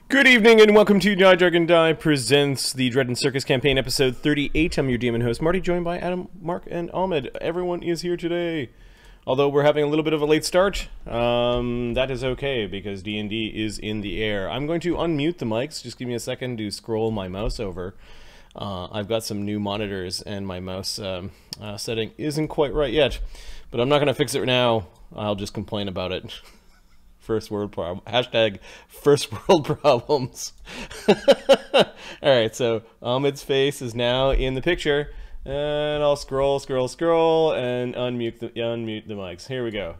Good evening and welcome to Die Dragon Die presents the Dread and Circus campaign episode 38. I'm your demon host Marty, joined by Adam, Mark, and Ahmed. Everyone is here today. Although we're having a little bit of a late start, that is okay because D&D is in the air. I'm going to unmute the mics. Just give me a second to scroll my mouse over. I've got some new monitors and my mouse setting isn't quite right yet, but I'm not going to fix it now. I'll just complain about it. First world problem. Hashtag first world problems. Alright, so Ahmed's face is now in the picture. And I'll scroll, and unmute the mics. Here we go.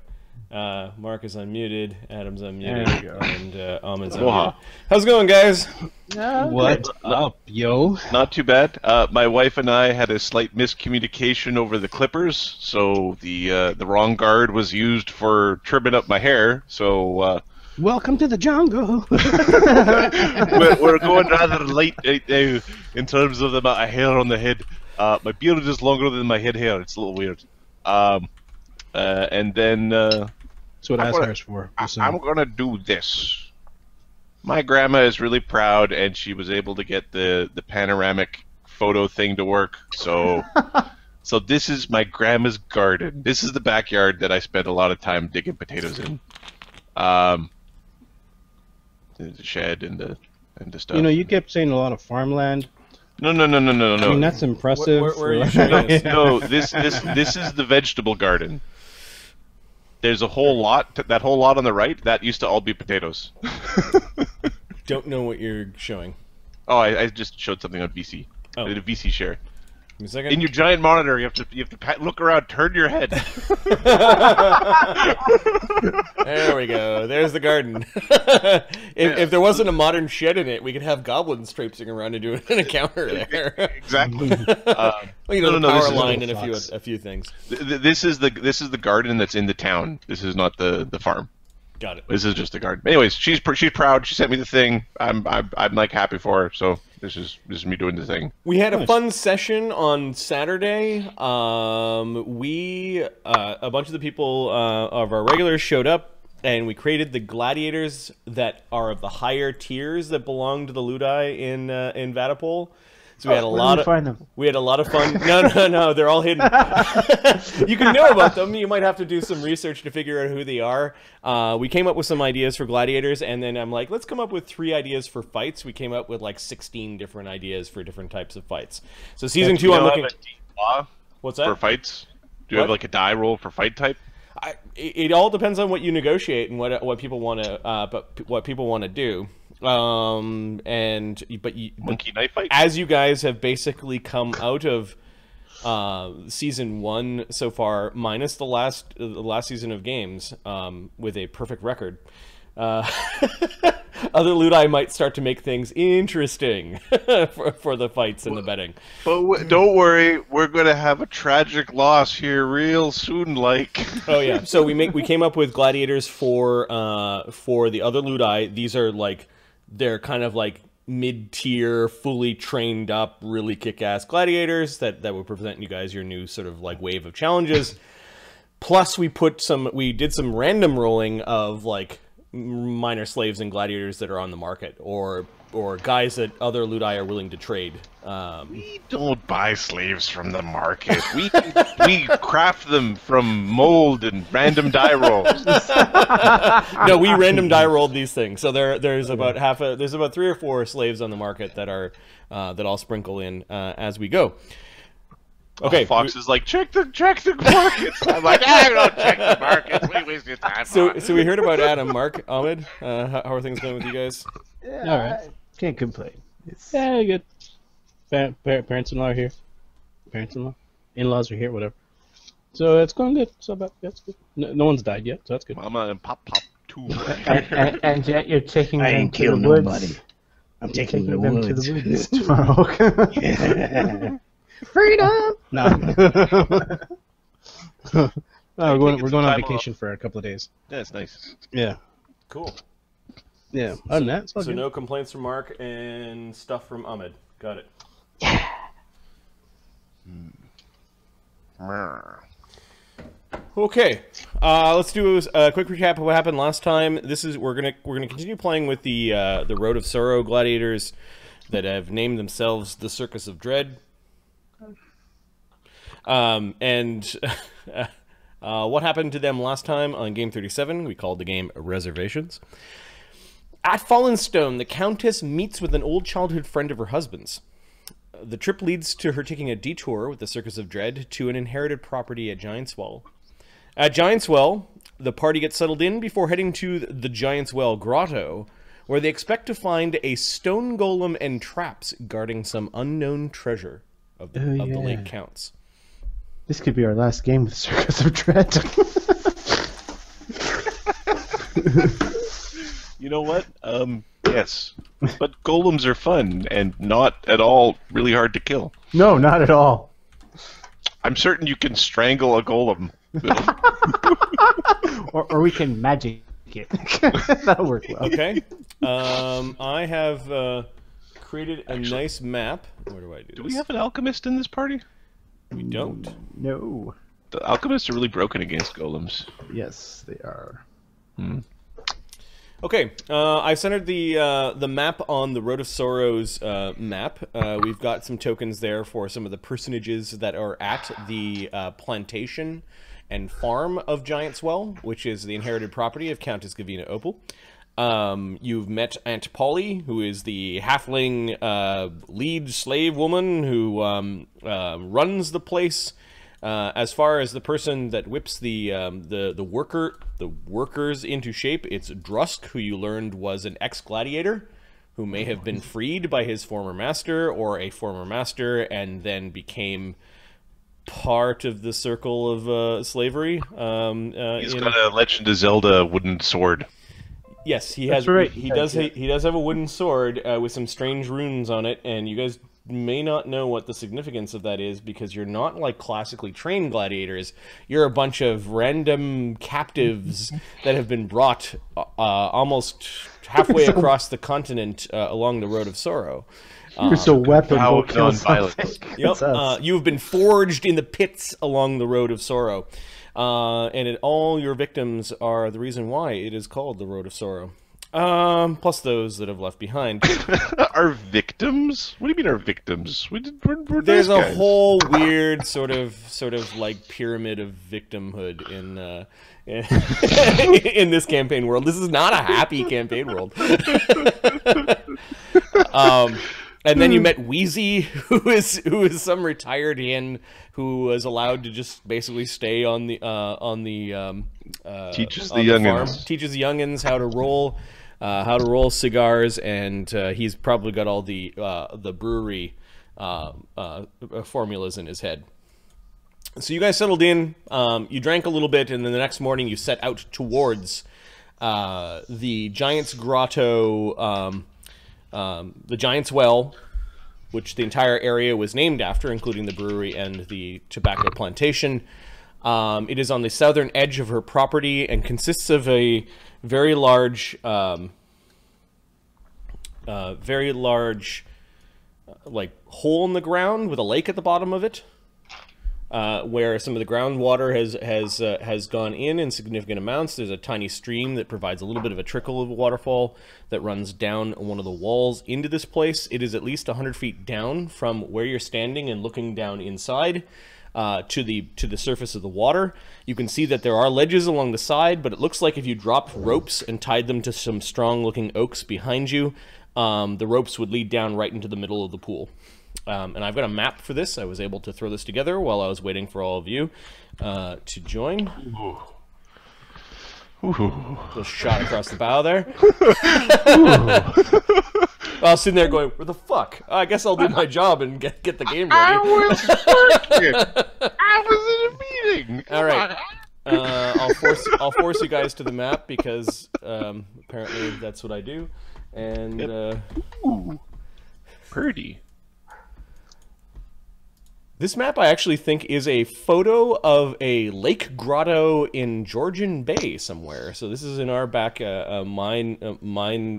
Mark is unmuted, Adam's unmuted, and Ahmed's unmuted. How's it going, guys? What up, yo? Not too bad. My wife and I had a slight miscommunication over the clippers, so the wrong guard was used for trimming up my hair. So welcome to the jungle. we're going rather late in terms of the amount of hair on the head. My beard is longer than my head hair. It's a little weird. And then that's what hair's for. I'm gonna do this. My grandma is really proud, and she was able to get the panoramic photo thing to work. So, so this is my grandma's garden. This is the backyard that I spent a lot of time digging potatoes in. The shed and the stuff. You know, you kept saying a lot of farmland. No. I mean, that's impressive. Where are you showing us? No, this is the vegetable garden. There's a whole lot. That whole lot on the right, that used to all be potatoes. Don't know what you're showing. Oh, I just showed something on VC. Oh. I did a VC share. Give me a second. In your giant monitor, you have to look around, turn your head. There we go. There's the garden. If there wasn't a modern shed in it, we could have goblins traipsing around and doing an encounter there. Exactly. Well, the power line and a few things. This is the garden that's in the town. This is not the farm. Got it. This is just the garden. Anyways, she's proud. She sent me the thing. I'm like happy for her. So this is me doing the thing. We had a fun session on Saturday. A bunch of the people of our regulars showed up, and we created the gladiators that are of the higher tiers that belong to the Ludi in Vatapole. So we had a lot of fun. No, they're all hidden. You can know about them. You might have to do some research to figure out who they are. We came up with some ideas for gladiators, and then I'm like, let's come up with 3 ideas for fights. We came up with like 16 different ideas for different types of fights. So season 2, I'm looking. What's that? For fights? Do you have like a die roll for fight type? It all depends on what you negotiate and what people want to do. Monkey knife fight. As you guys have basically come out of season 1 so far, minus the last season of games, with a perfect record, other Ludi might start to make things interesting for the fights and the betting. But don't worry, we're gonna have a tragic loss here real soon. Like, oh yeah. So we came up with gladiators for the other Ludi. These are like. They're kind of like mid-tier, fully trained up, really kick-ass gladiators that would present you guys your new sort of like wave of challenges. Plus, we did some random rolling of like minor slaves and gladiators that are on the market, or guys that other Ludi are willing to trade. We don't buy slaves from the market. We craft them from mold and random die rolls. No, we random die rolled these things. So there's about 3 or 4 slaves on the market that are that I'll sprinkle in as we go. Okay. Fox is like, check the markets. I'm like, I don't check the markets. We waste your time. So we heard about Adam, Mark, Ahmed. How are things going with you guys? Yeah, all right. Can't complain. Yeah, good. Parents-in-law are here. Parents-in-law, in-laws are here. Whatever. So it's going good. So that's good. No one's died yet, so that's good. Mama and Pop too. and yet you're taking them to the woods. I'm taking them to the woods tomorrow. Yeah. Freedom! No. We're going on vacation for a couple of days. Yeah, it's nice. Yeah. Cool. Yeah. Other than that, it's all so good. no complaints from Mark and stuff from Ahmed. Got it. Okay, let's do a quick recap of what happened last time. We're gonna continue playing with the Road of Sorrow gladiators that have named themselves the Circus of Dread. What happened to them last time on Game 37? We called the game Reservations. At Fallenstone, the Countess meets with an old childhood friend of her husband's. The trip leads to her taking a detour with the Circus of Dread to an inherited property at Giantswell. At Giantswell, the party gets settled in before heading to the Giantswell Grotto, where they expect to find a stone golem and traps guarding some unknown treasure of the late counts. This could be our last game with Circus of Dread. You know what? Yes. But golems are fun and not at all really hard to kill. No, not at all. I'm certain you can strangle a golem. or we can magic it. That'll work well. Okay. I have created a nice map. Where do I do this? Do we have an alchemist in this party? We don't. No. The alchemists are really broken against golems. Yes, they are. Okay, I centered the map on the Road of Sorrows map. We've got some tokens there for some of the personages that are at the plantation and farm of Giantswell, which is the inherited property of Countess Gavina Opal. You've met Aunt Polly, who is the halfling lead slave woman who runs the place. As far as the person that whips the workers into shape, it's Drusk, who you learned was an ex-gladiator who may have been freed by his former master or a former master and then became part of the circle of slavery. He's got a Legend of Zelda wooden sword. Yes, he has. Right. He does have a wooden sword with some strange runes on it, and you guys may not know what the significance of that is because you're not like classically trained gladiators. You're a bunch of random captives that have been brought almost halfway across the continent along the Road of Sorrow. Here's a weapon will kill non-violence. something. Yep, you've been forged in the pits along the Road of Sorrow. And all your victims are the reason why it is called the Road of Sorrow. Plus those that have left behind. Our victims? What do you mean our victims? We're There's nice a guys. whole weird sort of like pyramid of victimhood in this campaign world. This is not a happy campaign world. And then you met Wheezy, who is some retired inn who was allowed to just basically stay on the teaches the on youngins. farm. Teaches the youngins how to roll cigars, and he's probably got all the brewery formulas in his head. So you guys settled in. You drank a little bit, and then the next morning you set out towards the Giant's Grotto. The Giant's Well, which the entire area was named after, including the brewery and the tobacco plantation. It is on the southern edge of her property and consists of a very large, like hole in the ground with a lake at the bottom of it, where some of the groundwater has gone in significant amounts. There's a tiny stream that provides a little bit of a trickle of a waterfall that runs down one of the walls into this place. It is at least 100 feet down from where you're standing and looking down inside to the surface of the water. You can see that there are ledges along the side, but it looks like if you dropped ropes and tied them to some strong-looking oaks behind you, the ropes would lead down right into the middle of the pool. And I've got a map for this. I was able to throw this together while I was waiting for all of you to join. Just shot across the bow there. I was sitting there going, "Where the fuck? I guess I'll do my job and get the game ready." I was working. I was in a meeting. All right. I'll force you guys to the map because apparently that's what I do. And Ooh, pretty. This map I actually think is a photo of a lake grotto in Georgian Bay somewhere. So this is in our back, mine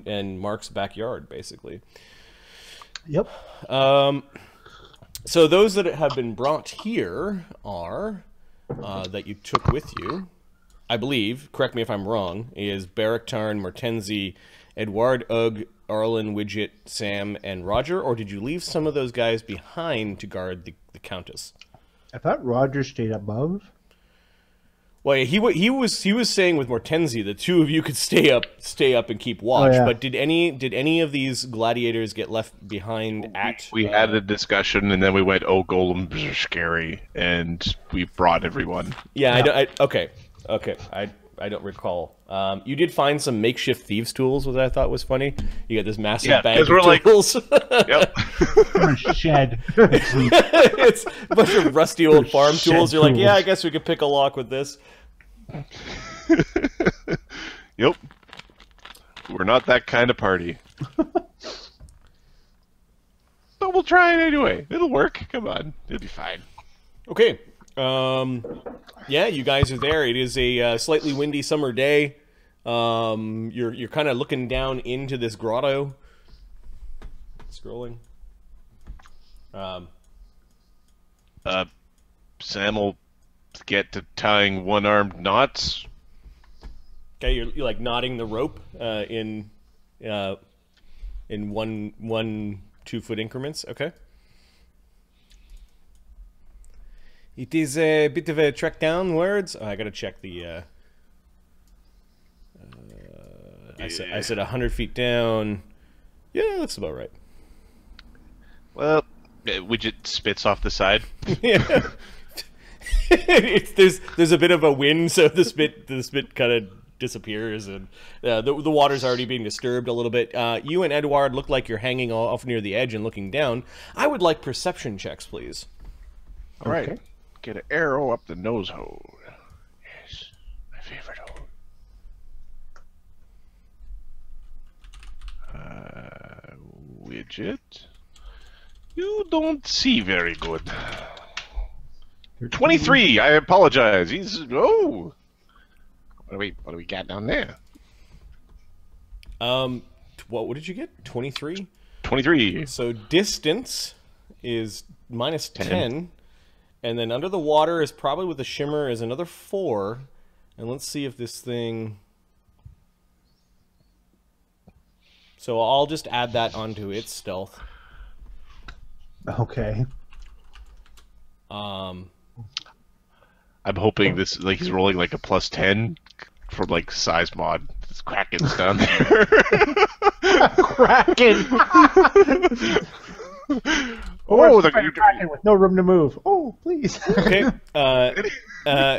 and Mark's backyard, basically. Yep. So those that have been brought here are that you took with you, I believe, correct me if I'm wrong, is Barrack Tarn, Mortenzi, Edward, Ugg, Arlen, Widget, Sam, and Roger, or did you leave some of those guys behind to guard the Countess? I thought Roger stayed above. Well, he was saying with Mortenzi, the two of you could stay up and keep watch. Oh, yeah. But did any of these gladiators get left behind at? We had a discussion, and then we went, "Oh, golems are scary," and we brought everyone. Yeah, okay. I don't recall. You did find some makeshift thieves' tools, which I thought was funny. You got this massive bag of tools. Yep. Shed. It's a bunch of rusty old farm tools. You're like, yeah, I guess we could pick a lock with this. Yep. We're not that kind of party. But we'll try it anyway. It'll work. Come on. It'll be fine. Okay. Yeah, you guys are there. It is a slightly windy summer day. You're kind of looking down into this grotto. Scrolling. Sam will get to tying one-armed knots. Okay, you're like knotting the rope in 2-foot increments. Okay. It is a bit of a trek downwards. Oh, I gotta check the. I said 100 feet down. Yeah, that's about right. Well, Widget spits off the side. Yeah. There's a bit of a wind, so the spit kind of disappears, and the water's already being disturbed a little bit. You and Edward look like you're hanging off near the edge and looking down. I would like perception checks, please. All right. Get an arrow up the nose hole. Yes, my favorite hole. Widget. You don't see very good. 23. I apologize. He's what do we got down there? What did you get? 23. 23. So distance is minus 10. And then under the water is probably with the shimmer is another 4. And let's see if this thing... So I'll just add that onto its stealth. Okay. I'm hoping this, like, he's rolling like a +10 for like size mod. This Kraken's down there. Kraken! Oh, Kraken with no room to move. Oh, please. Okay.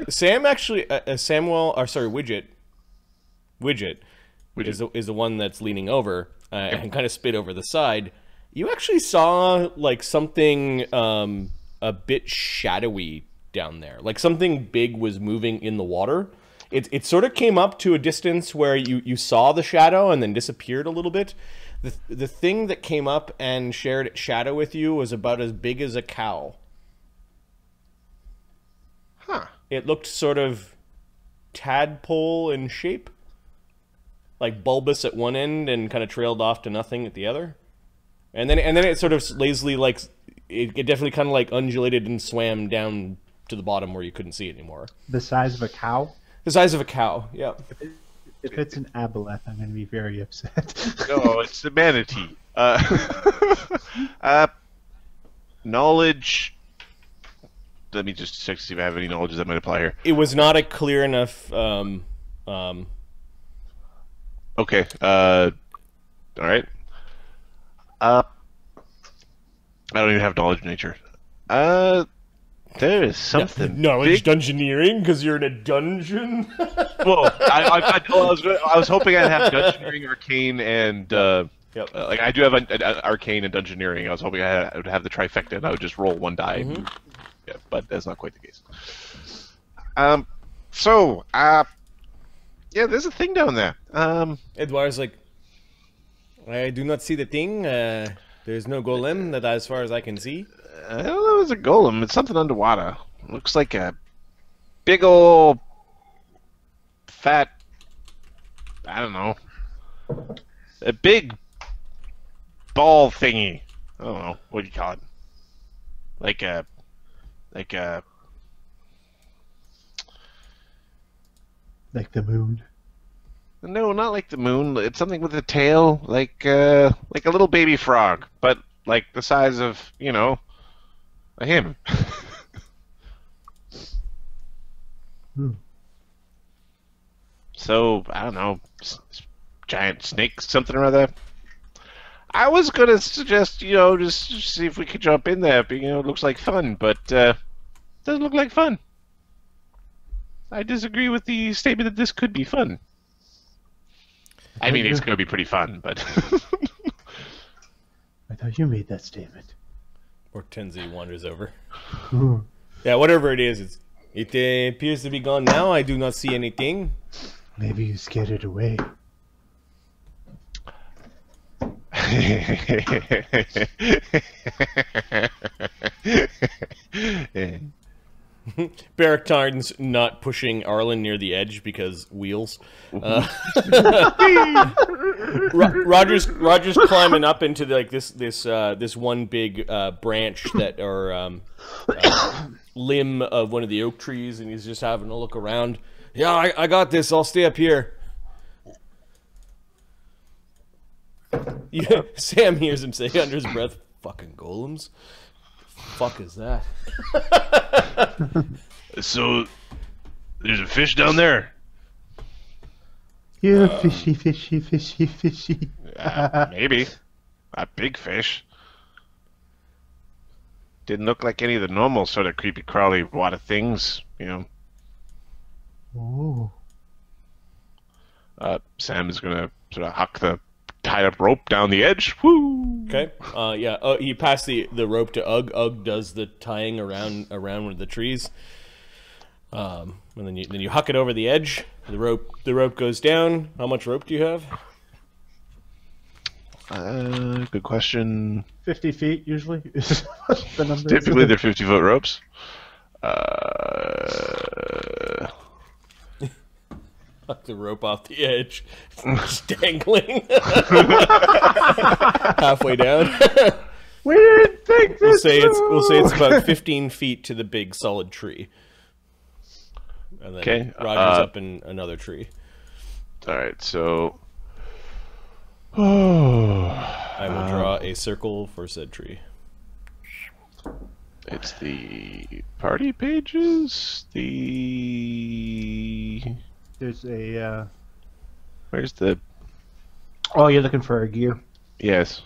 Sam actually, Widget is the one that's leaning over and kind of spit over the side. You actually saw like something a bit shadowy down there. Like something big was moving in the water. It sort of came up to a distance where you saw the shadow and then disappeared a little bit. The thing that came up and shared shadow with you was about as big as a cow. Huh. It looked sort of tadpole in shape. Like bulbous at one end and kind of trailed off to nothing at the other. And then it sort of lazily, like, it definitely kind of like undulated and swam down to the bottom where you couldn't see it anymore. The size of a cow? The size of a cow, yeah. If it's an aboleth, I'm going to be very upset. No, it's the manatee. Knowledge. Let me just check to see if I have any knowledge that might apply here. It was not a clear enough. Okay. All right. I don't even have knowledge of nature. There is something. Knowledge big... dungeoneering because you're in a dungeon. Well, I was hoping I'd have dungeoneering, arcane, and Yep. like I do have an arcane and dungeoneering. I was hoping I would have the trifecta, and I would just roll one die. Mm-hmm. Yeah, but that's not quite the case. Yeah, there's a thing down there. Edward's like, I do not see the thing. There's no golem that, as far as I can see. I don't know if it's a golem. It's something underwater. It looks like a big old fat. I don't know. A big ball thingy. I don't know. What do you call it? Like a Like the moon. No, not like the moon. It's something with a tail, like a little baby frog, but like the size of, you know, a him. Hmm. So I don't know, giant snake, something or other. I was gonna suggest, you know, just see if we could jump in there. You know, it looks like fun, but doesn't look like fun. I disagree with the statement that this could be fun. I mean, it's going to be pretty fun, but... I thought you made that statement. Hortensia wanders over. Yeah, whatever it is, it appears to be gone now. I do not see anything. Maybe you scared it away. Barracktarn's not pushing Arlen near the edge because wheels. Roger's climbing up into this one big branch that or limb of one of the oak trees, and he's just having a look around. Yeah, I got this. I'll stay up here. Yeah, Sam hears him say under his breath, "Fucking golems." Fuck is that? So, there's a fish down there? Yeah, fishy, fishy, fishy, fishy. Maybe. A big fish. Didn't look like any of the normal sort of creepy crawly water things, you know. Oh. Sam is gonna sort of huck the tied up rope down the edge. Woo! Okay. Yeah. You pass the rope to Ugg. Ugg does the tying around with the trees. And then you huck it over the edge. The rope goes down. How much rope do you have? Good question. 50 feet usually is the number. Typically, they're 50-foot ropes. Huck the rope off the edge, just dangling halfway down. We didn't think this. We'll say it's about 15 feet to the big solid tree. And then Okay. Roger's up in another tree. All right. So. I will draw a circle for said tree. It's the party pages. There's a. Where's the? Oh, you're looking for our gear. Yes.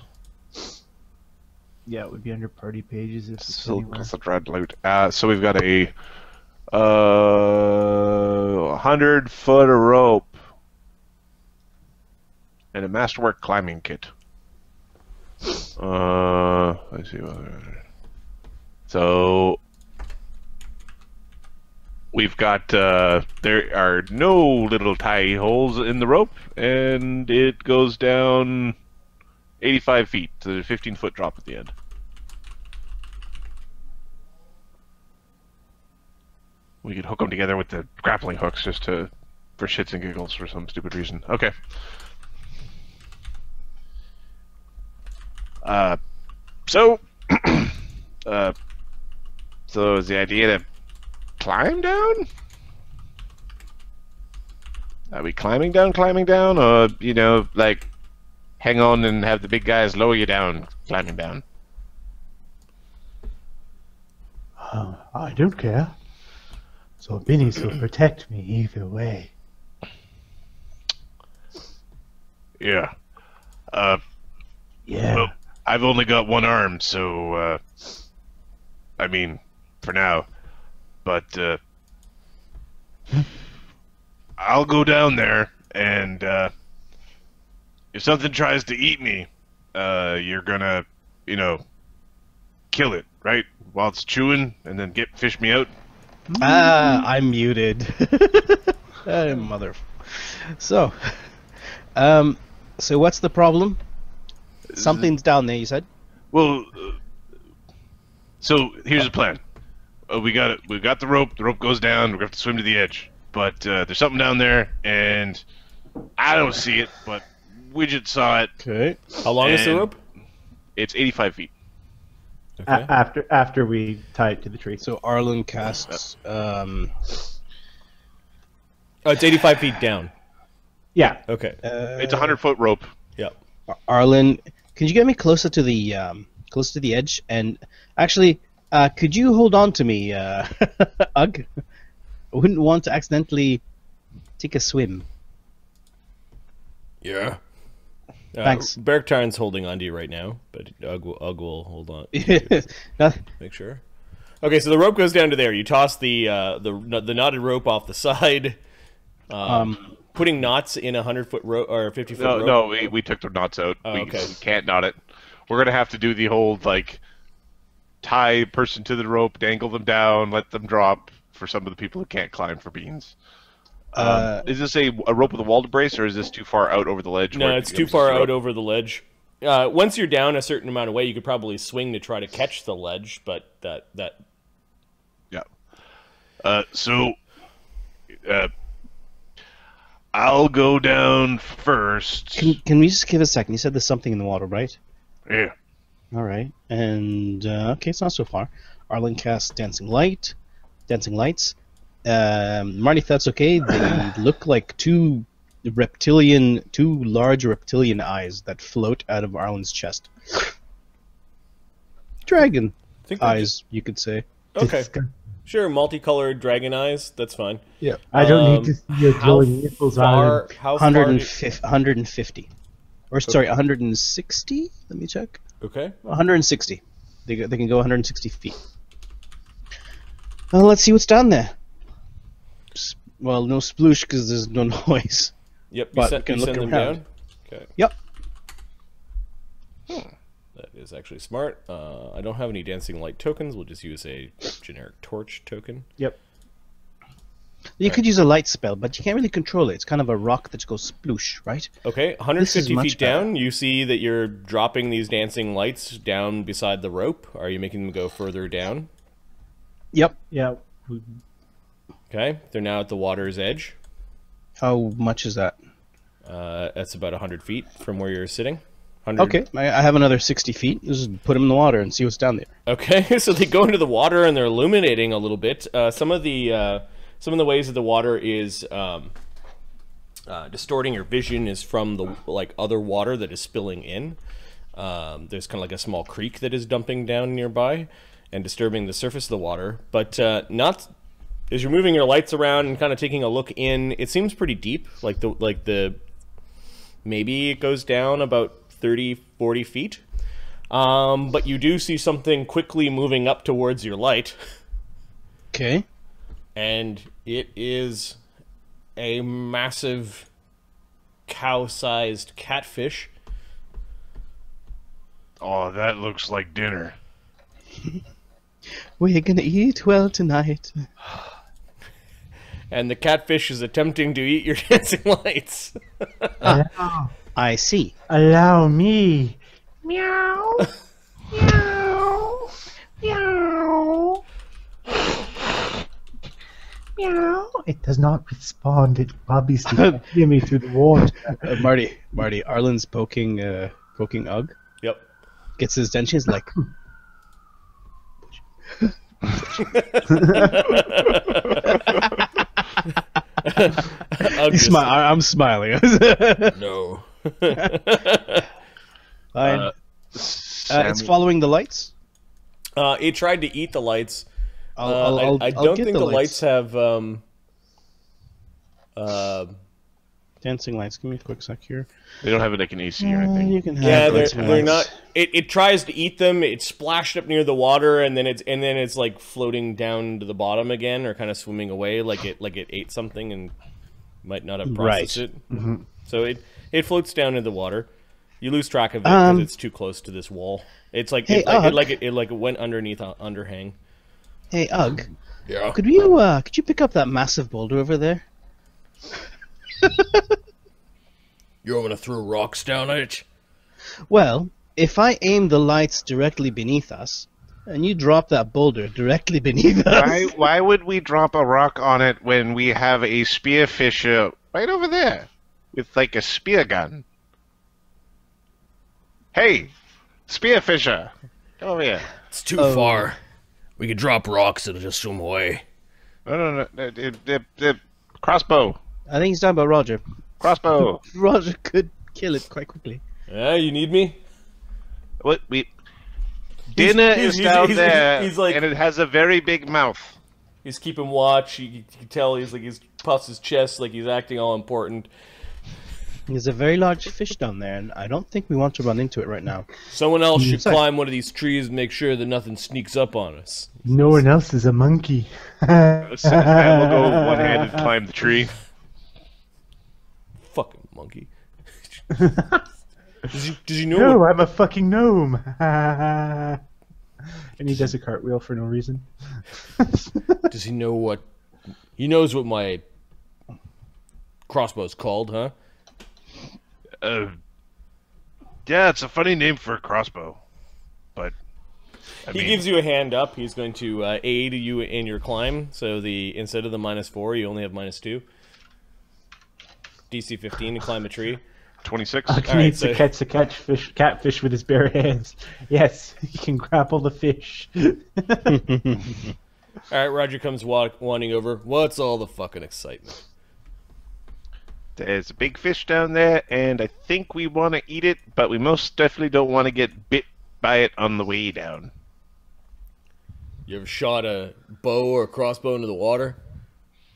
Yeah, it would be under party pages if it's So anywhere. red loot. So we've got a 100-foot of rope and a masterwork climbing kit. Let's see. So we've got there are no little tie holes in the rope, and it goes down 85 feet to the 15-foot drop at the end. We could hook them together with the grappling hooks just for shits and giggles for some stupid reason. Okay. So is the idea to climb down? Are we climbing down, or, you know, like, hang on and have the big guys lower you down, climbing down? I don't care. So Benny's will protect me either way. Yeah. Yeah. Well, I've only got one arm, so, I mean, for now. But, I'll go down there, and, if something tries to eat me, you're gonna, you know, kill it, right? While it's chewing, and then fish me out. I'm muted. Mother. So what's the problem? Something's down there, you said? Well, so here's the plan. We got the rope. The rope goes down. We're gonna have to swim to the edge. But there's something down there, and I don't see it, but Widget saw it. Okay. How long is the rope? It's 85 feet. Okay. After we tie it to the tree. So Arlen casts Oh, it's 85 feet down. Yeah. Okay. It's a 100-foot rope. Yep. Arlen, could you get me closer to the edge? And actually, could you hold on to me, Ugg? I wouldn't want to accidentally take a swim. Yeah. Thanks. Bergtarn's holding on to you right now, but Ugg will hold on. Make sure. Okay, so the rope goes down to there. You toss the knotted rope off the side. Putting knots in a 100-foot rope or a 50-foot rope. No, we took the knots out. Oh, okay. We can't knot it. We're gonna have to do the whole like tie a person to the rope, dangle them down, let them drop for some of the people who can't climb for beans. Is this a rope with a wall to brace, or is this too far out over the ledge? No, it's too far out over the ledge. Once you're down a certain amount of weight, you could probably swing to try to catch the ledge, but that. Yeah. I'll go down first. Can we just give a second? You said there's something in the water, right? Yeah. All right. And okay, it's not so far. Arlen casts Dancing Lights. Marty, if that's okay, they look like two large reptilian eyes that float out of Arlen's chest. Dragon eyes, you could say. Okay. Sure, multicolored dragon eyes. That's fine. Yeah. I don't need to see your glowing nipples on. How far? 150. Or sorry, 160. Let me check. Okay. 160. They can go 160 feet. Well, let's see what's down there. Well, no sploosh because there's no noise. Yep. But You we can send look them around. down. Okay. Yep. That is actually smart. I don't have any dancing light tokens. We'll just use a generic torch token. Yep. You could use a light spell, but you can't really control it. It's kind of a rock that goes sploosh, right? Okay, 150 feet down, you see that you're dropping these dancing lights down beside the rope. Are you making them go further down? Yep. Yeah. Okay, they're now at the water's edge. How much is that? That's about 100 feet from where you're sitting. 100. Okay, I have another 60 feet. Just put them in the water and see what's down there. Okay, so they go into the water and they're illuminating a little bit. Some of the ways that the water is distorting your vision is from the other water that is spilling in. There's kind of like a small creek that is dumping down nearby and disturbing the surface of the water. But not as you're moving your lights around and kind of taking a look in. It seems pretty deep. Maybe it goes down about 30-40 feet. But you do see something quickly moving up towards your light. Okay. And it is a massive cow-sized catfish. Oh, that looks like dinner. We're gonna eat well tonight. And the catfish is attempting to eat your dancing lights. I see. Allow me. Meow. Meow. Meow. Meow. It does not respond. It obviously can hear me through the water. Marty, Arlen's poking Ugg. Yep. Gets his attention. He's like, I'm smiling. No. Fine. It's following the lights. It tried to eat the lights. I I'll don't get think the lights have. Dancing lights. Give me a quick sec here. They don't have like an AC or anything. You can have Yeah, dancing they're lights. not. It tries to eat them. It splashed up near the water, and then it's like floating down to the bottom again, or kind of swimming away, like it ate something and might not have processed it. Mm-hmm. So it floats down into the water. You lose track of it because it's too close to this wall. It's like it went underneath a underhang. Hey, Ugg. Yeah. Could you pick up that massive boulder over there? You want me to throw rocks down at it? Well, if I aim the lights directly beneath us, and you drop that boulder directly beneath us... Why would we drop a rock on it when we have a spearfisher right over there with like a spear gun? Hey, spearfisher, come over here. It's too far. We could drop rocks, it'll just swim away. No. The crossbow. I think he's talking about Roger. Crossbow. Roger could kill it quite quickly. Yeah, you need me? What we? Dinner is down there, he's like, and it has a very big mouth. He's keeping watch. You can tell he's puffs his chest like he's acting all important. There's a very large fish down there, and I don't think we want to run into it right now. Someone else should climb one of these trees and make sure that nothing sneaks up on us. No one else is a monkey. We'll go one-handed climb the tree. Fucking monkey. Does he know No, what... I'm a fucking gnome. And he does a cartwheel for no reason. Does he know what... He knows what my crossbow's called, huh? Yeah, it's a funny name for a crossbow, but He gives you a hand up. He's going to aid you in your climb. So instead of the -4, you only have -2. DC 15 to climb a tree. 26. He needs to catch the catfish with his bare hands. Yes, he can grapple the fish. All right, Roger comes wandering over. What's all the fucking excitement? There's a big fish down there, and I think we want to eat it, but we most definitely don't want to get bit by it on the way down. You ever shot a bow or a crossbow into the water?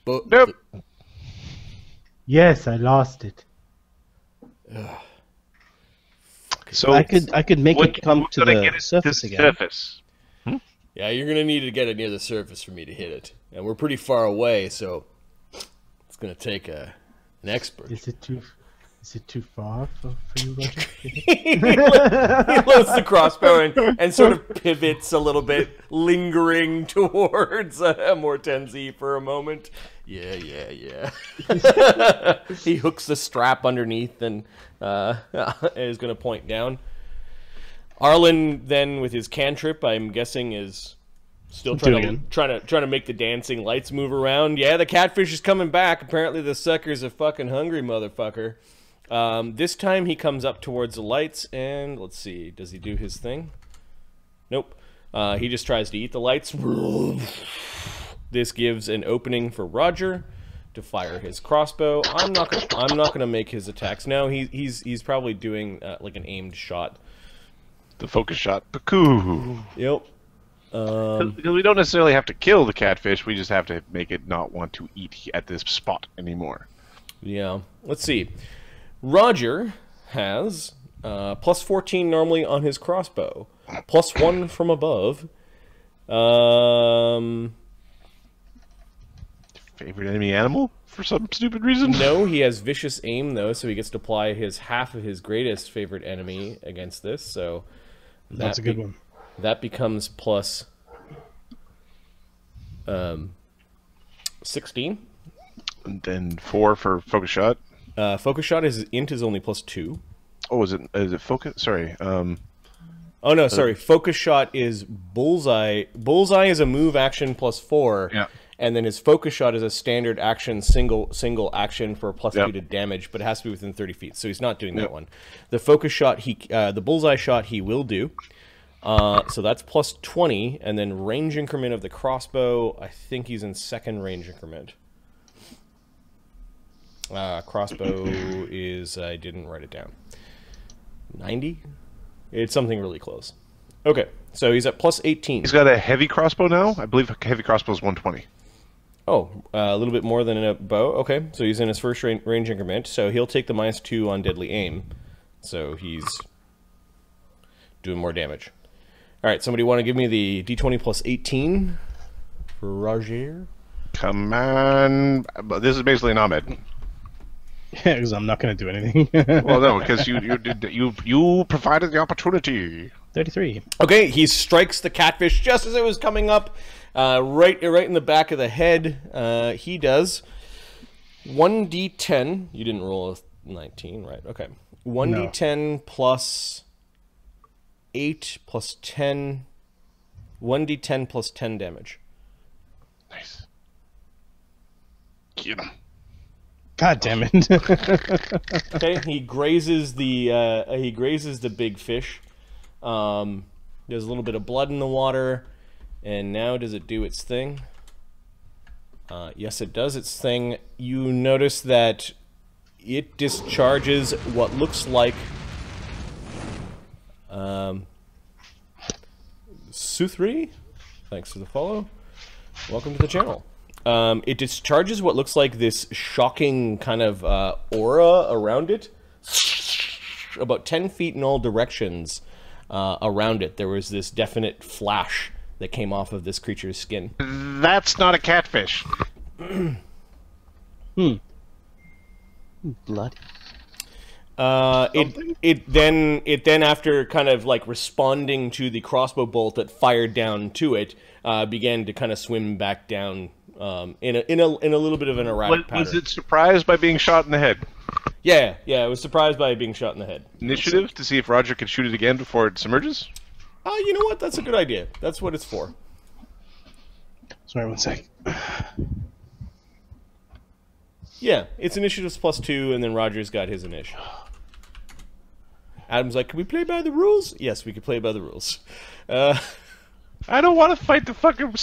Nope. Yes, I lost it. So I could make it come to the surface again. Surface. Yeah, you're gonna need to get it near the surface for me to hit it, and we're pretty far away, so it's gonna take an expert. Is it too far for you, Roger? He loads the crossbow and sort of pivots a little bit, lingering towards Mortenzi for a moment. Yeah. He hooks the strap underneath and is going to point down. Arlen then, with his cantrip, I'm guessing, is still trying to make the dancing lights move around. Yeah, the catfish is coming back. Apparently the sucker's a fucking hungry motherfucker. This time he comes up towards the lights, and let's see, does he do his thing? Nope. He just tries to eat the lights. This gives an opening for Roger to fire his crossbow. I'm not gonna make his attacks now. He's probably doing like an aimed shot. The focus shot. Pacoo. Yep. Because we don't necessarily have to kill the catfish, we just have to make it not want to eat at this spot anymore. Yeah. Let's see. Roger has plus 14 normally on his crossbow, plus 1 from above. Favorite enemy animal for some stupid reason? No, he has vicious aim though, so he gets to apply half of his greatest favorite enemy against this. So that's a good one. That becomes plus 16. And then 4 for focus shot. Focus shot is only plus 2. Oh, is it focus? Sorry. Oh no, sorry. Focus shot is bullseye. Bullseye is a move action plus 4. Yeah. And then his focus shot is a standard action, single action for a plus 2 to damage, but it has to be within 30 feet. So he's not doing that one. The focus shot, the bullseye shot, he will do. So that's plus 20, and then range increment of the crossbow. I think he's in second range increment. Crossbow is, I didn't write it down. 90? It's something really close. Okay, so he's at plus 18. He's got a heavy crossbow now. I believe heavy crossbow is 120. Oh, a little bit more than a bow. Okay, so he's in his first range increment. So he'll take the -2 on deadly aim. So he's doing more damage. All right, somebody want to give me the D20 plus 18 for Roger? Come on. This is basically an Ahmed. Yeah, because I'm not going to do anything. Well, no, because you provided the opportunity. 33. Okay, he strikes the catfish just as it was coming up, right in the back of the head. He does 1d10. You didn't roll a 19, right? Okay, 1d10 plus 8 plus 10. 1d10 plus 10 damage. Nice. Get him. God damn it! Okay, he grazes the big fish. There's a little bit of blood in the water, and now does it do its thing? Yes, it does its thing. You notice that it discharges what looks like Su3. Thanks for the follow. Welcome to the channel. It discharges what looks like this shocking kind of aura around it. About 10 feet in all directions around it, there was this definite flash that came off of this creature's skin. That's not a catfish. Blood. It then after kind of like responding to the crossbow bolt that fired down to it, began to kind of swim back down in a little bit of an erratic pattern. Was it surprised by being shot in the head? Yeah, it was surprised by being shot in the head. Initiative to see if Roger could shoot it again before it submerges? You know what? That's a good idea. That's what it's for. Sorry, one sec. Yeah, it's initiatives +2, and then Roger's got his initiative. Adam's like, can we play by the rules? Yes, we can play by the rules. I don't want to fight the fucking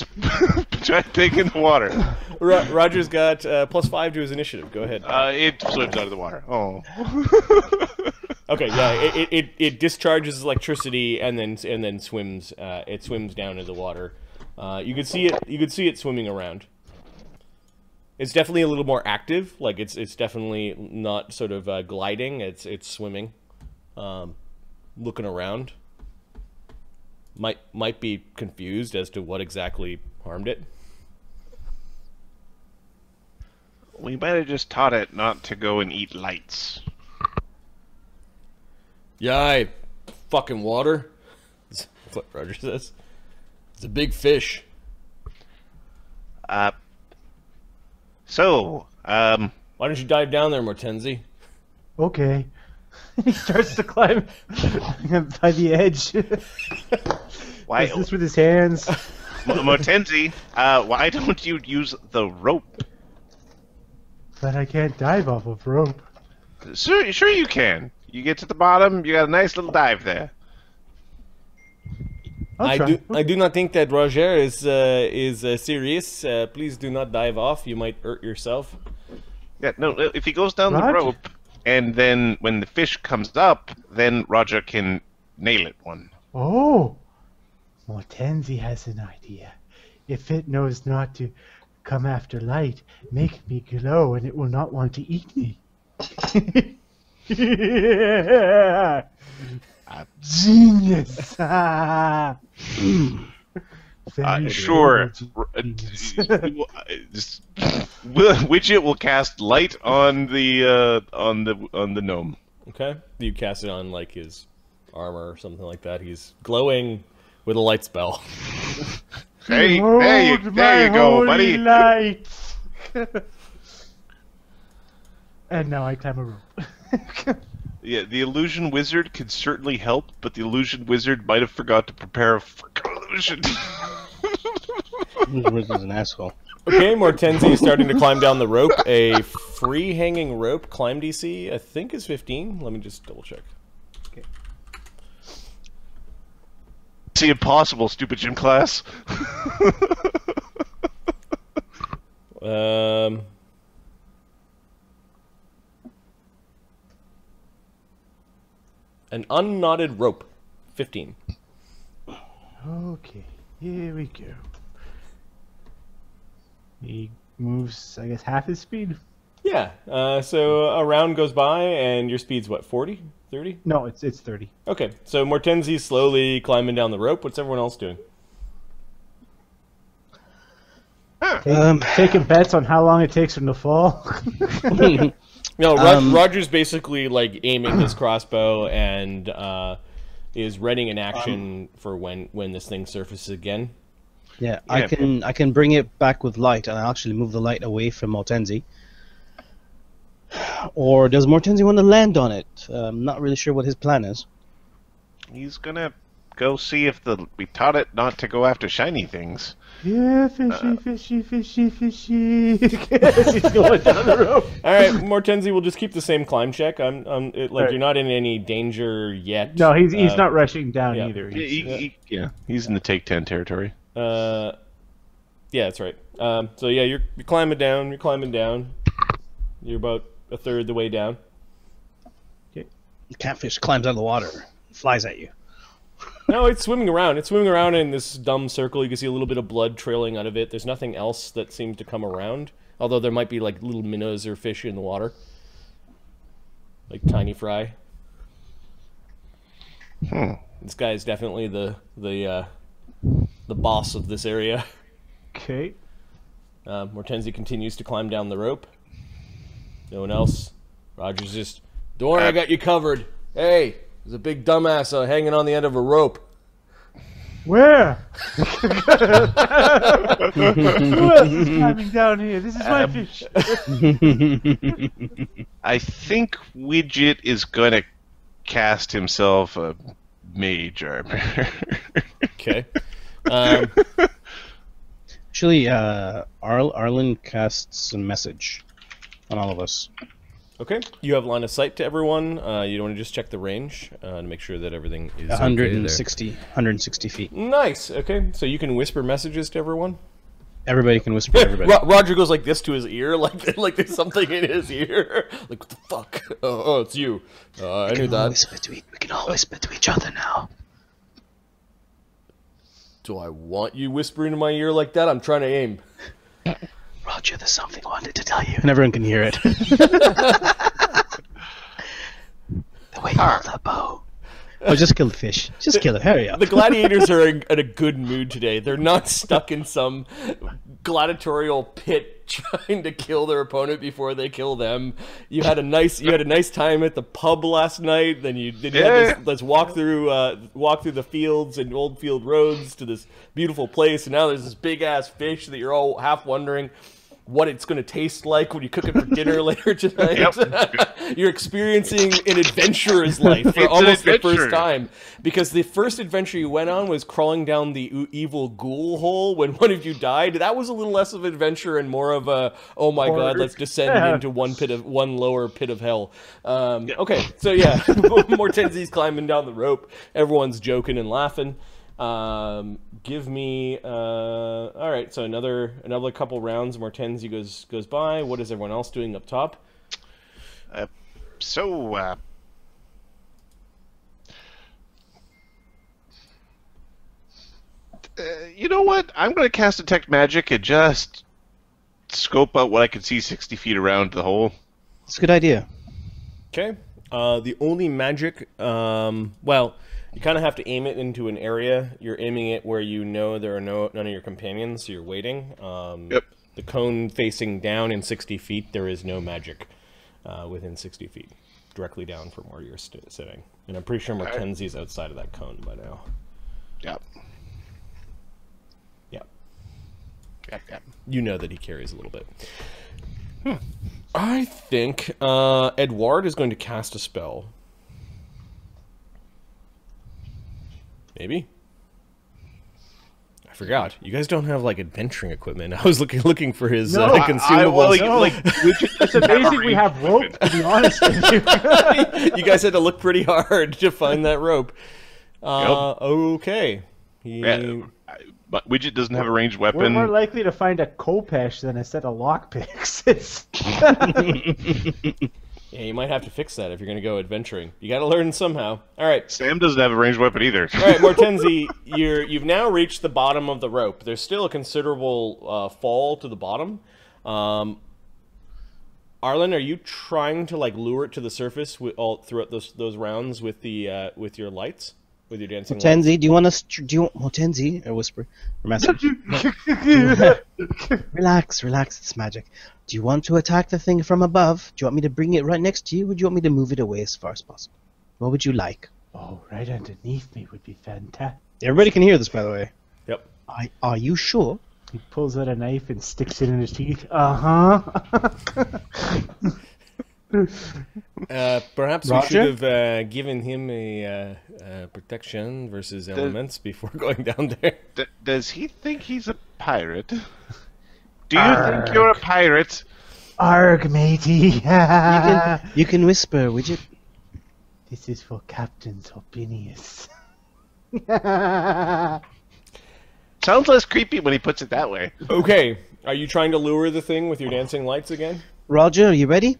giant thing in the water. Roger's got +5 to his initiative. Go ahead. It swims out of the water. Oh. Okay, yeah, it discharges electricity and then swims. It swims down into the water. You could see it swimming around. It's definitely a little more active. Like it's definitely not sort of gliding. It's swimming, looking around. Might be confused as to what exactly harmed it. We might have just taught it not to go and eat lights. Yeah, fucking water. That's what Roger says. It's a big fish. Why Why don't you dive down there, Mortenzi? Okay. He starts to climb by the edge. Why? Does this with his hands. Mortenzi, why don't you use the rope? But I can't dive off of rope. Sure you can. You get to the bottom, you got a nice little dive there. I do not think that Roger is serious. Please do not dive off. You might hurt yourself. Yeah, no. If he goes down the rope, and then when the fish comes up, then Roger can nail it one. Oh, Mortenzi has an idea. If it knows not to come after light, make me glow, and it will not want to eat me. Genius! Sure. Widget will cast light on the gnome. Okay. You cast it on like his armor or something like that. He's glowing with a light spell. Hey, there you go, buddy. Light. And now I climb a rope. Yeah, the illusion wizard could certainly help, but the illusion wizard might have forgot to prepare a freaking illusion. The wizard's an asshole. Okay, Mortenzi is starting to climb down the rope. A free hanging rope climb DC, I think, is 15. Let me just double check. Okay. It's impossible, stupid gym class. An unknotted rope, 15. Okay, here we go. He moves, I guess, half his speed? Yeah, so a round goes by, and your speed's what, 40? 30? No, it's 30. Okay, so Mortenzi's slowly climbing down the rope. What's everyone else doing? Taking bets on how long it takes him to fall. No, Roger's basically like aiming his crossbow and is readying an action for when this thing surfaces again. Yeah, I can bring it back with light, and I'll actually move the light away from Mortenzi. Or does Mortenzi want to land on it? I'm not really sure what his plan is. He's gonna go see if we taught it not to go after shiny things. Yeah, fishy. He's going down the rope. All right, Mortenzi will just keep the same climb check. You're not in any danger yet. No, he's not rushing down either. He's in the take 10 territory. Yeah, that's right. So yeah, you're climbing down. You're climbing down. You're about a third the way down. The catfish climbs out of the water, flies at you. No, it's swimming around. It's swimming around in this dumb circle. You can see a little bit of blood trailing out of it. There's nothing else that seems to come around. Although there might be like little minnows or fish in the water. Like tiny fry. This guy is definitely the boss of this area. Okay. Mortenzi continues to climb down the rope. No one else. Roger's just, don't worry, I got you covered. Hey, there's a big dumbass hanging on the end of a rope. Where? Who else is climbing down here? This is my fish. I think Widget is going to cast himself a mage armor. Okay. Actually, Arlen casts a message on all of us. Okay. You have line of sight to everyone. You want to just check the range to make sure that everything is 160 feet. Nice. Okay. So you can whisper messages to everyone. Everybody can whisper to everybody. Roger goes like this to his ear, like there's something in his ear. Like, what the fuck? Oh, it's you. I knew that. We can all whisper to each other now. Do I want you whispering in my ear like that? I'm trying to aim. Roger, there's something I wanted to tell you. And everyone can hear it. The way you hold that bow. Oh, just kill the fish. Just kill it. Hurry up. The gladiators are in a good mood today. They're not stuck in some gladiatorial pit trying to kill their opponent before they kill them. You had a nice time at the pub last night. Then you had this walk through the fields and old field roads to this beautiful place. And now there's this big ass fish that you're all half wondering what it's going to taste like when you cook it for dinner later tonight. Yep. You're experiencing an adventurer's life for almost the first time. Because the first adventure you went on was crawling down the evil ghoul hole when one of you died. That was a little less of an adventure and more of a, oh my god, let's descend into one lower pit of hell. Okay, so yeah, Mortenzi's climbing down the rope. Everyone's joking and laughing. Give me all right, so another couple rounds. Mortenzi goes by. What is everyone else doing up top? You know what? I'm going to cast Detect Magic and just scope out what I can see 60 feet around the hole. It's a good idea. Okay. The only magic, well, you kind of have to aim it into an area. You're aiming it where you know there are none of your companions, so you're waiting. Yep. The cone facing down in 60 feet, there is no magic within 60 feet, directly down from where you're sitting. And I'm pretty sure Mortenzi's outside of that cone by now. Yep. Yep. You know that he carries a little bit. I think Edward is going to cast a spell. Maybe. I forgot. You guys don't have like adventuring equipment. I was looking for his consumables. It's amazing we have rope, to be honest with you. You guys had to look pretty hard to find that rope. Okay. But Widget doesn't have a ranged weapon. We're more likely to find a Kopesh than a set of lockpicks. Yeah, you might have to fix that if you're going to go adventuring. You got to learn somehow. All right. Sam doesn't have a ranged weapon either. All right, Mortenzi, you've now reached the bottom of the rope. There's still a considerable fall to the bottom. Arlen, are you trying to like lure it to the surface throughout those rounds with the with your lights, with your dancing lights? Mortenzi, do you want us? Mortenzi, or whisper, or message? Relax, it's magic. Do you want to attack the thing from above? Do you want me to bring it right next to you, or do you want me to move it away as far as possible? What would you like? Oh, right underneath me would be fantastic. Everybody can hear this, by the way. Yep. Are you sure? He pulls out a knife and sticks it in his teeth. Uh-huh. Perhaps Roger? we should have given him a protection versus elements before going down there. Does he think he's a pirate? Do you think you're a pirate? Arg, matey. You can whisper, Widget. This is for Captain Topinius. sounds less creepy when he puts it that way. Okay, are you trying to lure the thing with your dancing lights again? Roger, are you ready?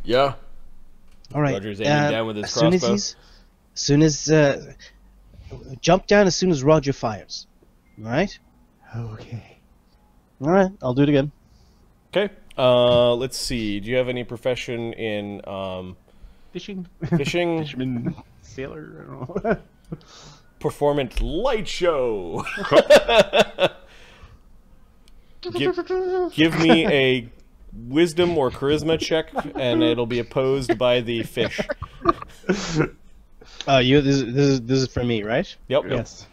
Yeah. All right. Roger's aiming down with his as soon crossbow. as jump down as soon as Roger fires. All right. Okay. All right. I'll do it again. Okay. Let's see. Do you have any profession in Fishing. fishing? Fisherman. Sailor. I don't know. Performance light show. Give me a wisdom or charisma check, and it'll be opposed by the fish. This is for me, right? Yep. Yes.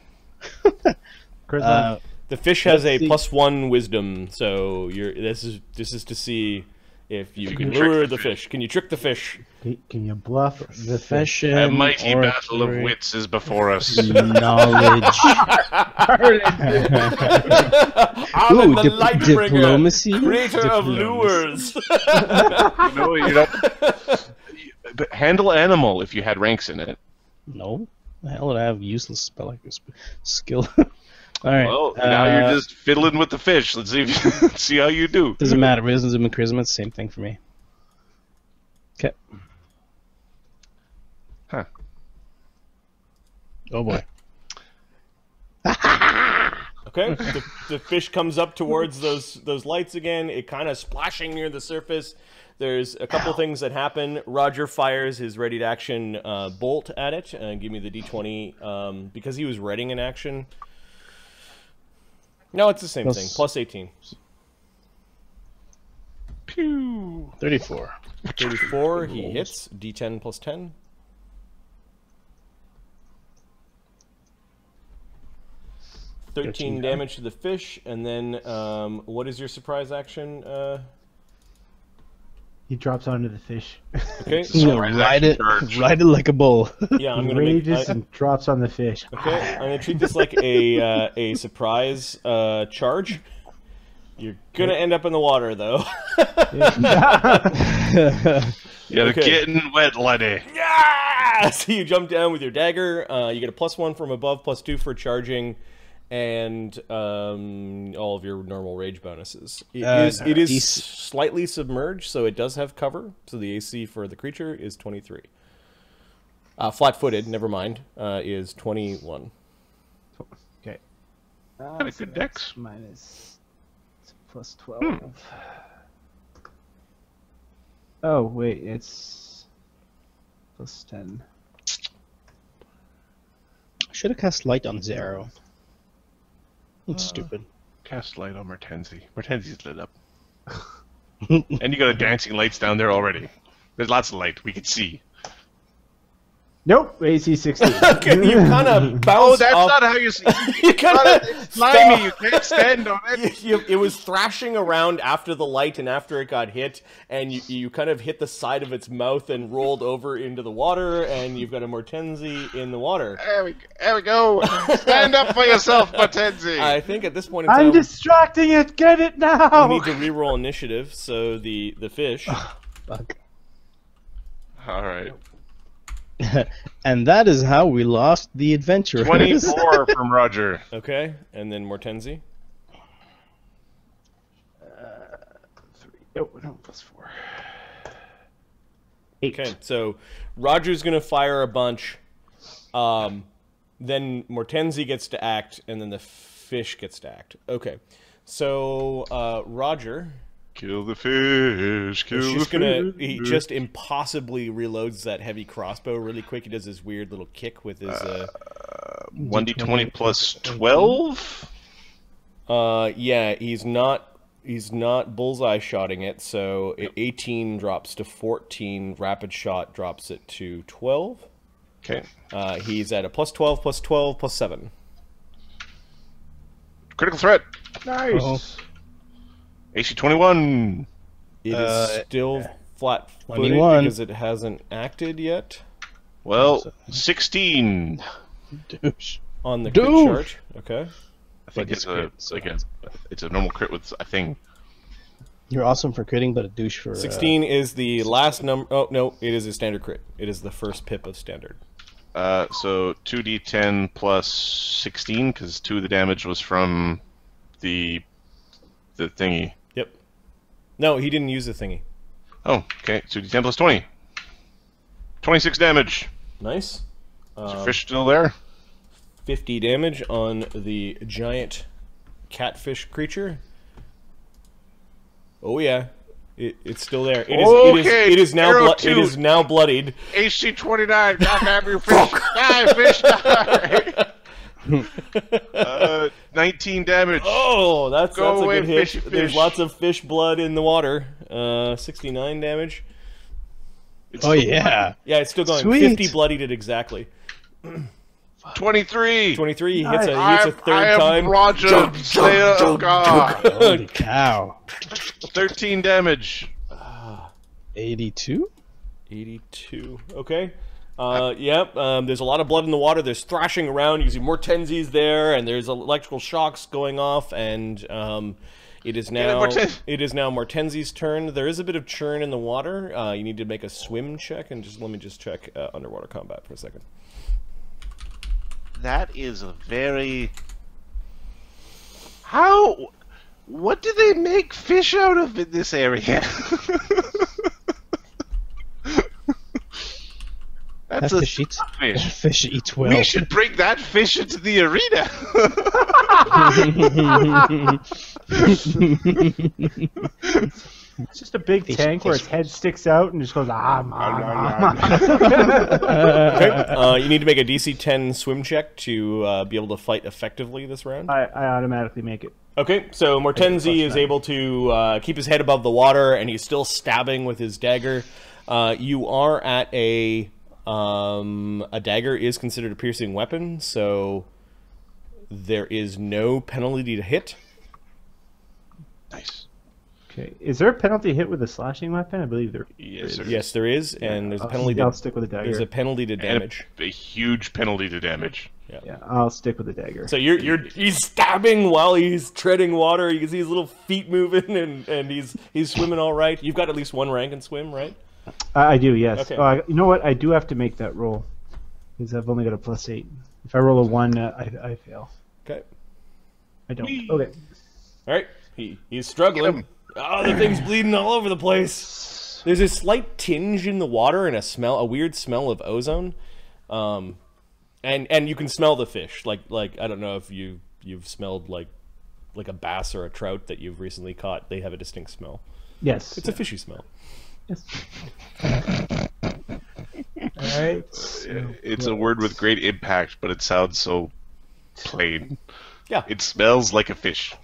Charisma. The fish has a Let's see. +1 wisdom, so this is to see if you can trick lure the the fish. Can you trick the fish? Can you bluff the fish? Profession. A mighty or battle of wits is before us. knowledge. I'm Ooh, the light bringer, diplomacy. creator of Diplomacy. lures. No, you're not. But handle animal if you had ranks in it. No. The hell would I have useless spell like this skill? All right. Well, now you're just fiddling with the fish. Let's see if you, see how you do. Doesn't matter. Wisdom and charisma, it's the same thing for me. Okay. Huh. Oh boy. Okay, the fish comes up towards those lights again. It kind of splashing near the surface. There's a couple things that happen. Roger fires his ready to action bolt at it. Give me the d20 because he was readying an action. No, it's the same thing. Plus 18. Pew. 34. 34. He hits. D10 plus 10. $13 damage to the fish, and then what is your surprise action? He drops onto the fish. Okay, You know, ride it like a bull. yeah, I'm He gonna make. rages and drops on the fish. Okay, I'm gonna treat this like a surprise charge. You're gonna end up in the water though. You're Okay. getting wet, laddie. Yeah! So you jump down with your dagger. You get a +1 from above, +2 for charging, and all of your normal rage bonuses. It is slightly submerged, so it does have cover. So the AC for the creature is 23. Flat-footed, never mind, is 21. Okay. Got a good dex. Minus plus 12. Oh, wait, it's plus 10. I should have cast light on Zero. That's stupid. Cast light on Mertenzi. Mertenzi's lit up. And you got a dancing lights down there already. There's lots of light. We can see. Nope, AC 16. Okay, you kind of bounce That's off. not how you see. You kind of Slimy. You can't stand on it. It was thrashing around after the light and after it got hit, and you kind of hit the side of its mouth and rolled over into the water, and you've got a Mortenzi in the water. There we go. Stand up for yourself, Mertenzi. I think at this point in time, I'm distracting it! Get it now! we need to re-roll initiative, so the fish. Fuck. All right. And that is how we lost the adventurers. 24 from Roger. Okay, and then Mortenzi. 3. Oh, no, plus 4. 8. Okay, so Roger's going to fire a bunch, then Mortenzi gets to act, and then the fish gets to act. Okay, so Roger... Kill the fish. Kill the fish. He just impossibly reloads that heavy crossbow really quick. He does this weird little kick with his 1d20 plus 12? yeah, he's not bullseye shotting it, so 18 drops to 14, rapid shot drops it to 12. Okay. He's at a +12, +12, +7. Critical threat. Nice! AC 21. It is still flat-footed 21. because it hasn't acted yet Well, 16. Douche. on the crit Douche. charge. Okay. I think But it's a normal crit with a thing. You're awesome for critting, but a douche for... 16 is the last number. Oh, no, it is a standard crit. It is the first pip of standard. So 2d10 plus 16, because 2 of the damage was from the thingy. Yep. No, he didn't use the thingy. Oh, okay. 2d10 plus 20. 26 damage. Nice. Is your fish still there? 50 damage on the giant catfish creature. Oh yeah, it's still there. It is now bloodied. AC 29. Goddamn you, fish! Die, fish! Die! 19 damage. Oh, that's a away, good hit. fishy fish. There's lots of fish blood in the water. 69 damage. Oh yeah. Yeah, it's still going. Sweet. 50 bloodied it exactly. 23. 23. He hits a third I am time. Roger, Slayer of God. Holy cow. 13 damage. 82? 82. Okay. Yep. There's a lot of blood in the water. There's thrashing around. You can see more Tenzies there, and there's electrical shocks going off, and it is now Mortenzi's turn. There is a bit of churn in the water. You need to make a swim check, and let me check underwater combat for a second. That is a very... How... What do they make fish out of in this area? That's a fish eats. fish. Fish eats well. We should bring that fish into the arena. It's just a big tank where its head sticks out and just goes Okay. You need to make a DC 10 swim check to be able to fight effectively this round. I automatically make it. Okay, so Mortenzi is able to keep his head above the water, and he's still stabbing with his dagger. You are at a dagger is considered a piercing weapon, so there is no penalty to hit. Nice. Okay. Is there a penalty hit with a slashing weapon? I believe there Yes, is. Yes, there is, and there's a penalty. I'll stick with a dagger. There's a penalty to damage. And a huge penalty to damage. Yeah, I'll stick with the dagger. So he's stabbing while he's treading water. You can see his little feet moving, and he's swimming all right. You've got at least one rank in swim, right? I do, yes. Okay. You know what? I do have to make that roll because I've only got a +8. If I roll a 1, I fail. Okay. I don't. Okay. All right. He's struggling. Oh, the thing's bleeding all over the place. There's a slight tinge in the water and a weird smell of ozone, and you can smell the fish. Like I don't know if you've smelled like a bass or a trout that you've recently caught. They have a distinct smell. Yes. It's a fishy smell. Yes. All right. It's a word with great impact, but it sounds so plain. Yeah. It smells like a fish.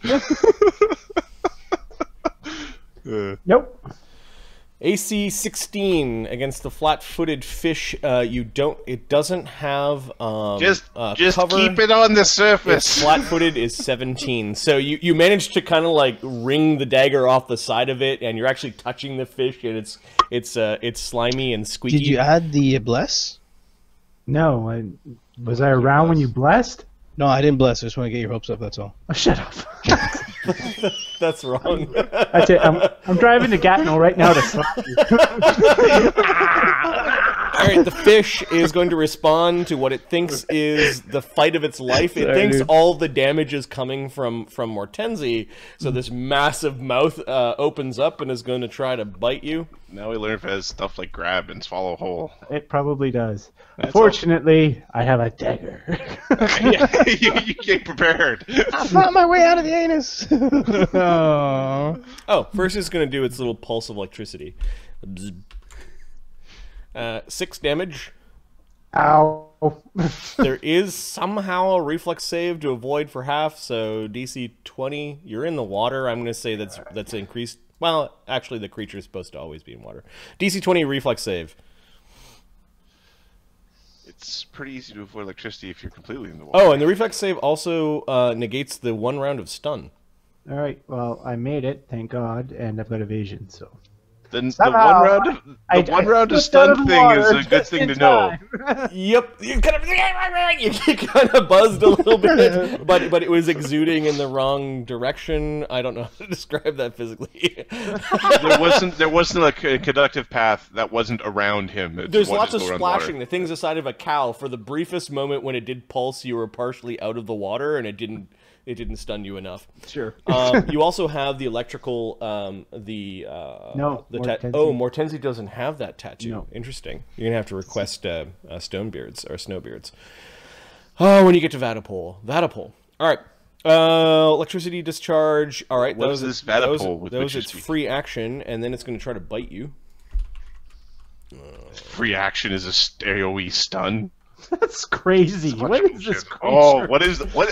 Nope. AC 16 against the flat-footed fish. It doesn't have Just cover. keep it on the It's surface. flat-footed is 17. So you managed to kind of like wring the dagger off the side of it, and you're actually touching the fish, and it's slimy and squeaky. Did you add the bless? No. Was I around when you blessed? No, I didn't bless. I just want to get your hopes up, that's all. Oh, shut up. That's wrong. That's it. I'm driving to Gatineau right now to slap you. All right, the fish is going to respond to what it thinks is the fight of its life. It thinks all the damage is coming from Mortenzi, so this massive mouth opens up and is going to try to bite you. Now we learn if it has stuff like grab and swallow whole. It probably does. Fortunately, I have a dagger. you came prepared. I found my way out of the anus. Oh, first it's going to do its little pulse of electricity. 6 damage. Ow. There is somehow a reflex save to avoid for half, so DC 20. You're in the water. I'm going to say that's increased. Well, actually, the creature is supposed to always be in water. DC 20 reflex save. It's pretty easy to avoid electricity if you're completely in the water. Oh, and the reflex save also negates the 1 round of stun. All right. Well, I made it, thank God, and I've got evasion, so. Then Somehow, the one round of stun thing is a good thing to know. Yep, you kind of buzzed a little bit, but it was exuding in the wrong direction. I don't know how to describe that physically. There wasn't a conductive path that wasn't around him. There's lots of splashing. The thing's the side of a cow. For the briefest moment when it did pulse, you were partially out of the water, and it didn't stun you enough. Sure. You also have the electrical, Mortenzi doesn't have that tattoo. No. Interesting. You're going to have to request Stonebeards or Snowbeards. Oh, when you get to Vatapole. All right. Electricity discharge. All right. What is this Vatapole? Those it's free action, and then it's going to try to bite you. Free action is a AoE stun. That's crazy. What is this creature? Oh,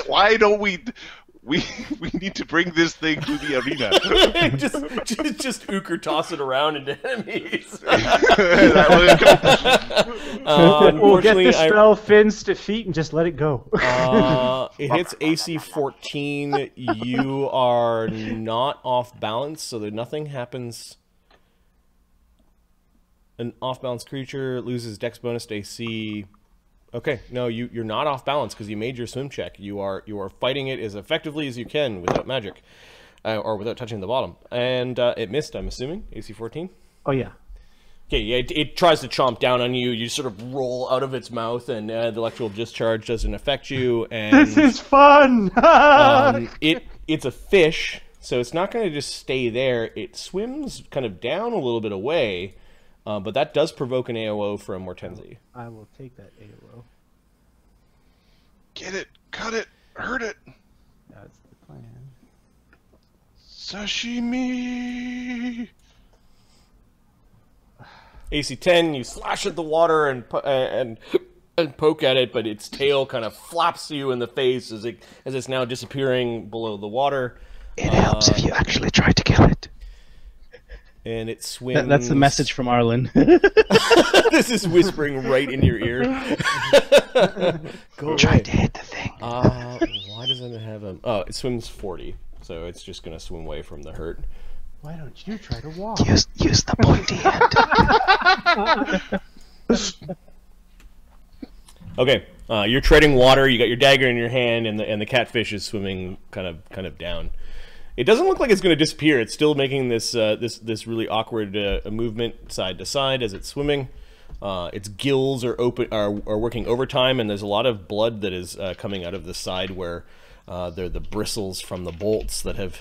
why don't we need to bring this thing to the arena? just Ooker toss it around into enemies. We'll get the spell fins to feet and just let it go. It hits AC 14. You are not off balance, so that nothing happens. An off balance creature loses Dex bonus to AC. Okay, no, you're not off balance because you made your swim check. You are fighting it as effectively as you can without magic, or without touching the bottom. And it missed, I'm assuming, AC 14. Oh yeah. Okay, yeah, it tries to chomp down on you. You sort of roll out of its mouth, and the electrical discharge doesn't affect you. And this is fun. It's a fish, so it's not going to just stay there. It swims kind of down a little bit away. But that does provoke an AOO from Mortenzi. I will take that AOO. Get it, cut it, hurt it. That's the plan. Sashimi. AC 10, you slash at the water and poke at it, but its tail kind of flaps you in the face as it's now disappearing below the water. It helps if you actually try to kill it. And it swims. That's the message from Arlen. This is whispering right in your ear. Go Try away. to hit the thing. Why doesn't it have a... Oh, it swims 40, so it's just going to swim away from the hurt. Why don't you try to walk? Use the pointy end. Okay, you're treading water. You got your dagger in your hand, and the catfish is swimming kind of down. It doesn't look like it's going to disappear. It's still making this really awkward movement side to side as it's swimming. Its gills are working overtime, and there's a lot of blood that is coming out of the side where they're the bristles from the bolts that have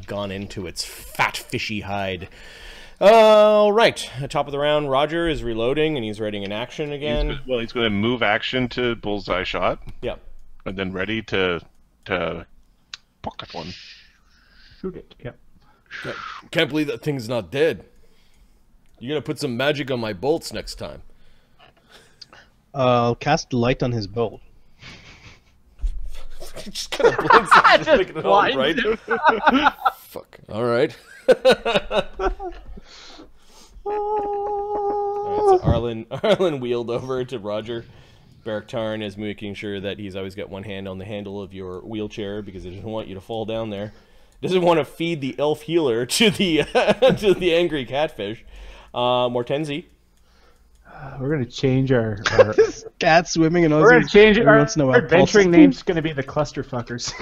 gone into its fat fishy hide. All right, top of the round, Roger is reloading, and he's readying an action again. He's going to move action to bullseye shot. Yep. And then ready to pocket one. Shoot it. Yep. Can't believe that thing's not dead. You gotta put some magic on my bolts next time. I'll cast light on his bolt. Just kind of blinks at just making it all right. Fuck. All right. So Arlen wheeled over to Roger. Barak Tarn is making sure that he's always got one hand on the handle of your wheelchair because he doesn't want you to fall down there. Doesn't want to feed the elf healer to the to the angry catfish. Mortenzi. We're gonna change our cat swimming and we're gonna change our pulse. adventuring name's gonna be the Clusterfuckers.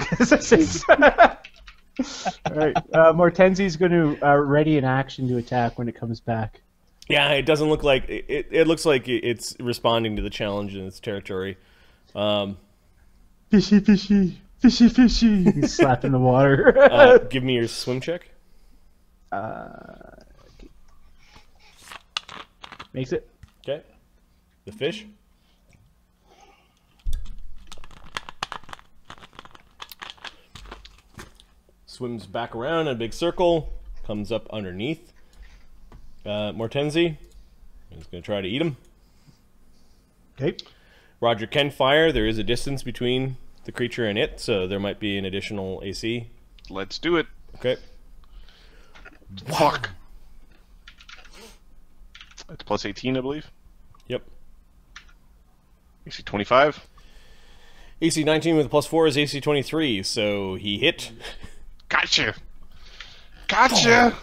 All right, Mortenzi's going to ready an action to attack when it comes back. Yeah, it doesn't look like it looks like it's responding to the challenge in its territory. Fishy, fishy. Fishy, fishy. He's slapping the water. Give me your swim check. Makes it. Okay. The fish. Swims back around in a big circle. Comes up underneath. Mortenzi is going to try to eat him. Okay. Roger can fire. There is a distance between the creature and it, so there might be an additional AC. Let's do it. Okay. Fuck. It's plus 18, I believe. Yep. AC 25. AC 19 with plus 4 is AC 23, so he hit. Gotcha. Gotcha.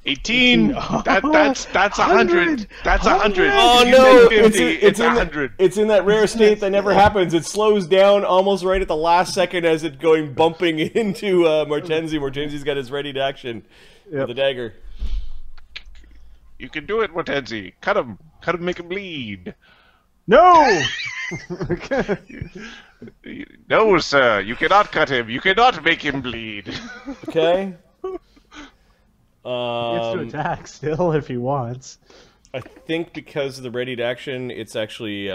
18. That's 100. That's 100. Oh You no! said 50. It's in 100. It's in that rare state that never happens. It slows down almost right at the last second as it going bumping into Mortenzi. Mortenzi's got his ready to action with the dagger. You can do it, Mortenzi. Cut him. Cut him. Make him bleed. No! No, sir. You cannot cut him. You cannot make him bleed. Okay. He gets to attack still if he wants. I think because of the ready to action, it's actually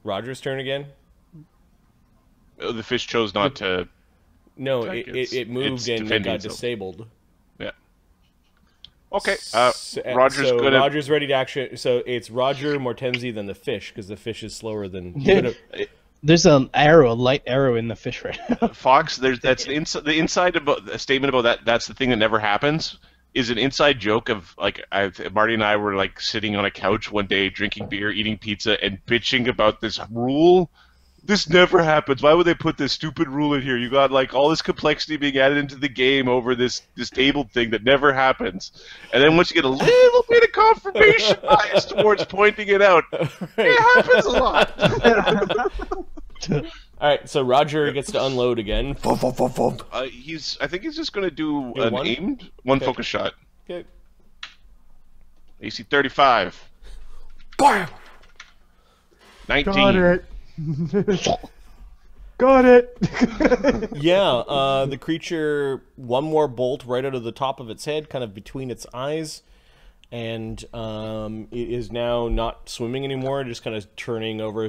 Roger's turn again. Oh, the fish chose not to. No, attack. it moved and it defending got itself. disabled. Yeah. Okay. So Roger's ready to action. So it's Roger, Mortenzi, then the fish, because the fish is slower than. There's an arrow, a light arrow in the fish right now. Fox, that's the inside about a statement about that. That's the thing that never happens. Is an inside joke of like Marty and I were like sitting on a couch one day drinking beer, eating pizza, and bitching about this rule. This never happens. Why would they put this stupid rule in here? You got like all this complexity being added into the game over this tabled thing that never happens. And then once you get a little bit of confirmation bias towards pointing it out, it happens a lot. All right, so Roger gets to unload again. I think he's just going to do an one? aimed focus shot. Okay. AC 35. 19. Got it. Got it. Yeah, the creature, one more bolt right out of the top of its head, kind of between its eyes, and it is now not swimming anymore, just kind of turning over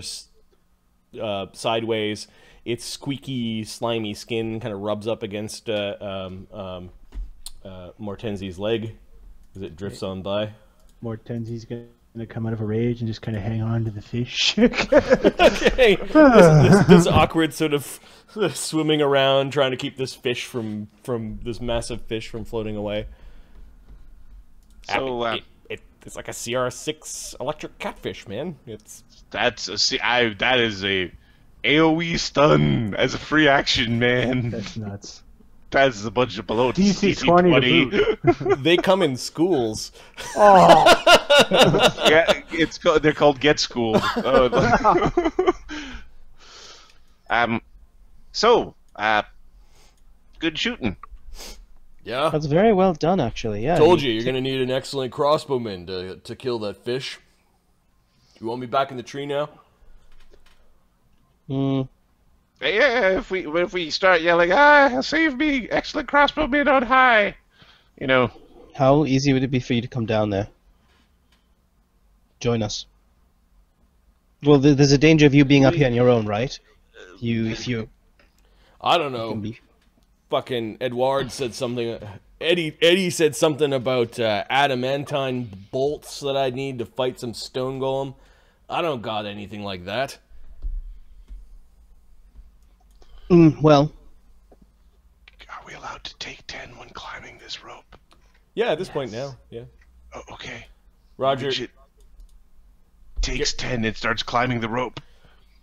sideways. Its squeaky, slimy skin kind of rubs up against Mortenzi's leg as it drifts on by. Mortenzi's gonna come out of a rage and just kind of hang on to the fish. Okay. This awkward sort of swimming around, trying to keep this fish from this massive fish from floating away. So It's like a CR6 electric catfish, man. that is a AOE stun as a free action, man. That's nuts. That's a bunch of below DC 20 to boot. They come in schools. Oh, Yeah, they're called Get Schooled. Good shooting. Yeah. That's very well done, actually. Yeah. Told you, you're gonna need an excellent crossbowman to kill that fish. You want me back in the tree now? Yeah, if we start yelling, save me, excellent crossbowman on high, you know. How easy would it be for you to come down there? Join us. Well, there's a danger of you being up here on your own, right? I don't know. Fucking Edward said something. Eddie said something about adamantine bolts that I need to fight some stone golem. I don't got anything like that. Well, Are we allowed to take 10 when climbing this rope? Yeah, at this point now. Yeah. Oh, okay. Roger, Midget takes 10 and starts climbing the rope.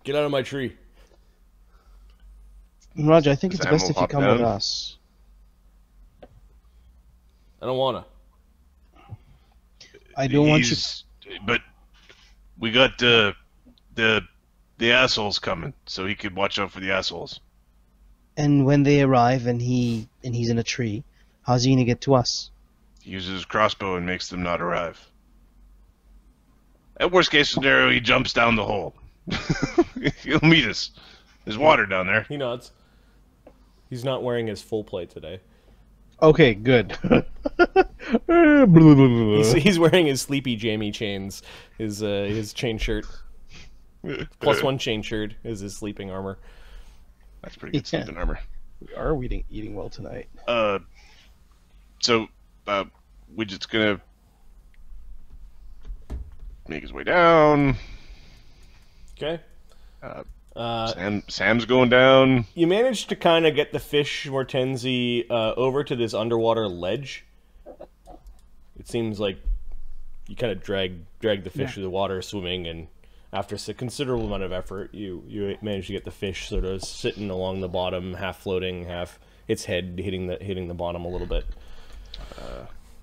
get out of my tree. Roger, I think Does it's best Animal if you hop come down? with us. I don't wanna. I don't want you. But we got the assholes coming, so he could watch out for the assholes. And when they arrive and he's in a tree, how's he gonna get to us? He uses his crossbow and makes them not arrive. At worst case scenario, he jumps down the hole. He'll meet us. There's water down there. He nods. He's not wearing his full plate today. Okay, good. He's wearing his sleepy jammy chains, his chain shirt. Plus one chain shirt is his sleeping armor. That's pretty good Yeah. sleeping armor. We are eating well tonight. So, Widget's gonna make his way down. Okay. Sam's going down. You managed to kind of get the fish Mortenzi over to this underwater ledge. It seems like you kind of drag the fish through the water, swimming, and after a considerable amount of effort, you managed to get the fish sort of sitting along the bottom, half floating, half its head hitting the bottom a little bit.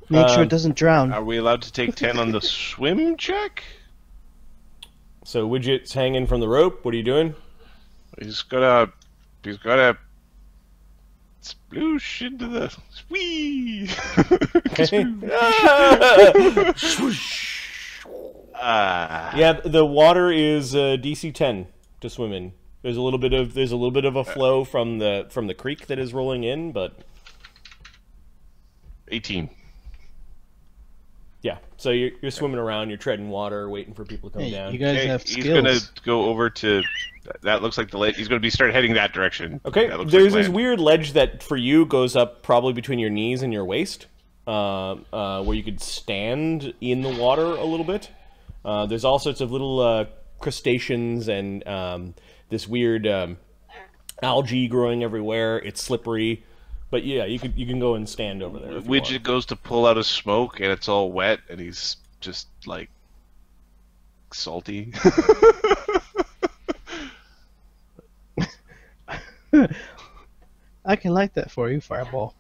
Make sure it doesn't drown. Are we allowed to take 10 on the swim check? So Widget's hanging from the rope. What are you doing? He's gotta sploosh into the whee. Yeah, the water is DC 10 to swim in. There's a little bit of a flow from the creek that is rolling in, but 18. yeah. So you're swimming around, you're treading water, waiting for people to come down. You guys Okay, have he's skills. gonna go over to. That looks like the ledge. He's gonna start heading that direction. Okay, That looks there's like this land. weird ledge that for you goes up probably between your knees and your waist, where you could stand in the water a little bit. There's all sorts of little crustaceans and this weird algae growing everywhere. It's slippery, but yeah, you can go and stand over there. If you Widget want. goes to pull out his smoke and it's all wet and he's just like salty. I can light that for you, Fireball.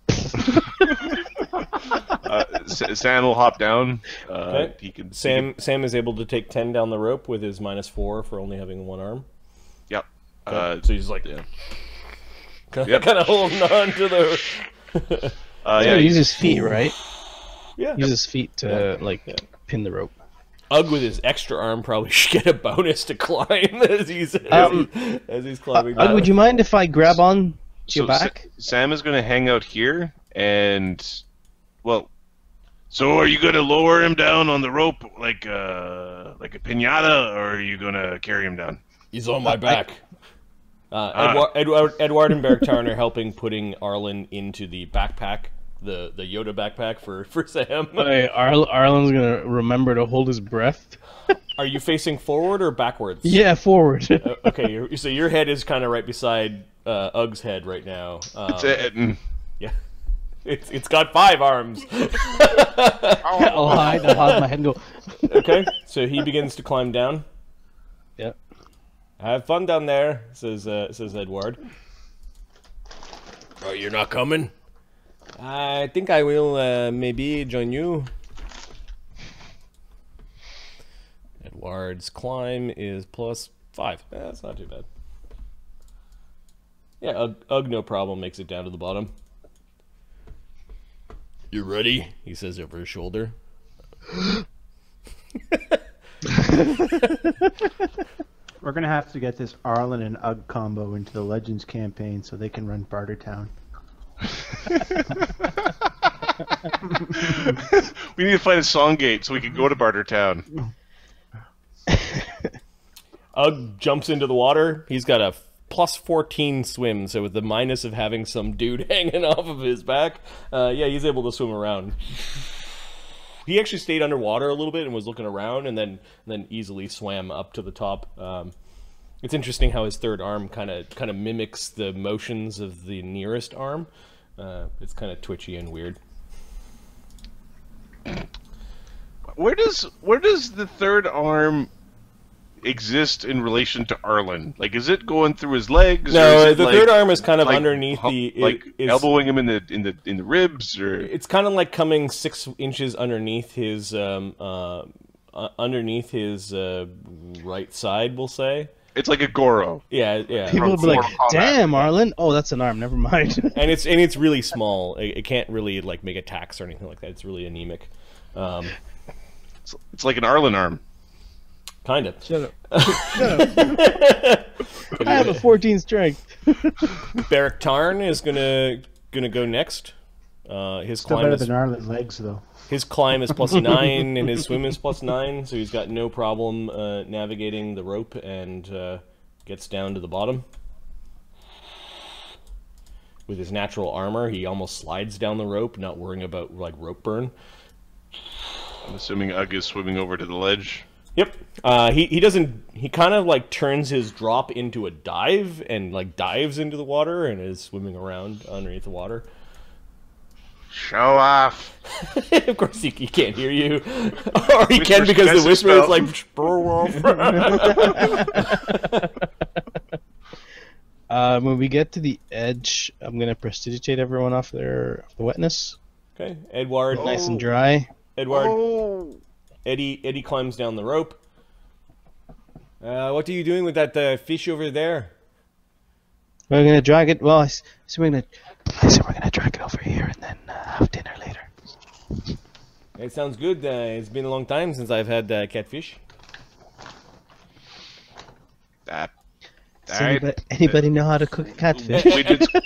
Sam will hop down. Okay. He can. Sam is able to take 10 down the rope with his -4 for only having one arm. Yep. So he's like, yeah. kind Yep. of holding on to the. Yeah, he- use his feet, right? Yeah. Use his feet to pin the rope. Ugg with his extra arm probably should get a bonus to climb as he's climbing down. Would you mind if I grab on to your So back? Sam is going to hang out here, and well, so are you going to lower him down on the rope like a pinata, or are you going to carry him down? He's on my back. Edward and Bergtarn are helping putting Arlen into the backpack, the Yoda backpack for Sam. Arlen's gonna remember to hold his breath. Are you facing forward or backwards? Yeah, forward. Okay, so your head is kind of right beside Ugg's head right now. That's it. Yeah. It's got 5 arms. I'll hide my head and go. Okay, so he begins to climb down. Yeah. Have fun down there, says Edward. Oh, you're not coming? I think I will maybe join you. Edward's climb is +5. That's not too bad. Yeah, Ugg no problem makes it down to the bottom. You ready? He says over his shoulder. We're gonna have to get this Arlen and Ugg combo into the Legends campaign so they can run Bartertown. We need to find a song gate so we can go to Bartertown. Ugg jumps into the water. He's got a +14 swim, so with the minus of having some dude hanging off of his back, yeah, he's able to swim around. He actually stayed underwater a little bit and was looking around, and then easily swam up to the top. It's interesting how his third arm kind of mimics the motions of the nearest arm. It's kind of twitchy and weird. Where does the third arm exist in relation to Arlen? Like, is it going through his legs? No, or is it the like, third arm is kind of like, underneath elbowing him in the ribs, or It's kind of like coming 6 inches underneath his right side, we'll say. it's like a Goro. Yeah. People will be like, "Damn, Arlen! Oh, that's an arm. Never mind." And it's really small. It can't really like make attacks or anything like that. It's really anemic. It's like an Arlen arm. Kind of. Shut up. Shut up. I have a 14 strength. Beric Tarn is gonna go next. His Still climb better is than Arlen's legs, though. his climb is +9 and his swim is +9, so he's got no problem navigating the rope and gets down to the bottom. With his natural armor, he almost slides down the rope, not worrying about like rope burn. I'm assuming Ugg is swimming over to the ledge. Yep. He doesn't. He kind of like turns his drop into a dive and like dives into the water and is swimming around underneath the water. Show off. Of course, he can't hear you, or he can Whisper because the says whisper spell. is like. When we get to the edge, I'm gonna prestidigitate everyone off the wetness. Okay, Edward. Nice and dry. Edward. Eddie climbs down the rope. What are you doing with that fish over there? We're gonna drag it. Well, I said we're gonna drag it over here and then have dinner later. It sounds good. It's been a long time since I've had catfish. Anybody know how to cook a catfish?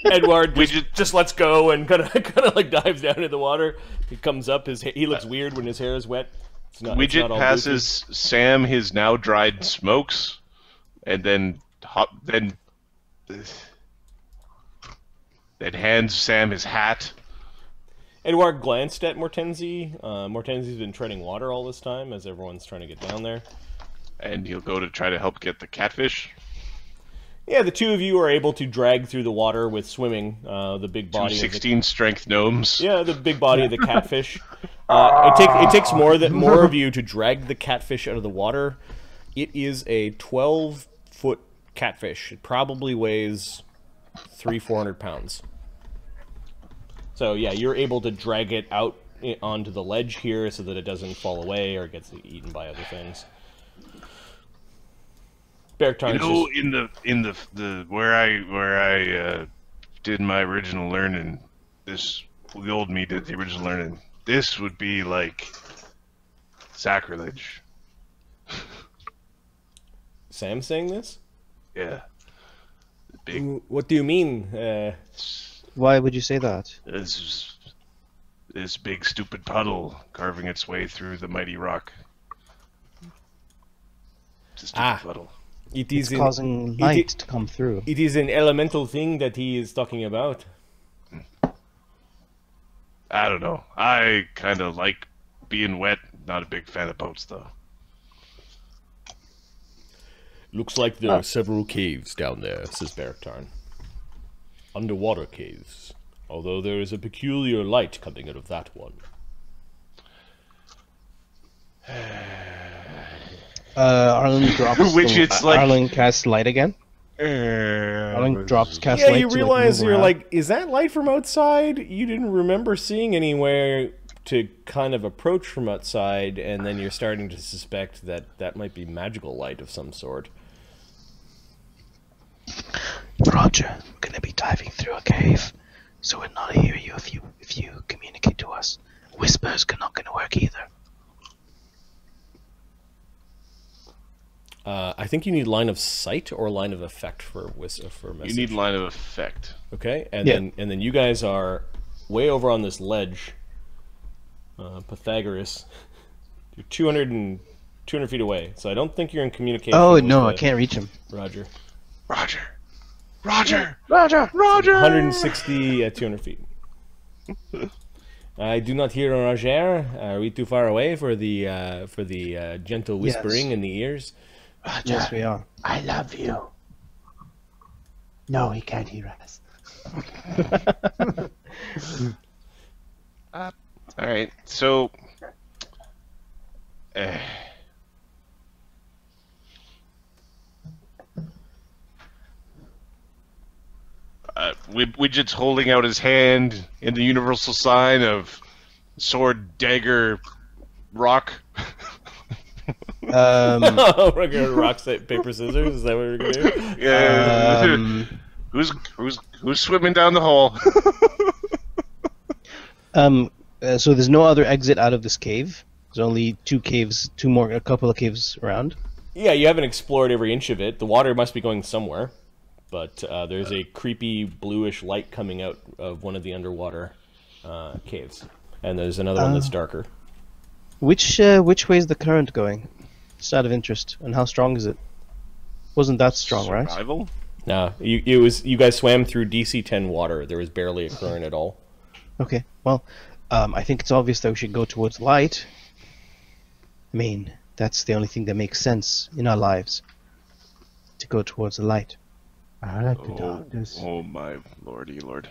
Edward just lets go and kind of like dives down in the water. He comes up. He looks weird when his hair is wet. Widget passes Sam his now dried smokes, and then hands Sam his hat. Edward glanced at Mortenzi. Mortenzi's been treading water all this time as everyone's trying to get down there. And he'll go to try to help get the catfish. Yeah, the two of you are able to drag through the water with swimming. The big body. 16 strength gnomes. Yeah, the big body of the catfish. It takes more of you to drag the catfish out of the water. It is a 12-foot catfish. It probably weighs 300-400 pounds. So yeah, you're able to drag it out onto the ledge here so that it doesn't fall away or gets eaten by other things. You know, in the where I did my original learning, the old me did the original learning. This would be like sacrilege. Sam saying this? Yeah. What do you mean? Why would you say that? This big stupid puddle carving its way through the mighty rock. It's a stupid puddle. It's causing light to come through. It is an elemental thing that he is talking about. I don't know. I kind of like being wet. Not a big fan of boats, though. Looks like there are several caves down there, says Baraktarn. Underwater caves. Although there is a peculiar light coming out of that one. Arlen drops. Arlen casts light again. Arlen drops cast light. Yeah, you realize you're like, is that light from outside? You didn't remember seeing anywhere to kind of approach from outside, and then you're starting to suspect that that might be magical light of some sort. Roger, we're gonna be diving through a cave, so we'll not hear you if you communicate to us. Whispers are not gonna work either. I think you need line of sight or line of effect for message. You need line of effect. Okay, and then you guys are way over on this ledge. Pythagoras, you're 200 feet away, so I don't think you're in communication. Oh no, I can't reach him. Roger. 160 at 200 feet. I do not hear Roger. Are we too far away for the gentle whispering in the ears? Roger, yes, we are. I love you. No, he can't hear us. All right, so Widget's holding out his hand in the universal sign of sword, dagger, rock. We're gonna rock, paper, scissors. Is that what we're gonna do? Yeah. Who's swimming down the hole? So there's no other exit out of this cave. There's only a couple of caves around. Yeah, you haven't explored every inch of it. The water must be going somewhere, but there's a creepy bluish light coming out of one of the underwater caves, and there's another one that's darker. Which way is the current going? Just out of interest, and how strong is it? Wasn't that strong, Survival? right? No, you guys swam through DC 10 water. There was barely a current at all. Okay, well, I think it's obvious that we should go towards light. I mean, that's the only thing that makes sense in our lives. To go towards the light. I like the darkness. Oh my lordy lord.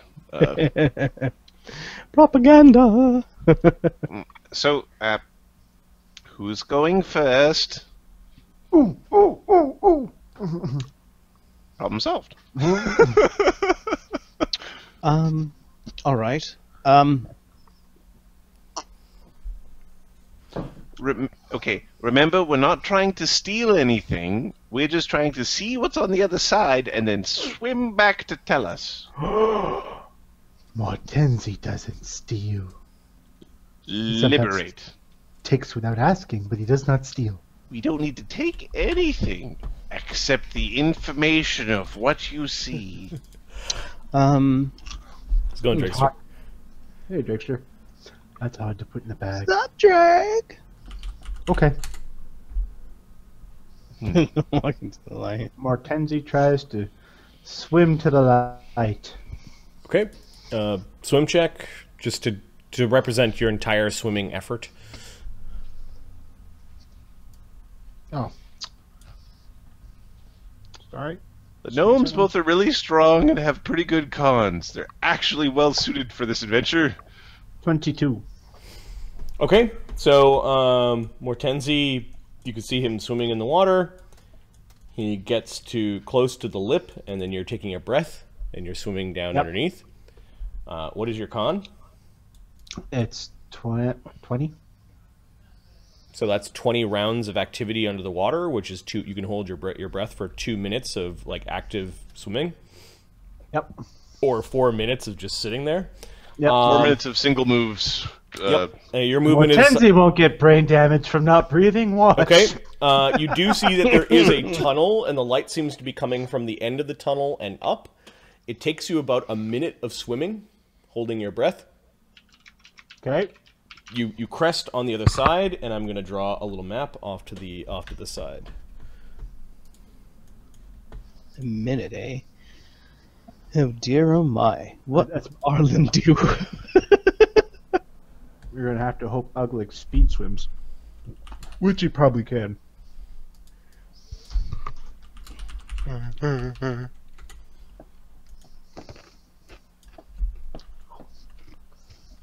Propaganda! So, who's going first? Ooh, ooh, ooh, ooh. Problem solved. All right. Okay, remember, we're not trying to steal anything. We're just trying to see what's on the other side and then swim back to tell us. Mortenzi doesn't steal. Liberate. Takes without asking, but he does not steal. We don't need to take anything except the information of what you see. Let's go on, Drakester. Hey, Drakester. That's hard to put in the bag. Stop, Drake! Okay. Walking to the light. Mortenzi tries to swim to the light. Okay. Swim check, just to represent your entire swimming effort. Oh. Sorry. The gnomes both are really strong and have pretty good cons. They're actually well suited for this adventure. 22. Okay, so Mortenzi, you can see him swimming in the water. He gets close to the lip, and then you're taking a breath, and you're swimming down underneath. What is your con? It's 20. So that's 20 rounds of activity under the water, which is you can hold your breath for 2 minutes of like active swimming. Yep. Or 4 minutes of just sitting there. Yep. 4 minutes of single moves. Yep. Your movement is... Mortenzi won't get brain damage from not breathing. Watch. Okay. You do see that there is a tunnel, and the light seems to be coming from the end of the tunnel and up. It takes you about a minute of swimming, holding your breath. Okay. You crest on the other side, and I'm going to draw a little map off to the side. A minute, eh? Oh dear, oh my! What does Arlen do? We're gonna have to hope Ugly speed swims, which he probably can.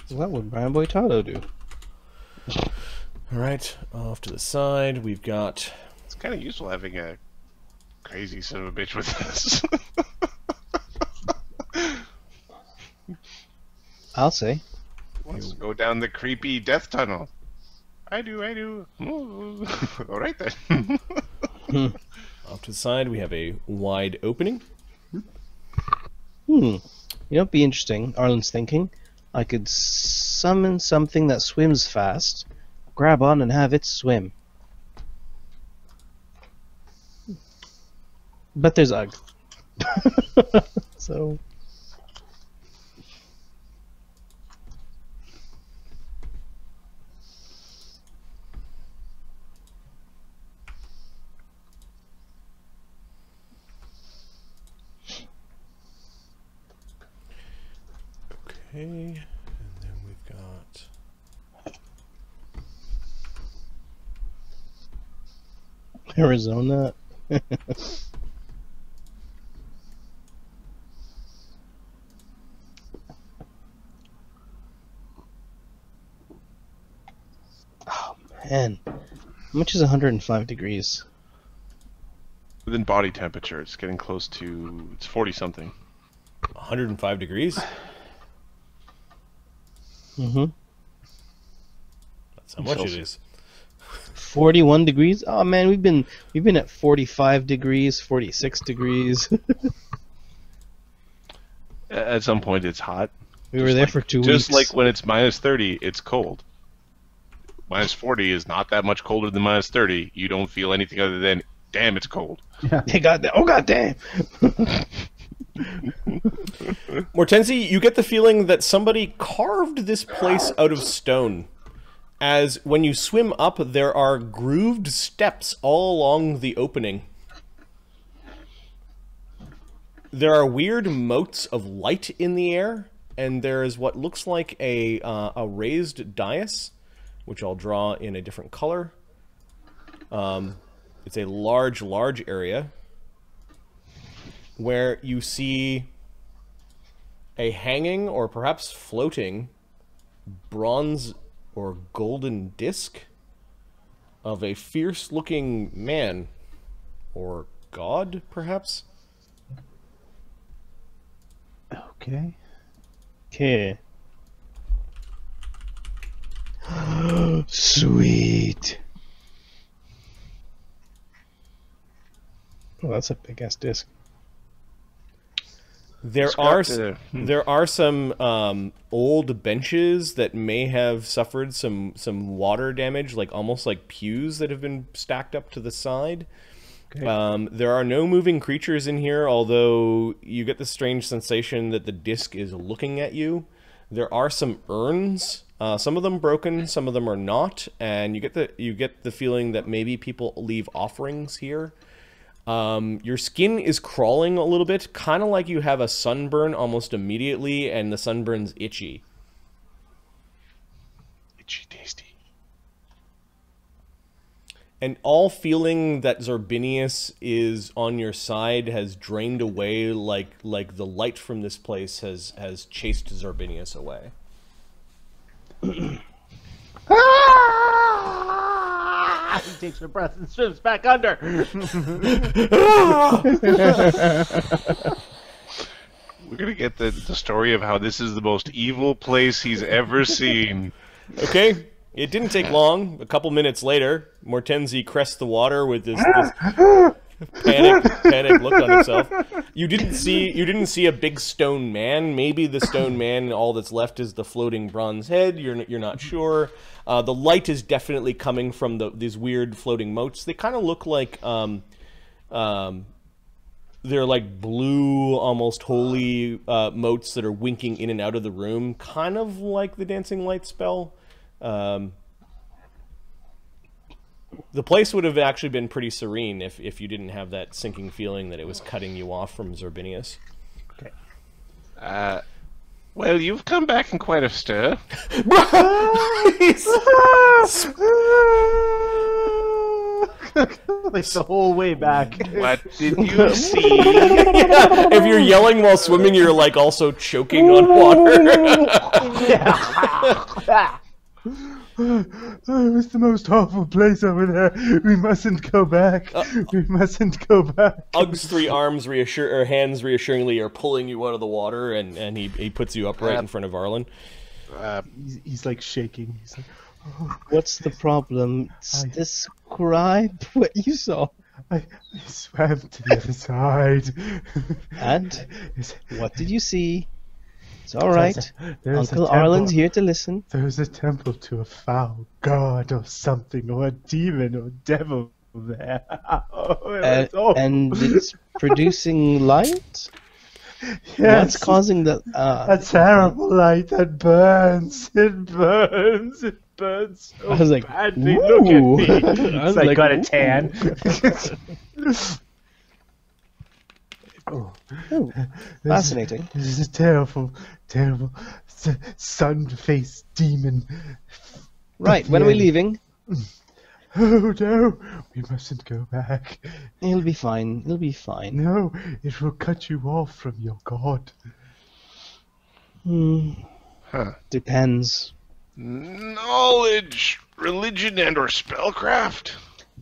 What would Brian Boy Tato do? All right, off to the side, we've got... It's kind of useful having a crazy son of a bitch with us. I'll say. Wants to go down the creepy death tunnel. I do. Ooh. All right then. Off to the side, we have a wide opening. You know, it'd be interesting. Arlen's thinking, I could summon something that swims fast, grab on and have it swim. But there's Ugg. So... Okay, and then we've got... Arizona. Oh man, how much is 105 degrees? Within body temperature, it's getting close to... It's 40 something. 105 degrees? Mm-hmm. That's how much it is. 41 degrees? Oh man, we've been at 45 degrees, 46 degrees. At some point, it's hot. We were there for 2 weeks. Just like when it's minus 30, it's cold. Minus 40 is not that much colder than minus 30. You don't feel anything other than, damn, it's cold. They got that. Oh goddamn! Mortenzi, you get the feeling that somebody carved this place out of stone. As when you swim up, there are grooved steps all along the opening. There are weird motes of light in the air, and there is what looks like a raised dais, which I'll draw in a different color. It's a large area where you see a hanging or perhaps floating bronze or golden disc of a fierce-looking man or god, perhaps. Okay. Okay. Sweet. Oh, that's a big ass disc. There are some old benches that may have suffered some water damage, like almost like pews that have been stacked up to the side. Okay. There are no moving creatures in here, although you get the strange sensation that the disc is looking at you. There are some urns, some of them broken, some of them are not, and you get the feeling that maybe people leave offerings here. Your skin is crawling a little bit, kind of like you have a sunburn almost immediately, and the sunburn's itchy. Itchy tasty. And all feeling that Zorbinius is on your side has drained away, like the light from this place has chased Zorbinius away. He takes a breath and swims back under. We're gonna get the story of how this is the most evil place he's ever seen. Okay, it didn't take long. A couple minutes later, Mortenzi crests the water with this panic look on himself. You didn't see a big stone man. Maybe the stone man, all that's left is the floating bronze head. You're not sure. The light is definitely coming from these weird floating moats. They kind of look like they're like blue, almost holy moats that are winking in and out of the room, kind of like the dancing light spell. The place would have actually been pretty serene if you didn't have that sinking feeling that it was cutting you off from Zorbinius. Okay. Well, you've come back in quite a stir. Like the whole way back. What did you see? If you're yelling while swimming, you're like also choking on water. Oh, it was the most awful place over there. We mustn't go back. We mustn't go back. Ugg's three arms hands reassuringly are pulling you out of the water, and he puts you upright in front of Arlen. He's like shaking. He's like, oh. What's the problem? Describe what you saw. I swam to the other side. And what did you see? It's all right. Uncle Arlen's here to listen. There's a temple to a foul god or something, or a demon or devil there. And it's producing light? Yes. What's causing the... a terrible light that burns. It burns. It burns so I was like, badly. ooh. Look at me. I was It's like, got a ooh. tan. Oh. Fascinating. This is a terrible, terrible sun-faced demon. Right, when are we leaving? Oh no, we mustn't go back. He'll be fine. He'll be fine. No, it will cut you off from your god. Huh. Depends. Knowledge, religion, and or spellcraft.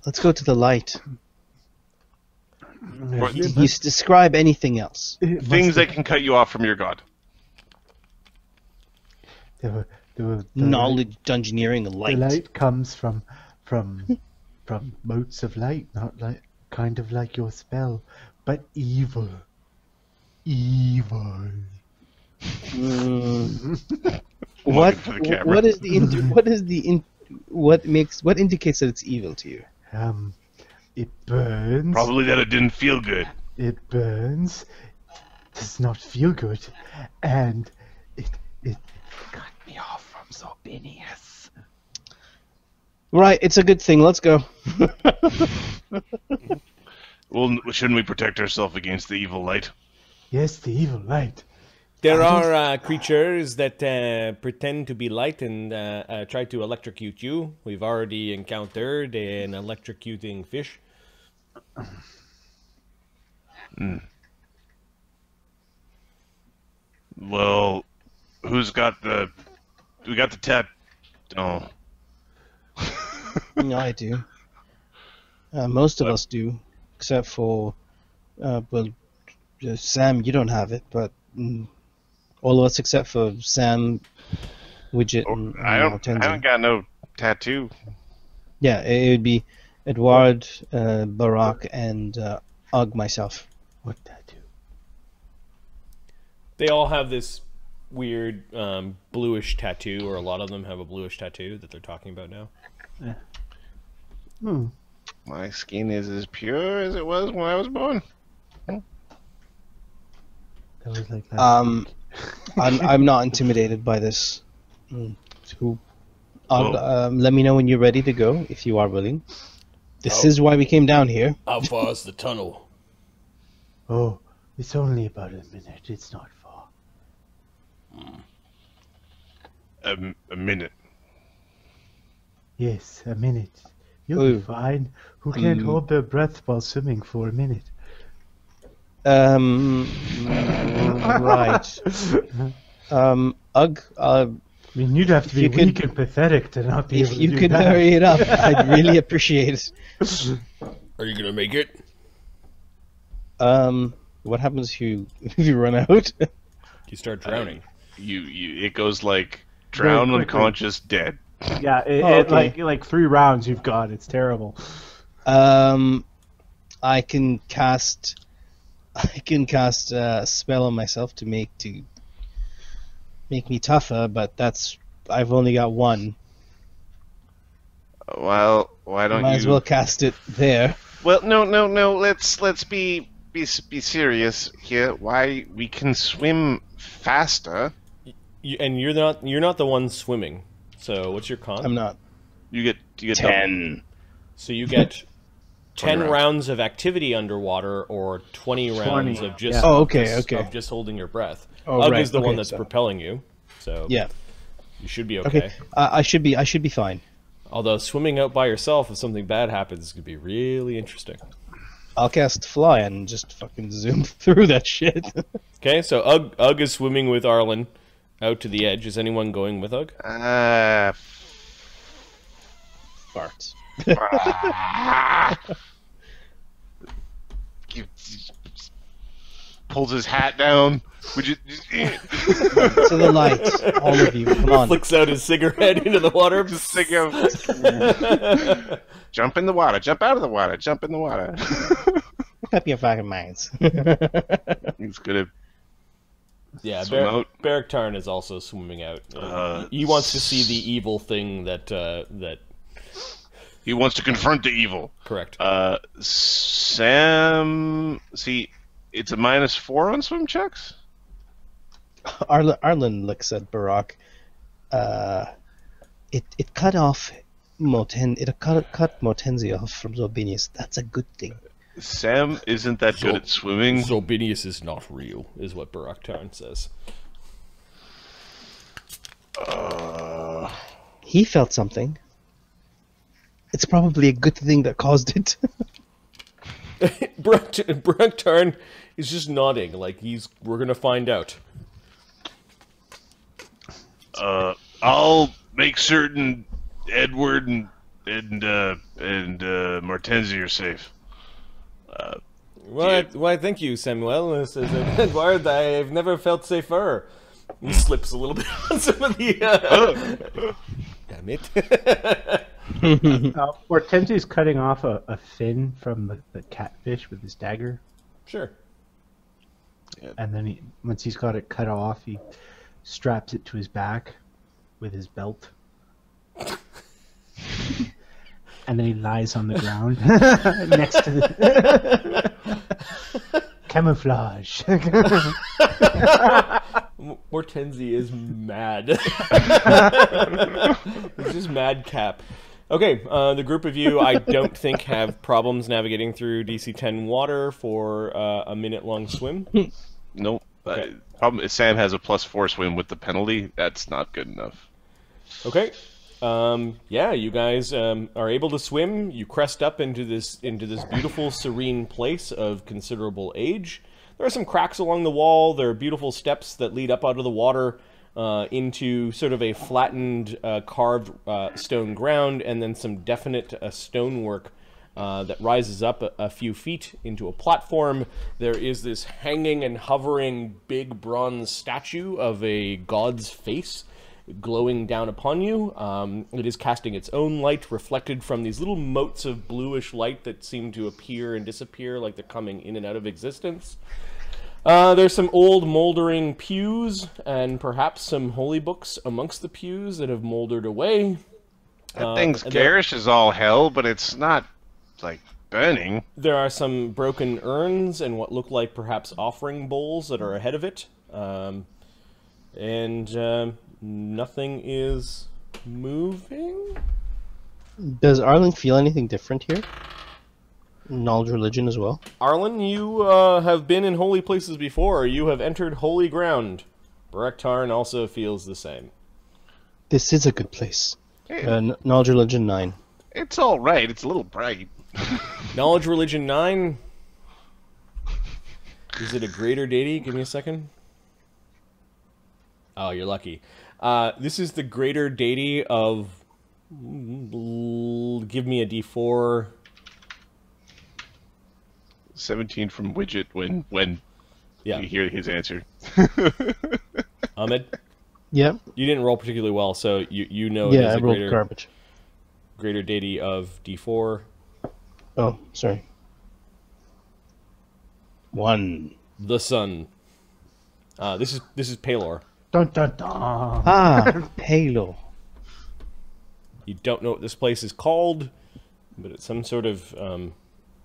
Let's go to the light. What- You describe anything else. Things that can cut you off from your god. Knowledge, engineering, light. The light comes from motes of light, not like kind of like your spell, but evil. Evil. What for the camera. what indicates that it's evil to you? It burns. Probably that it didn't feel good. It burns. Does not feel good, and it cut me off from Zorbinius. Right, it's a good thing. Let's go. Well, shouldn't we protect ourselves against the evil light? Yes, the evil light. There are creatures that pretend to be light and try to electrocute you. We've already encountered an electrocuting fish. Well, who's got the... We got the tap... Oh. No, I do. Most of us do, except for, Sam. You don't have it, but all of us except for Sam, Widget Oh, and I Hortensia. haven't got no tattoo. Yeah, it would be Edward, Barack, and Ugg myself. What tattoo? They all have this weird bluish tattoo, or a lot of them have a bluish tattoo that they're talking about now. Hmm. My skin is as pure as it was when I was born. That was like last week. I'm not intimidated by this. Who? Let me know when you're ready to go, if you are willing. This is why we came down here. How far is the tunnel? Oh, it's only about a minute. It's not far. A minute. Yes, a minute. You'll Ooh. be fine. Who can't hold their breath while swimming for a minute? Right. Ugg, I mean, you'd have to be you could- weak and pathetic to not be able if to you do could that. hurry it up, I'd really appreciate it. Are you gonna make it? What happens if you run out? You start drowning. It goes like drown, quickly. unconscious, dead. Yeah, okay. like 3 rounds you've got. It's terrible. I can cast a spell on myself to make me tougher, but I've only got one. Well, why don't Might you? as well cast it there. Well, no. Let's be serious here. Why we can swim faster? You're not the one swimming. So what's your con? I'm not. You get 10. So you get 10 rounds. rounds of activity underwater, or 20 rounds of just Oh, okay, of okay. just holding your breath. Oh, Ugg right, is the one okay, that's so- propelling you, so Yeah. you should be okay. Okay. I should be fine. Although swimming out by yourself, if something bad happens, could be really interesting. I'll cast fly and just fucking zoom through that shit. Okay, so Ugg is swimming with Arlen out to the edge. Is anyone going with Ugg? Farts. Pulls his hat down. Would you? To the light, all of you, come on. Flicks out his cigarette into the water. Just think of jump in the water, jump out of the water, jump in the water. Pick up your fucking minds. He's gonna Yeah, swim out. Beric Tarn is also swimming out. He wants to see the evil thing that. He wants to confront the evil. Correct. Sam, see, it's a -4 on swim checks. Arlen looks at Barack. It cut off It cut Mortensia off from Zorbinius. That's a good thing. Sam isn't that good at swimming. Zorbinius is not real, is what Barack Tarn says. He felt something. It's probably a good thing that caused it. Barack Tarn is just nodding, like we're gonna find out. I'll make certain Edward and Mortensia are safe. Why, thank you, Samuel. Says Edward, I've never felt safer. He slips a little bit on some of the... Damn it. Hortensia's cutting off a fin from the catfish with his dagger. Sure. And then once he's got it cut off, he straps it to his back with his belt. And then he lies on the ground next to the camouflage. Mortensi is mad. It's just madcap. Okay, the group of you, I don't think, have problems navigating through DC 10 water for a minute-long swim. Nope. Okay. Problem is Sam has a +4 swim with the penalty. That's not good enough. Okay. Yeah, you guys are able to swim. You crest up into this beautiful, serene place of considerable age. There are some cracks along the wall. There are beautiful steps that lead up out of the water into sort of a flattened, carved stone ground, and then some definite stonework that rises up a few feet into a platform. There is this hanging and hovering big bronze statue of a god's face. glowing down upon you. It is casting its own light, reflected from these little motes of bluish light that seem to appear and disappear like they're coming in and out of existence. There's some old moldering pews and perhaps some holy books amongst the pews that have moldered away. That thing's garish as all hell, but it's not, like, burning. There are some broken urns and what look like perhaps offering bowls that are ahead of it. Nothing is moving? Does Arlen feel anything different here? Knowledge religion as well? Arlen, you have been in holy places before. You have entered holy ground. Barektarn also feels the same. This is a good place. Hey, Knowledge religion 9. it's all right. It's a little bright. Knowledge religion 9. Is it a greater deity? Give me a second. Oh, you're lucky. This is the greater deity of... Give me a d4. 17 from Widget when Yeah. you hear his answer. Ahmed? Yeah. You didn't roll particularly well, so you know it Yeah, is I a rolled garbage. greater deity of d4. Oh, sorry. 1. The sun. This is Palor. Dun dun dun. Ah, Halo. You don't know what this place is called, but it's some sort of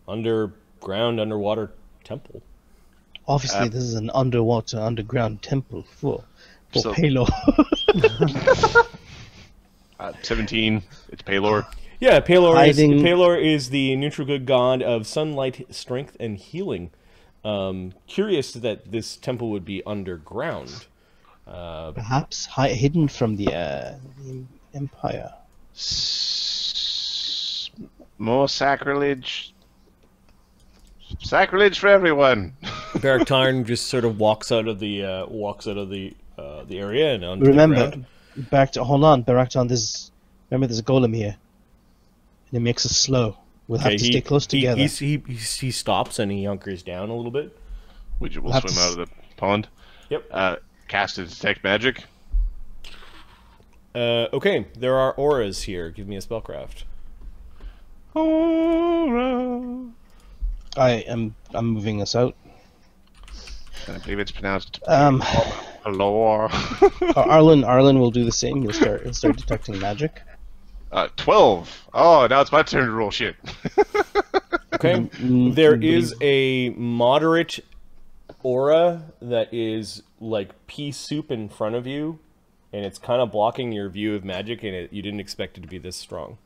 underwater temple. Obviously, this is an underground temple for So- Halo. 17. It's Palor. Yeah, Palor is the neutral good god of sunlight, strength, and healing. Curious that this temple would be underground. Perhaps hidden from the Empire. More sacrilege. Sacrilege for everyone. Barektarn just sort of walks out of the area and onto the Remember, ground. hold on, Barakton. Remember, there's a golem here, and it makes us slow. We'll have to stay close together. He stops and he hunkers down a little bit. Widget will We'll have swim to out of the pond. Yep. Cast a detect magic. Okay, there are auras here. Give me a spellcraft. Aura. I'm moving us out. I believe it's pronounced Palor. Arlen will do the same. He'll start detecting magic. 12. Oh, now it's my turn to roll shit. Okay. There is a moderate aura that is like pea soup in front of you, and it's kind of blocking your view of magic, and you didn't expect it to be this strong.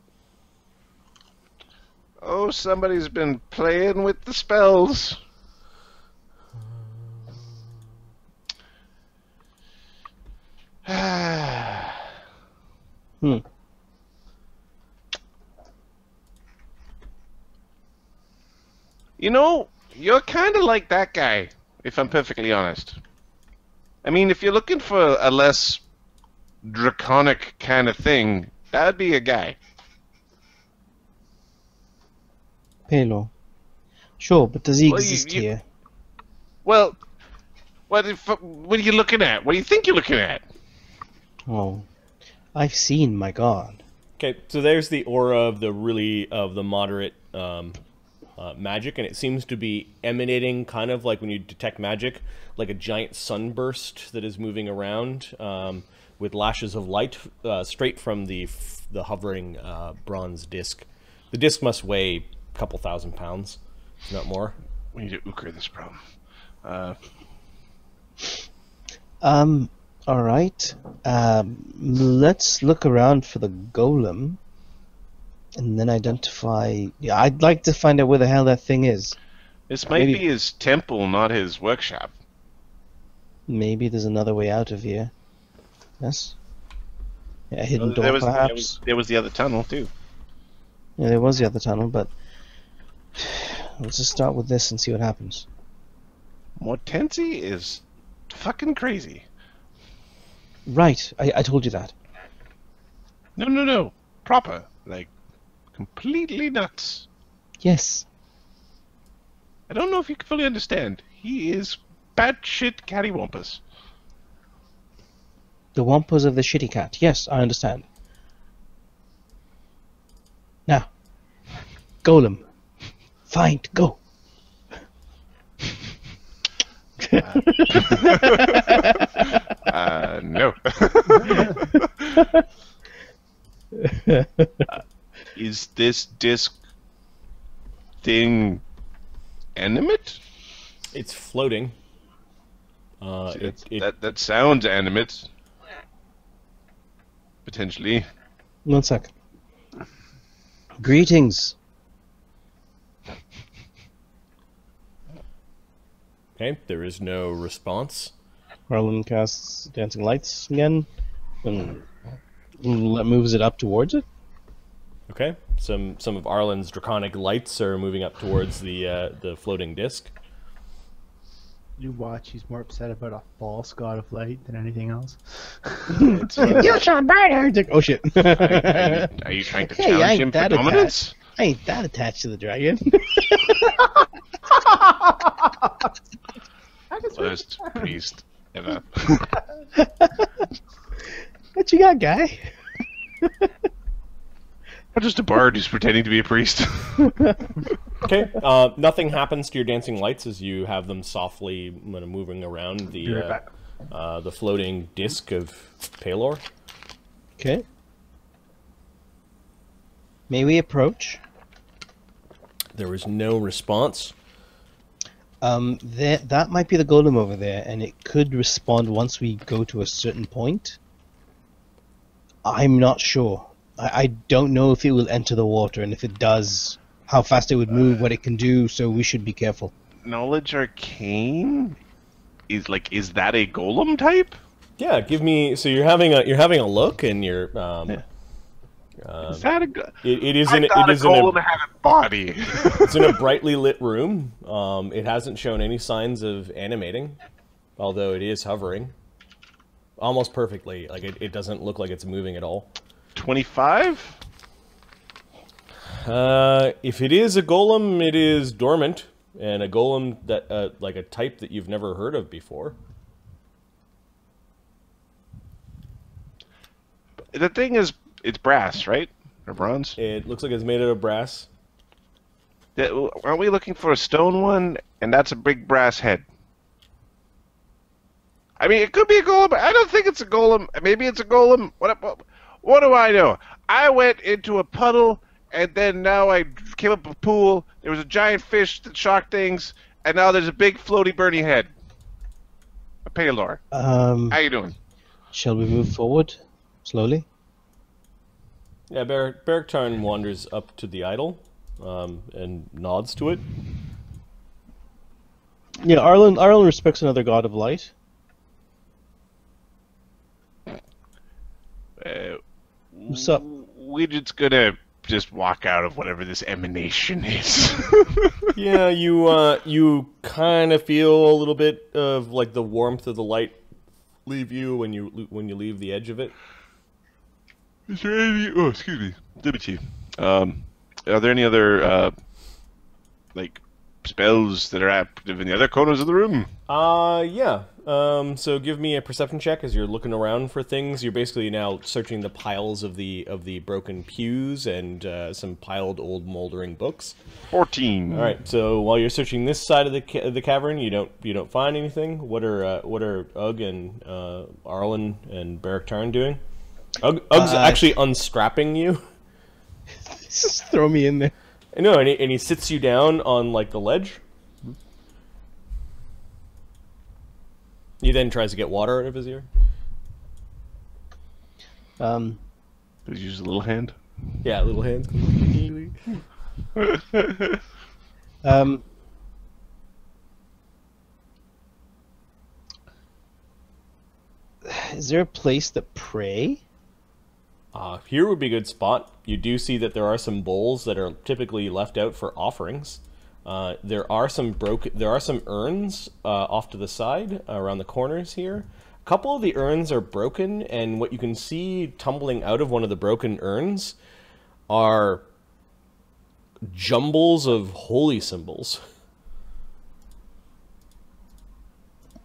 Oh, somebody's been playing with the spells. You know, you're kind of like that guy, if I'm perfectly honest. I mean, if you're looking for a less draconic kind of thing, that'd be a guy. Halo. Sure, but does he Well, exist here? Well, what are you looking at? What do you think you're looking at? Oh, I've seen my god. Okay, so there's the aura of the moderate magic, and it seems to be emanating kind of like when you detect magic, like a giant sunburst that is moving around with lashes of light straight from the hovering bronze disc. The disc must weigh a couple thousand pounds, if not more. We need to uchre this problem. All right. Let's look around for the golem, and then identify. Yeah, I'd like to find out where the hell that thing is. This might be his temple, not his workshop. Maybe there's another way out of here. Yes. Yeah, a hidden door, perhaps. There was the other tunnel too. Yeah, there was the other tunnel, but let's just start with this and see what happens. Mortensi is fucking crazy. Right, I told you that. No. Proper. Like, completely nuts. Yes. I don't know if you can fully understand. He is batshit cattywampus. The wampus of the shitty cat. Yes, I understand. Now, Golem. Find, go. No. Is this disc thing animate? It's floating. That sounds animate. Potentially. 1 sec. Greetings. Okay, there is no response. Harlan casts Dancing Lights again, and moves it up towards it. Okay, some of Arlen's draconic lights are moving up towards the floating disc. You watch, he's more upset about a false god of light than anything else. You shall burn her. Oh shit! Are you trying to challenge him for dominance? I ain't that attached to the dragon. Worst priest ever. What you got, guy? I'm just a bard who's pretending to be a priest. Okay, nothing happens to your dancing lights as you have them softly moving around the floating disc of Palor. Okay. May we approach? There was no response. That might be the golem over there, and it could respond once we go to a certain point. I'm not sure. I don't know if it will enter the water, and if it does, how fast it would move, what it can do, so we should be careful. Knowledge Arcane? Is that a golem type? Yeah, give me. So you're having a look, and you're. Is that a It is I in. It thought is a in golem a. had a body. It's in a brightly lit room. It hasn't shown any signs of animating, although it is hovering, almost perfectly. Like it doesn't look like it's moving at all. 25? If it is a golem, it is dormant, and a golem that like a type that you've never heard of before. The thing is, it's brass, right? Or bronze? It looks like it's made out of brass. Aren't we looking for a stone one? And that's a big brass head. I mean, it could be a golem, but I don't think it's a golem. Maybe it's a golem. What do I know? I went into a puddle, and then now I came up a pool. There was a giant fish that shocked things, and now there's a big floaty burny head. A Palor. How you doing? Shall we move forward slowly? Yeah, Beriktarn wanders up to the idol, and nods to it. Yeah, Arlen respects another god of light. What's up? We're just gonna walk out of whatever this emanation is. Yeah, you kind of feel a little bit of like the warmth of the light leave you when you leave the edge of it. Is there any? Oh, excuse me, liberty. Are there any other like spells that are active in the other corners of the room? Yeah. So give me a perception check as you're looking around for things. You're basically now searching the piles of the broken pews and some piled old moldering books. 14. All right. So while you're searching this side of the cavern, you don't find anything. What are Ugg and Arlen and Beriktarn doing? Ugg's actually unstrapping you. Just throw me in there. No, and he sits you down on like the ledge. He then tries to get water out of his ear. Does he use a little hand? Yeah, little hands. Is there a place to pray? Here would be a good spot. You do see that there are some bowls that are typically left out for offerings. There are some urns off to the side around the corners here. A couple of the urns are broken, and what you can see tumbling out of one of the broken urns are jumbles of holy symbols.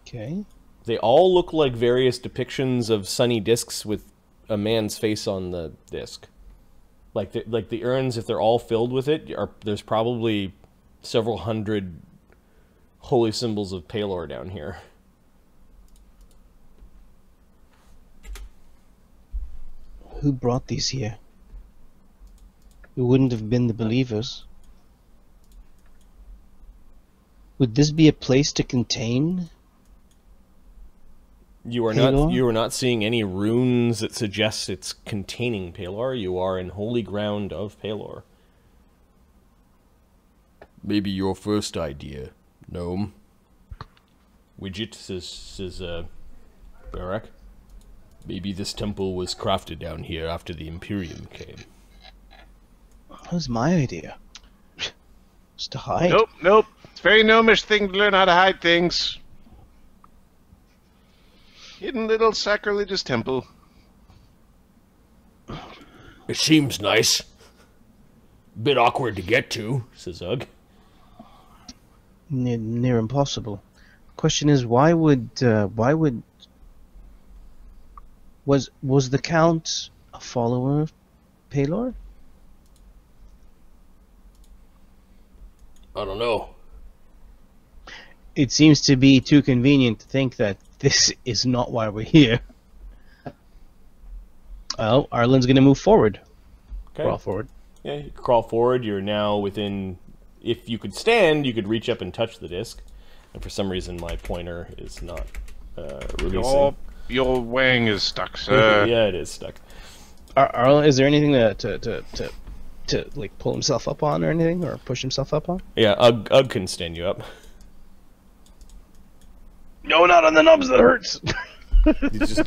Okay. They all look like various depictions of sunny discs with a man's face on the disc. Like the urns, if they're all filled with it, there's probably several hundred holy symbols of Palor down here. Who brought these here? It wouldn't have been the believers. Would this be a place to contain? You are not seeing any runes that suggest it's containing Palor. You are in holy ground of Palor. Maybe your first idea, gnome. Widget says Barak. Maybe this temple was crafted down here after the Imperium came. That was my idea. Just to hide. Nope. It's a very gnomish thing to learn how to hide things. Hidden little sacrilegious temple. It seems nice. Bit awkward to get to, says Ugg. Near impossible. Question is, why would was the Count a follower of Palor? I don't know. It seems to be too convenient to think that this is not why we're here. Well, Arlen's gonna move forward. Okay. Crawl forward. Yeah, you crawl forward. You're now within... If you could stand, you could reach up and touch the disc. And for some reason, my pointer is not releasing. Your wang is stuck, sir. Yeah, it is stuck. Arlen, is there anything to like pull himself up on or anything, or push himself up on? Yeah, Ugg can stand you up. No, not on the knobs. That hurts.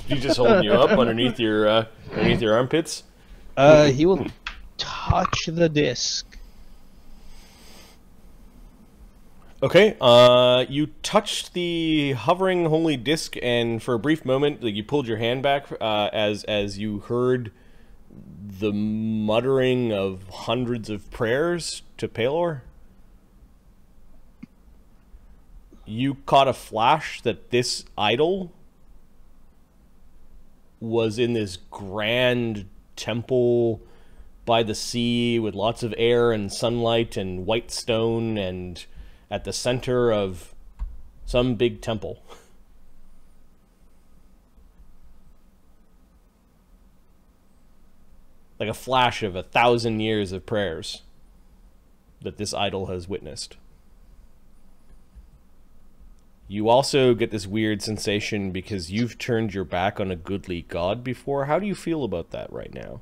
He's just holding you up underneath your armpits. He will touch the disc. Okay, you touched the hovering holy disc, and for a brief moment, like, you pulled your hand back as you heard the muttering of hundreds of prayers to Palor. You caught a flash that this idol was in this grand temple by the sea with lots of air and sunlight and white stone, and at the center of some big temple. Like a flash of 1,000 years of prayers that this idol has witnessed. You also get this weird sensation because you've turned your back on a goodly god before. How do you feel about that right now?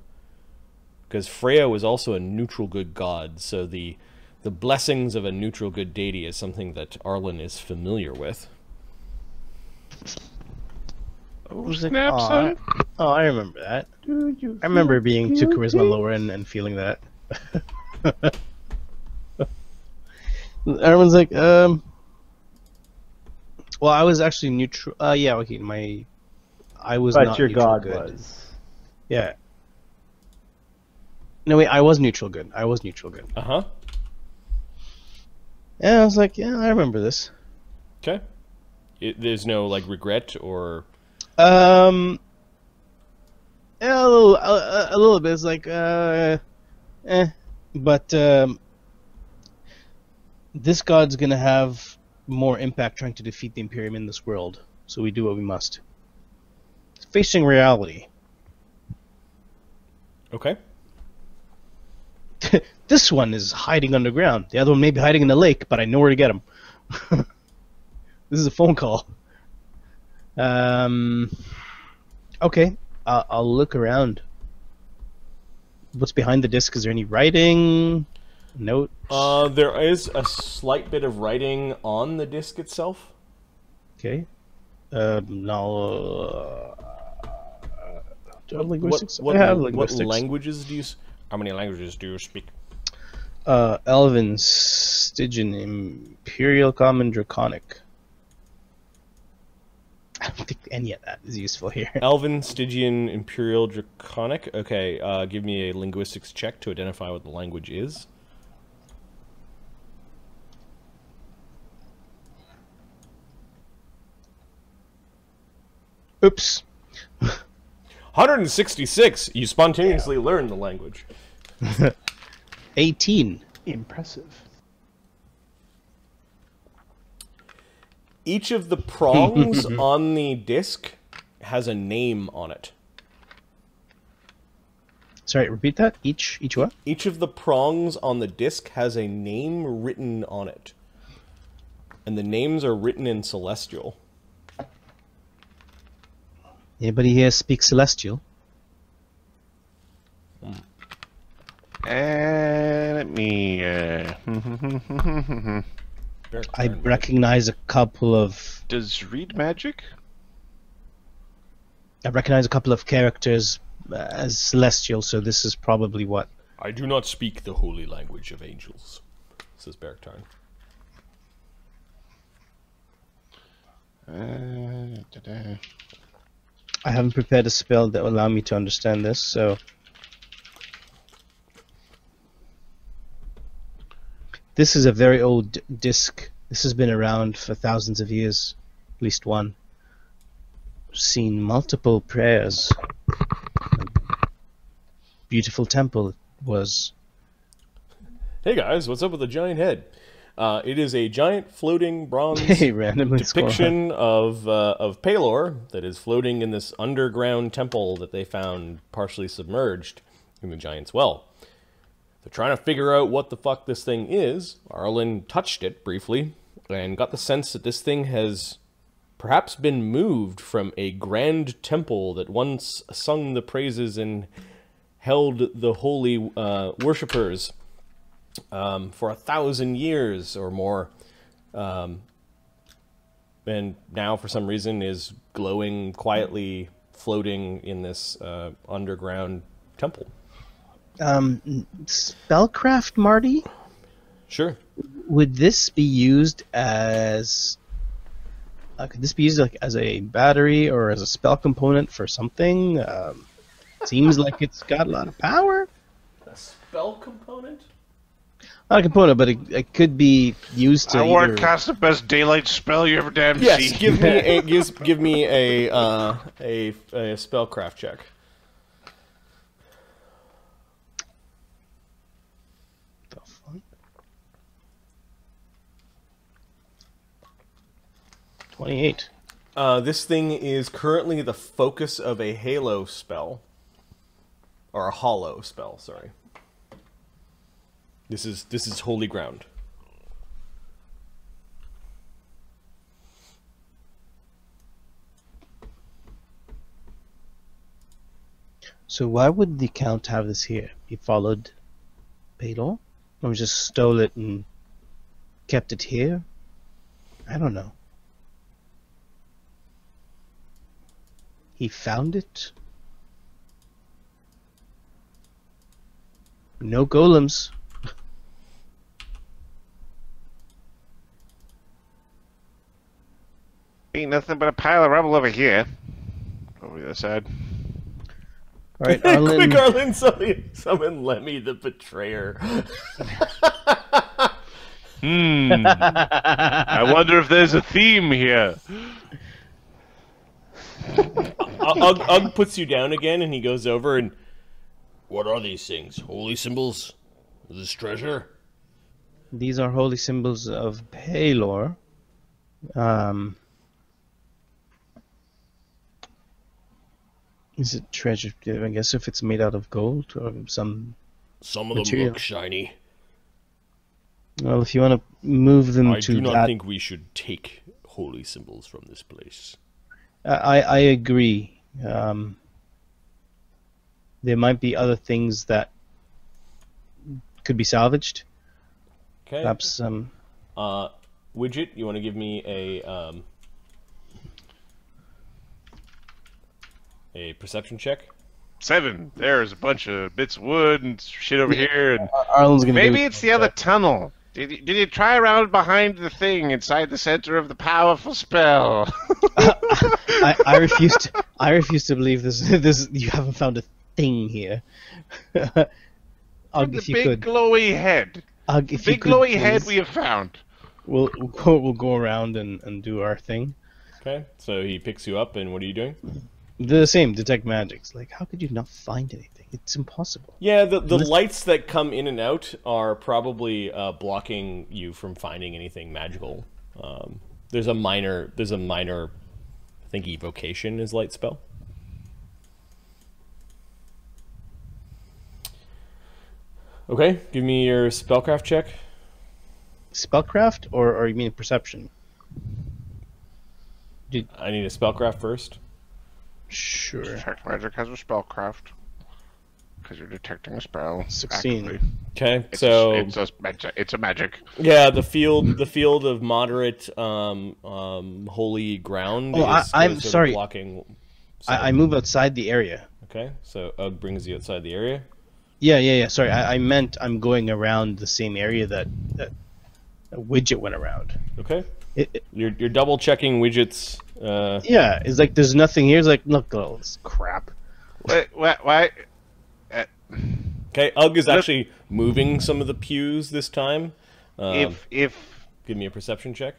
Because Freya was also a neutral good god, so the blessings of a neutral good deity is something that Arlen is familiar with. Oh, snap, son. Oh, I remember that. I remember being too charisma lower and feeling that. Everyone's like, well, I was actually neutral. Yeah, okay, I was But not your neutral god good. was. Yeah. No, wait, I was neutral good. Uh-huh. Yeah, I was like, yeah, I remember this. Okay. There's no, like, regret or... Yeah, a little bit. It's like, but this god's gonna have more impact trying to defeat the Imperium in this world, so we do what we must. Facing reality. Okay. This one is hiding underground. The other one may be hiding in the lake, but I know where to get him. This is a phone call. Okay, I'll look around. What's behind the disc? Is there any writing? Note? There is a slight bit of writing on the disc itself. Okay. Now, do I have linguistics? I have linguistics. What languages do you... How many languages do you speak? Elven, Stygian, Imperial, Common, Draconic. I don't think any of that is useful here. Elven, Stygian, Imperial, Draconic. Okay, give me a linguistics check to identify what the language is. Oops. 166. You spontaneously learn the language. 18. Impressive. Each of the prongs on the disc has a name on it. Sorry, repeat that. Each what? Each of the prongs on the disc has a name written on it. And the names are written in Celestial. Anybody here speak Celestial? Let me. I recognize a couple of. Does read magic? I recognize a couple of characters as Celestial, so this is probably what. I do not speak the holy language of angels, says Bergtarn. I haven't prepared a spell that will allow me to understand this, so. This is a very old disc. This has been around for thousands of years, at least one. Seen multiple prayers. Beautiful temple it was. Hey guys, what's up with the giant head? It is a giant floating bronze Randomly depiction of Pelor that is floating in this underground temple that they found partially submerged in the Giant's Well. They're trying to figure out what the fuck this thing is. Arlen touched it briefly and got the sense that this thing has perhaps been moved from a grand temple that once sung the praises and held the holy worshippers for 1,000 years or more, and now for some reason is glowing quietly, floating in this underground temple. Spellcraft, Marty? Sure. Would this be used as... could this be used like as a battery or as a spell component for something? Seems like it's got a lot of power. A spell component? Not a component, but it could be used to. I want to cast the best daylight spell you ever damn see. Yes, give me a spellcraft check. The fuck? 28. This thing is currently the focus of a halo spell. Or a hollow spell, sorry. This is holy ground. So why would the Count have this here? He followed Pelor? Or just stole it and kept it here? I don't know. He found it? No golems. Ain't nothing but a pile of rubble over here. Over the other side. Alright, Arlen. Quick, Arlen, summon Lemmy the Betrayer. I wonder if there's a theme here. Ugg puts you down again, and he goes over and... What are these things? Holy symbols? Is this treasure? These are holy symbols of Pelor. Is it treasure? I guess if it's made out of gold or some of them material. look shiny. Well, if you want to move them I to do not that... think we should take holy symbols from this place. I agree. There might be other things that could be salvaged. Okay. Perhaps Widget, you want to give me a perception check? 7. There's a bunch of bits of wood and shit over here. And Arlen's gonna maybe it's the other tunnel. Did you try around behind the thing inside the center of the powerful spell? I refuse to believe this. You haven't found a thing here. The big glowy head. Ugg, if Big you could, glowy head please. we have found. We'll go around and do our thing. Okay, so he picks you up, and what are you doing? The same, detect magics. Like, how could you not find anything? It's impossible. Yeah, the lights that come in and out are probably blocking you from finding anything magical. There's a minor, I think evocation is light spell. Okay, give me your spellcraft check. Spellcraft, or you mean perception? I need a spellcraft first. Sure. Detect magic has a spellcraft. Because you're detecting a spell. 16. actively. Okay, It's so it's a magic. yeah, the field of moderate holy ground. Oh, is I'm sort of sorry. Blocking. I move outside the area. Okay, so Ugg brings you outside the area. Yeah. Sorry, I meant I'm going around the same area that a widget went around. Okay, you're double checking widgets. Yeah, it's like there's nothing here. It's like, look, all this crap. Why? Okay, Ugg is actually moving some of the pews this time. If Give me a perception check.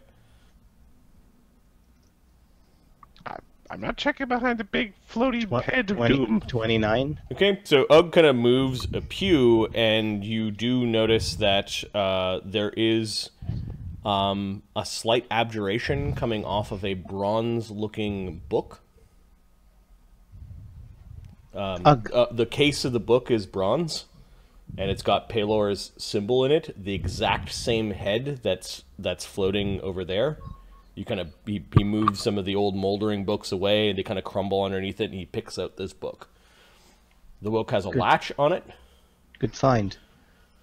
I'm not checking behind the big floaty head of doom. 29. Okay, so Ugg kind of moves a pew, and you do notice that there is a slight abjuration coming off of a bronze-looking book. The case of the book is bronze, and it's got Pelor's symbol in it, the exact same head that's floating over there. You kind of he moves some of the old moldering books away, and they kind of crumble underneath it, and he picks out this book. The book has a latch on it. Good find.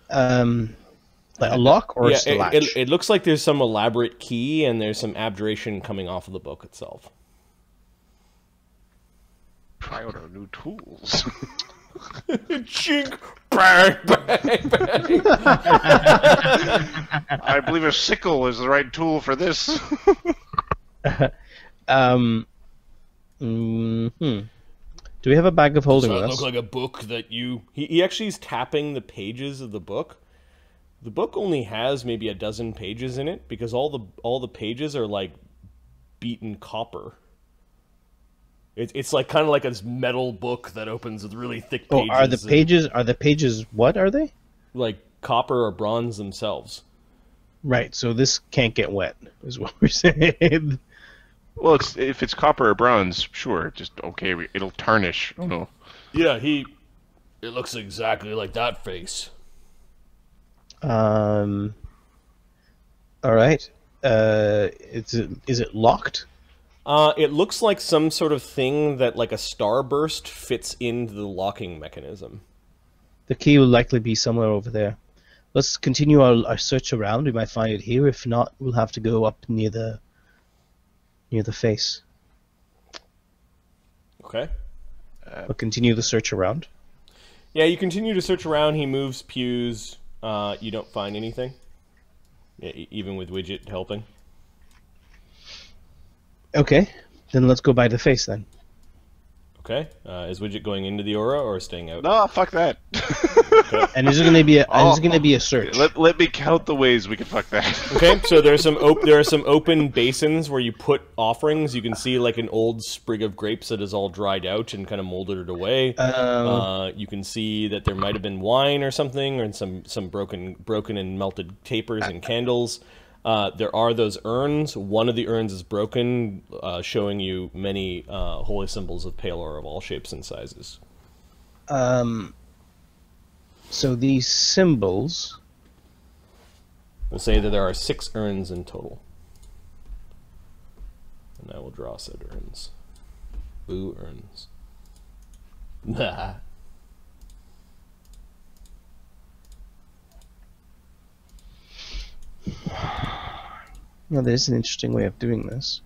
Like a lock or just a latch? It looks like there's some elaborate key, and there's some abjuration coming off of the book itself. Try out our new tools. Chink! Bang! Bang! Bang! I believe a sickle is the right tool for this. Do we have a bag of holding Does with that us? look like a book that you... He actually is tapping the pages of the book. The book only has maybe a dozen pages in it, because all the pages are like beaten copper. It's like kind of like a metal book that opens with really thick pages. Oh, are the pages what are they? Like copper or bronze themselves. Right, so this can't get wet, is what we're saying. Well, if it's copper or bronze, sure, just okay. It'll tarnish. Oh no. Yeah, it looks exactly like that face. All right. Is it locked? It looks like some sort of thing that, like a starburst, fits into the locking mechanism. The key will likely be somewhere over there. Let's continue our search around. We might find it here. If not, we'll have to go up near the face. Okay. We'll continue the search around. Yeah, you continue to search around. He moves pews. You don't find anything. Yeah, even with Widget helping. Okay, then let's go by the face then. Okay. Is Widget going into the aura or staying out? No, fuck that. And is it going to be a search? Let me count the ways we can fuck that. Okay, so there are some open basins where you put offerings. You can see like an old sprig of grapes that is all dried out and kind of molded it away. You can see that there might have been wine or something, or some broken and melted tapers and candles. There are those urns. One of the urns is broken, showing you many holy symbols of Pelor of all shapes and sizes. So these symbols... We'll say that there are 6 urns in total. And I will draw said urns. Boo urns. Nah. Well, there's an interesting way of doing this.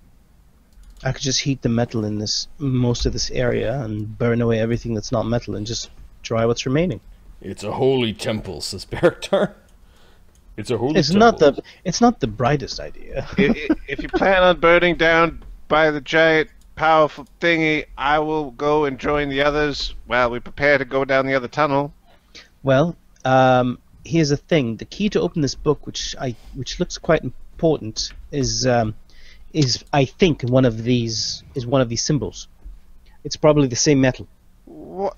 I could just heat the metal in most of this area and burn away everything that's not metal and just dry what's remaining. It's a holy temple, says Beraktar. It's a holy temple. It's not the brightest idea. If you plan on burning down by the giant, powerful thingy, I will go and join the others while we prepare to go down the other tunnel. Well, here's the thing: the key to open this book, which looks quite important, is is, I think, one of these symbols. It's probably the same metal. What?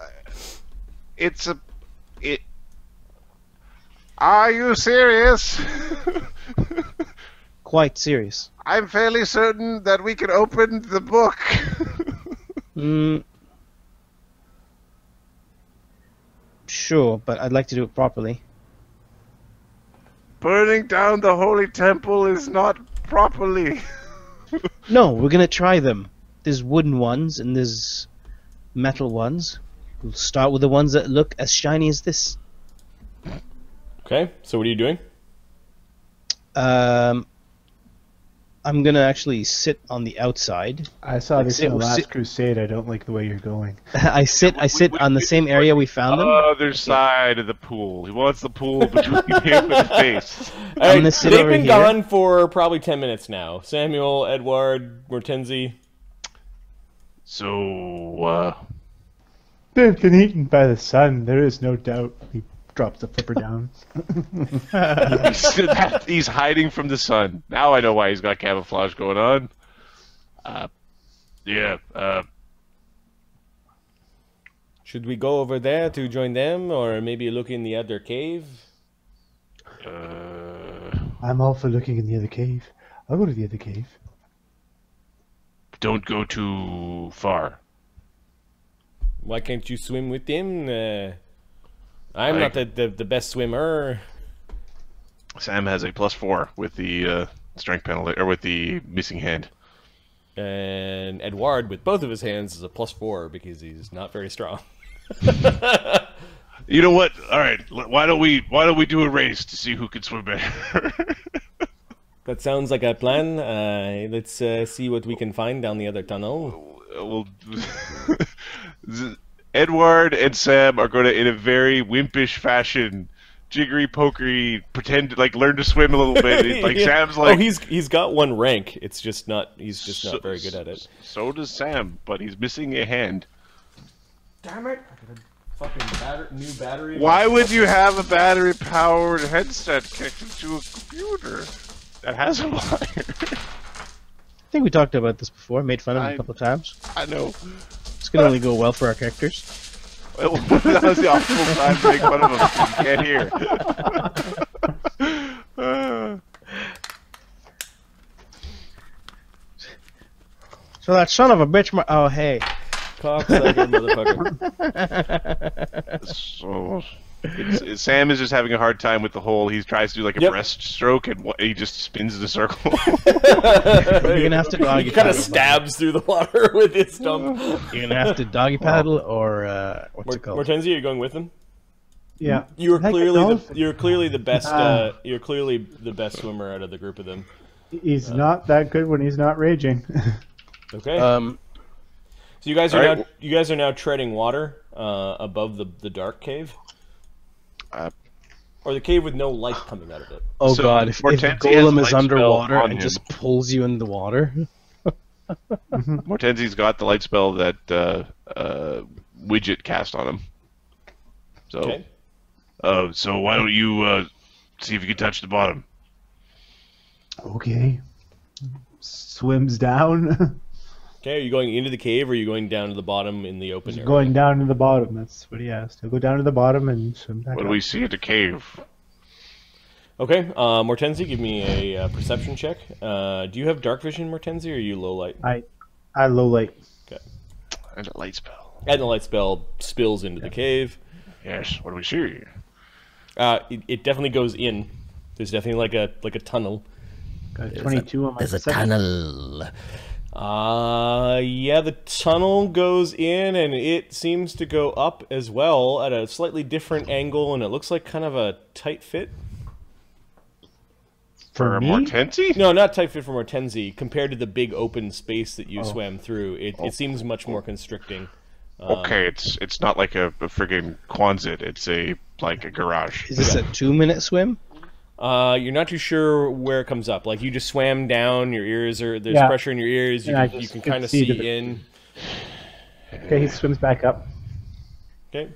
Are you serious? Quite serious. I'm fairly certain that we can open the book. Sure, but I'd like to do it properly. Burning down the holy temple is not properly. No, we're gonna try them. There's wooden ones and there's metal ones. We'll start with the ones that look as shiny as this. Okay, so what are you doing? I'm gonna actually sit on the outside. I saw this in the sit- last crusade. I don't like the way you're going. I sit on the same area we found them. Other side of the pool. He wants the pool between him and his face. I'm gonna sit they've over been here. gone for probably 10 minutes now. Samuel, Edward, Mortenzi. So, They've been eaten by the sun. There is no doubt. He drops the flipper down. he's hiding from the sun. Now I know why he's got camouflage going on. Should we go over there to join them, or maybe look in the other cave? I'm all for looking in the other cave. I'll go to the other cave. Don't go too far. Why can't you swim with them? I'm not the best swimmer. Sam has a +4 with the strength penalty, or with the missing hand. And Edward, with both of his hands, is a +4 because he's not very strong. You know what? All right, why don't we do a race to see who can swim better? That sounds like a plan. Let's see what we can find down the other tunnel. Well, Edward and Sam are going to, in a very wimpish fashion, jiggery pokery, pretend like learn to swim a little bit. Like Yeah. Sam's like, he's got one rank. It's just not. He's just not very good at it. So does Sam, but he's missing a hand. Damn it! Fucking new battery. Why would you have a battery-powered headset connected to a computer? That has a wire. I think we talked about this before. Made fun of it a couple of times. I know. It's gonna only go well for our characters. Well, that was the optimal time to make fun of him. You can't hear. So that son of a bitch. Oh hey. Cocksucker, motherfucker. So, Sam is just having a hard time with the hole. He tries to do like a breaststroke, and he just spins in a circle. You're gonna have to doggy He kind paddle. of stabs through the water with his stump. You're gonna have to doggy paddle or what's it called? Mortenzi, are you going with him? Yeah. You're Like a clearly dolphin. you're clearly the best. You're clearly the best swimmer out of the group of them. He's not that good when he's not raging. Okay. So you guys are now treading water above the dark cave, or the cave with no light coming out of it. Oh So god, if the Mortenzi has golem light is spell underwater on and him. just pulls you in the water. Mortenzi's got the light spell that Widget cast on him. So, Okay. so why don't you see if you can touch the bottom? Okay. Swims down. Okay. Are you going into the cave, or are you going down to the bottom in the open He's area? going down to the bottom. That's what he asked. He'll go down to the bottom and swim back What do up. we see at the cave? Okay. Mortenzi, give me a perception check. Do you have dark vision, Mortenzi, or are you low light? I low light. Okay. And a light spell. And the light spell spills into the cave. Yes. What do we see? It definitely goes in. There's definitely like a tunnel. Got a 22 on my perception. tunnel. Yeah, the tunnel goes in, and it seems to go up as well at a slightly different angle, and it looks like kind of a tight fit. For me? Mortenzi? No, not tight fit for Mortenzi. Compared to the big open space that you swam through, it seems much more constricting. Okay, it's not like a friggin' Quonset. It's like a garage. Is this a 2-minute swim? You're not too sure where it comes up. Like, you just swam down, your ears there's Yeah. pressure in your ears, And I you just can could kind of see see the- in. Okay, he swims back up. Okay.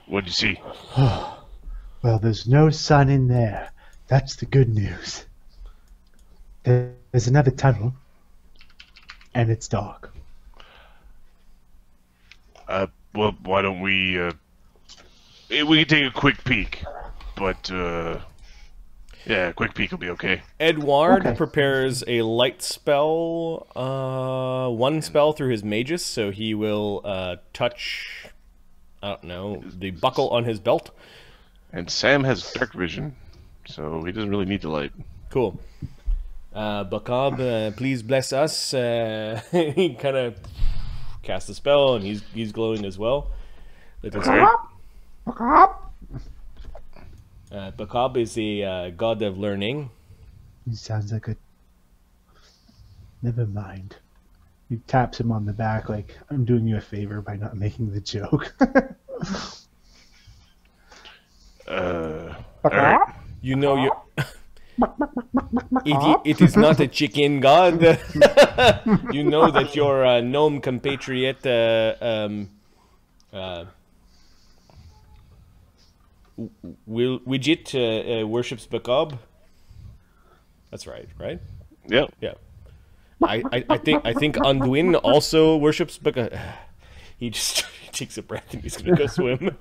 What'd you see? Well, there's no sun in there. That's the good news. There's another tunnel. and its dog. Well, why don't we can take a quick peek, but yeah, a quick peek will be okay. Edward Okay. prepares a light spell, one spell through his magus, so he will touch, I don't know, the buckle on his belt. And Sam has dark vision, so he doesn't really need the light. Cool. Bakab, please bless us. He kind of casts a spell, and he's glowing as well. Let us hope. Bakab is the god of learning. He sounds like a... Never mind. He taps him on the back like, I'm doing you a favor by not making the joke. Alright. You know you. It is not a chicken god. You know that your gnome compatriot Widget worships Bakab. That's right, right? Yep. Yeah. I think Anduin also worships Bakab. He just takes a breath and he's gonna go swim.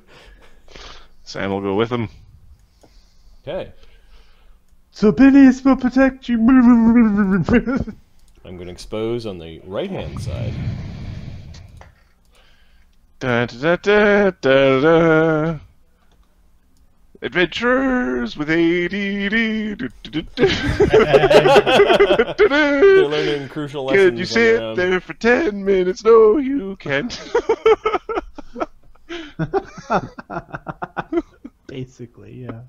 Sam will go with him. Okay. So Phineas will protect you. I'm going to expose on the right-hand side. Da, da, da, da, da. Adventures with ADD. They're learning crucial lessons. Can you sit there for 10 minutes? No, you can't. Basically, yeah.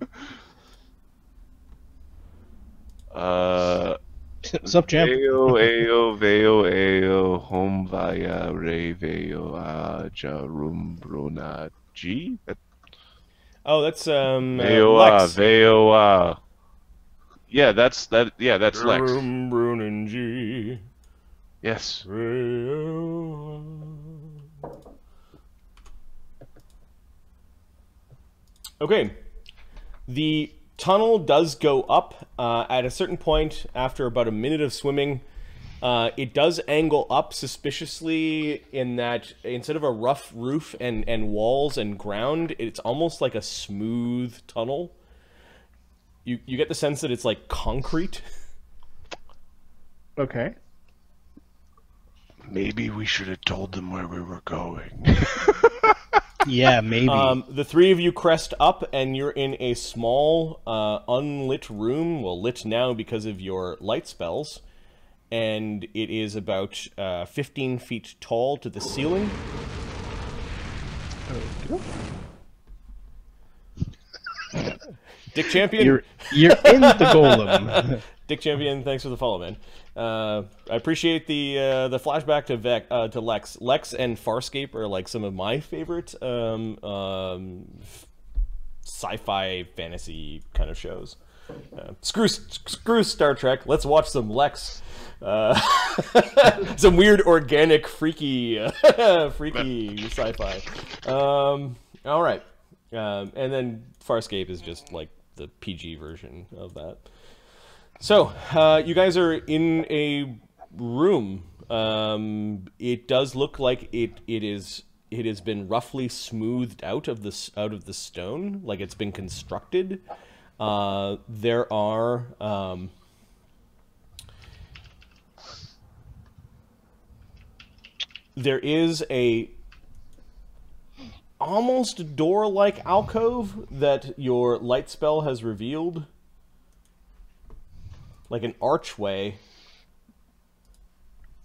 Sup, champ? Ayo, veo, ayo, home via, re, veo, jarum, bruna, G? Oh, that's Veo, Lex. veo, yeah, that's Lex. Brunin G. Yes. Okay. The tunnel does go up at a certain point after about a minute of swimming. It does angle up suspiciously in that instead of a rough roof and walls and ground, it's almost like a smooth tunnel. You get the sense that it's like concrete. Okay. Maybe we should have told them where we were going. Yeah, maybe. The three of you crest up, and you're in a small, unlit room. Well, lit now because of your light spells. And it is about 15 feet tall to the ceiling. Dick Champion. You're in the golem. Dick Champion, thanks for the follow, man. I appreciate the flashback to Lex. Lex and Farscape are like some of my favorite sci-fi fantasy kind of shows. Screw Star Trek. Let's watch some Lex. Some weird, organic, freaky sci-fi. All right, and then Farscape is just like the PG version of that. So, you guys are in a room. It does look like it has been roughly smoothed out of the stone, like it's been constructed. There are there is a almost door-like alcove that your light spell has revealed. Like an archway,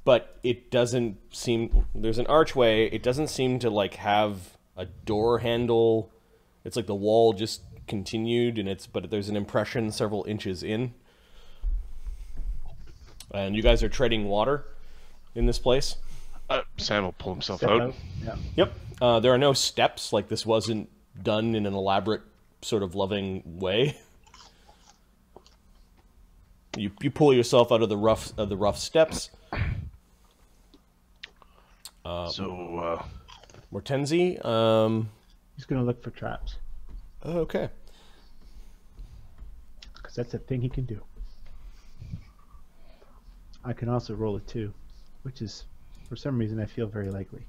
but it doesn't seem... There's an archway, it doesn't seem to, like, have a door handle. It's like the wall just continued, but there's an impression several inches in. And you guys are treading water in this place. Sam will pull himself Step out. out. Yeah. Yep. There are no steps, like this wasn't done in an elaborate, sort of loving way. You pull yourself out of the rough steps. Mortenzi, He's gonna look for traps okay. because that's a thing he can do. I can also roll a 2. which is, for some reason, I feel very likely.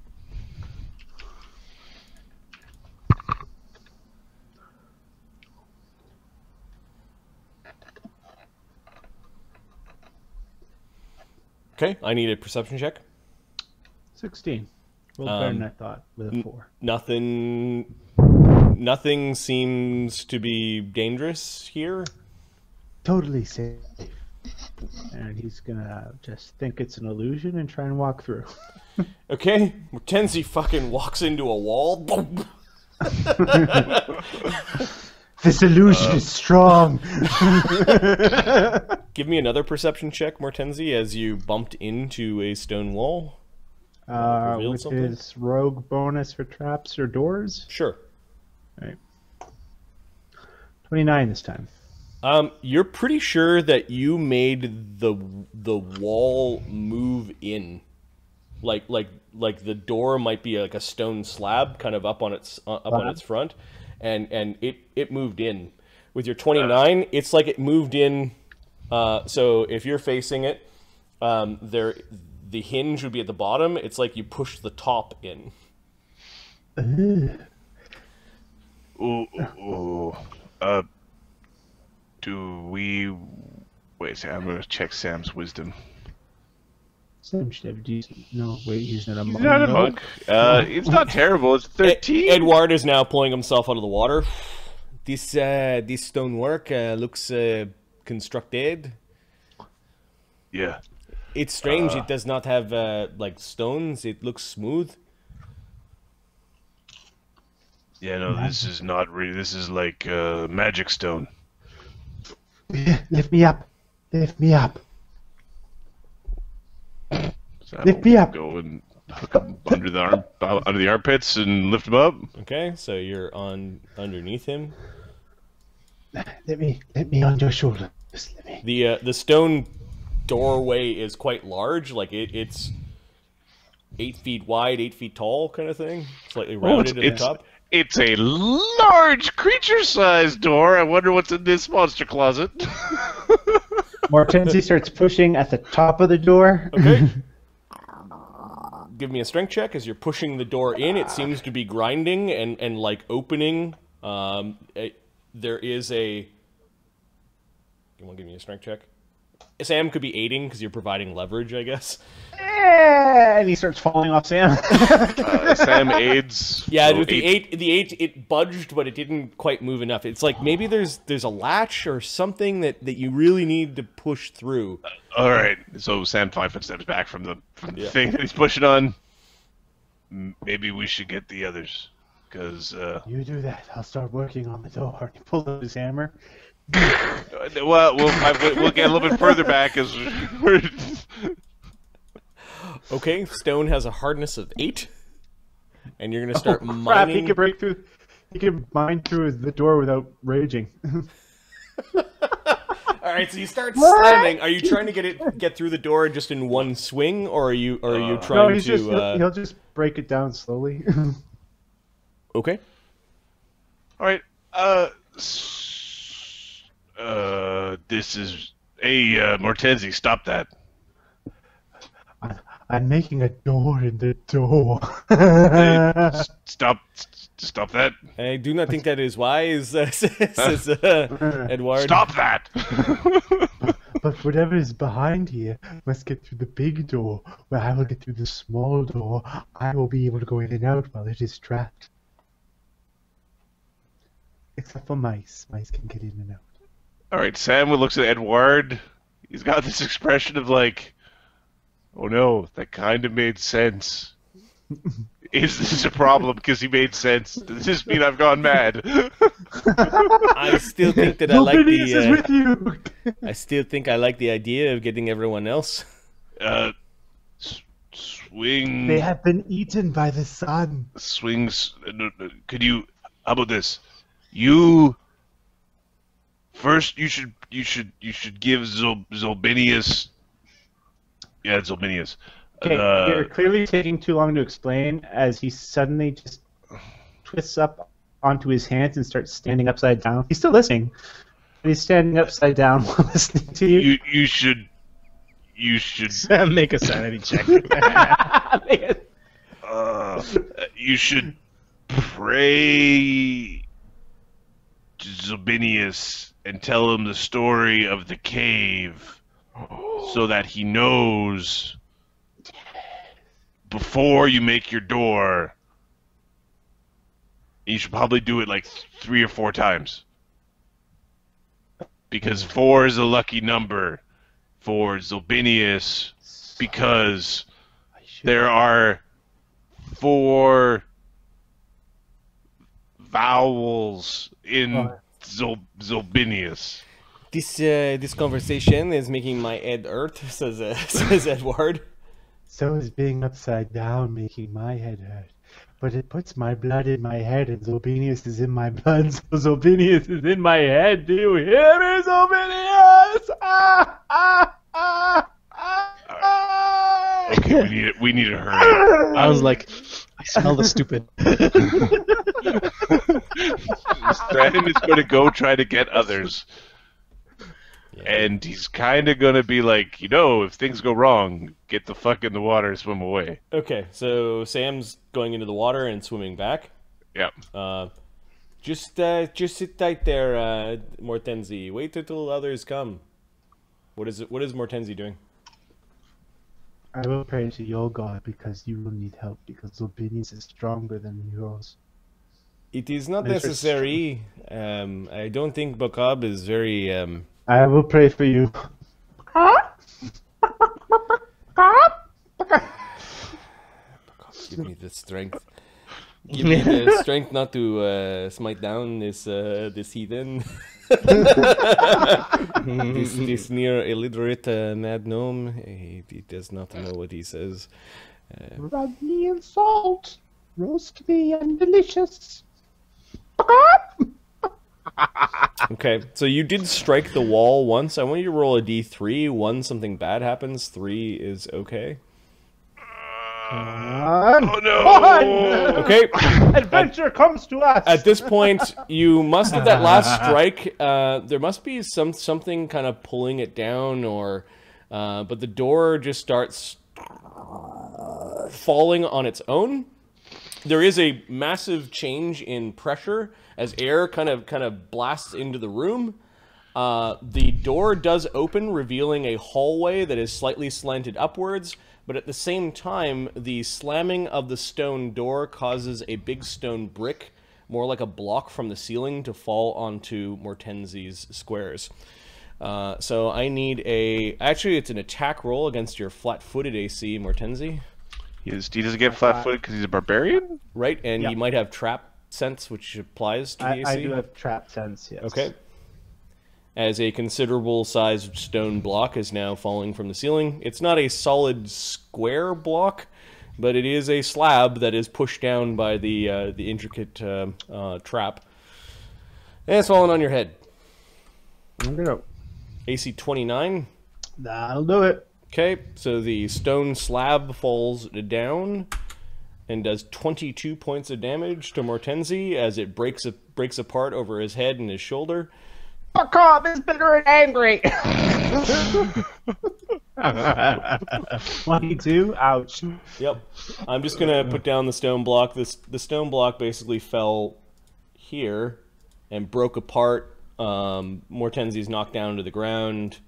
Okay, I need a perception check. 16. A little better than I thought with a 4. Nothing seems to be dangerous here. Totally safe. And he's gonna just think it's an illusion and try and walk through. Okay, Mackenzie fucking walks into a wall. This illusion is strong. Give me another perception check, Mortenzi, as you bumped into a stone wall. Revealed With something? his rogue bonus for traps or doors. Sure. All right. 29 this time. You're pretty sure that you made the wall move in, like the door might be like a stone slab, kind of up on its front, and it moved in. With your 29, it's like it moved in. So if you're facing it, the hinge would be at the bottom. It's like you pushed the top in. Do we... Wait a second, I'm going to check Sam's wisdom. Sam should have decent. No, wait, he's not a monk. He's not a monk. It's not terrible. It's 13. Edward is now pulling himself out of the water. This stonework looks constructed. Yeah. It's strange. It does not have like stones. It looks smooth. Yeah, no, this is not really... This is like magic stone. Lift me up. Lift me up. So Lift me up. Go and hook him under the armpits and lift him up. Okay, so you're underneath him. Let me on your shoulder. Just let me. The stone doorway is quite large. Like it's 8 feet wide, 8 feet tall, kind of thing. Slightly rounded at the top. It's a large creature-sized door. I wonder what's in this monster closet. Mortenzi starts pushing at the top of the door. Okay. Give me a strength check as you're pushing the door in. It seems to be grinding and like opening. There is a... You want to give me a strength check? Sam could be aiding because you're providing leverage, I guess. And he starts falling off Sam. Sam aids. Yeah, so with the eight, it budged, but it didn't quite move enough. It's like maybe there's a latch or something that you really need to push through. All right, so Sam 5 footsteps back from the thing that he's pushing on. Maybe we should get the others, because You do that. I'll start working on the door. And he pulls out his hammer. well, we'll get a little bit further back as we're... Okay, stone has a hardness of 8, and you're gonna start mining. Crap! He can break through. He can mine through the door without raging. All right, so you start slamming. Are you trying to get through the door just in one swing, or are you trying no, to? He'll just break it down slowly. Okay. All right. This is... Hey, Mortenzi, stop that. I'm making a door in the door. Stop that. I do not think that is wise, says Edward. Stop that. But whatever is behind here must get through the big door, where I will get through the small door. I will be able to go in and out while it is trapped. Except for mice. Mice can get in and out. All right, Sam looks at Edward. He's got this expression of like, oh no, that kind of made sense. Is this a problem because he made sense? Does this mean I've gone mad? I still think that I like Nobody is with you. I still think I like the idea of getting everyone else. Swing. They have been eaten by the sun. Swings. Could you? How about this? You. First, you should give Zolbinius. Yeah, Zolbinius. Okay, you're clearly taking too long to explain as he suddenly just twists up onto his hands and starts standing upside down. He's still listening, but he's standing upside down while listening to you. You should Make a sanity check. you should pray to Zobinius and tell him the story of the cave so that he knows before you make your door. You should probably do it like 3 or 4 times. Because 4 is a lucky number for Zobinius, because there are 4 vowels in Zobinius. This conversation is making my head hurt, says Edward. So is being upside down making my head hurt. But it puts my blood in my head, and Zobinius is in my blood, so Zobinius is in my head. Do you hear me, Zobinius? Ah, ah, ah, ah. Okay, we need to hurry. I was like, I smell the stupid. Stratton is going to go try to get others. And he's kind of going to be like, if things go wrong, get the fuck in the water and swim away. Okay, so Sam's going into the water and swimming back. Yep. Just sit tight there, Mortenzi. Wait until others come. What is Mortenzi doing? I will pray to your God because you will need help because Zobinius is stronger than yours. It is not necessary. I don't think Bokab is very... I will pray for you. Give me the strength. Give me the strength not to smite down this heathen. this near illiterate mad gnome. He does not know what he says. Rub me in salt. Roast me and delicious. Okay, so you did strike the wall once. I want you to roll a d3. 1, something bad happens. 3 is okay. Oh no! Okay. Adventure comes to us. At this point, you must have that last strike. There must be something kind of pulling it down, or but the door just starts falling on its own. There is a massive change in pressure as air kind of blasts into the room. The door does open, revealing a hallway that is slightly slanted upwards, but at the same time, the slamming of the stone door causes a big stone brick, more like a block from the ceiling, to fall onto Mortenzi's squares. So I need actually it's an attack roll against your flat-footed AC, Mortenzi. He doesn't get flat-footed because he's a barbarian? Right, and you might have trap sense, which applies to the AC. I do have trap sense, yes. Okay. As a considerable sized stone block is now falling from the ceiling. It's not a solid square block, but it is a slab that is pushed down by the intricate trap. And it's falling on your head. No. AC 29. That'll do it. Okay, so the stone slab falls down and does 22 points of damage to Mortenzi as it breaks apart over his head and his shoulder. Bokab is bitter and angry. 22? Ouch. Yep. I'm just going to put down the stone block. The stone block basically fell here and broke apart. Mortenzi's knocked down to the ground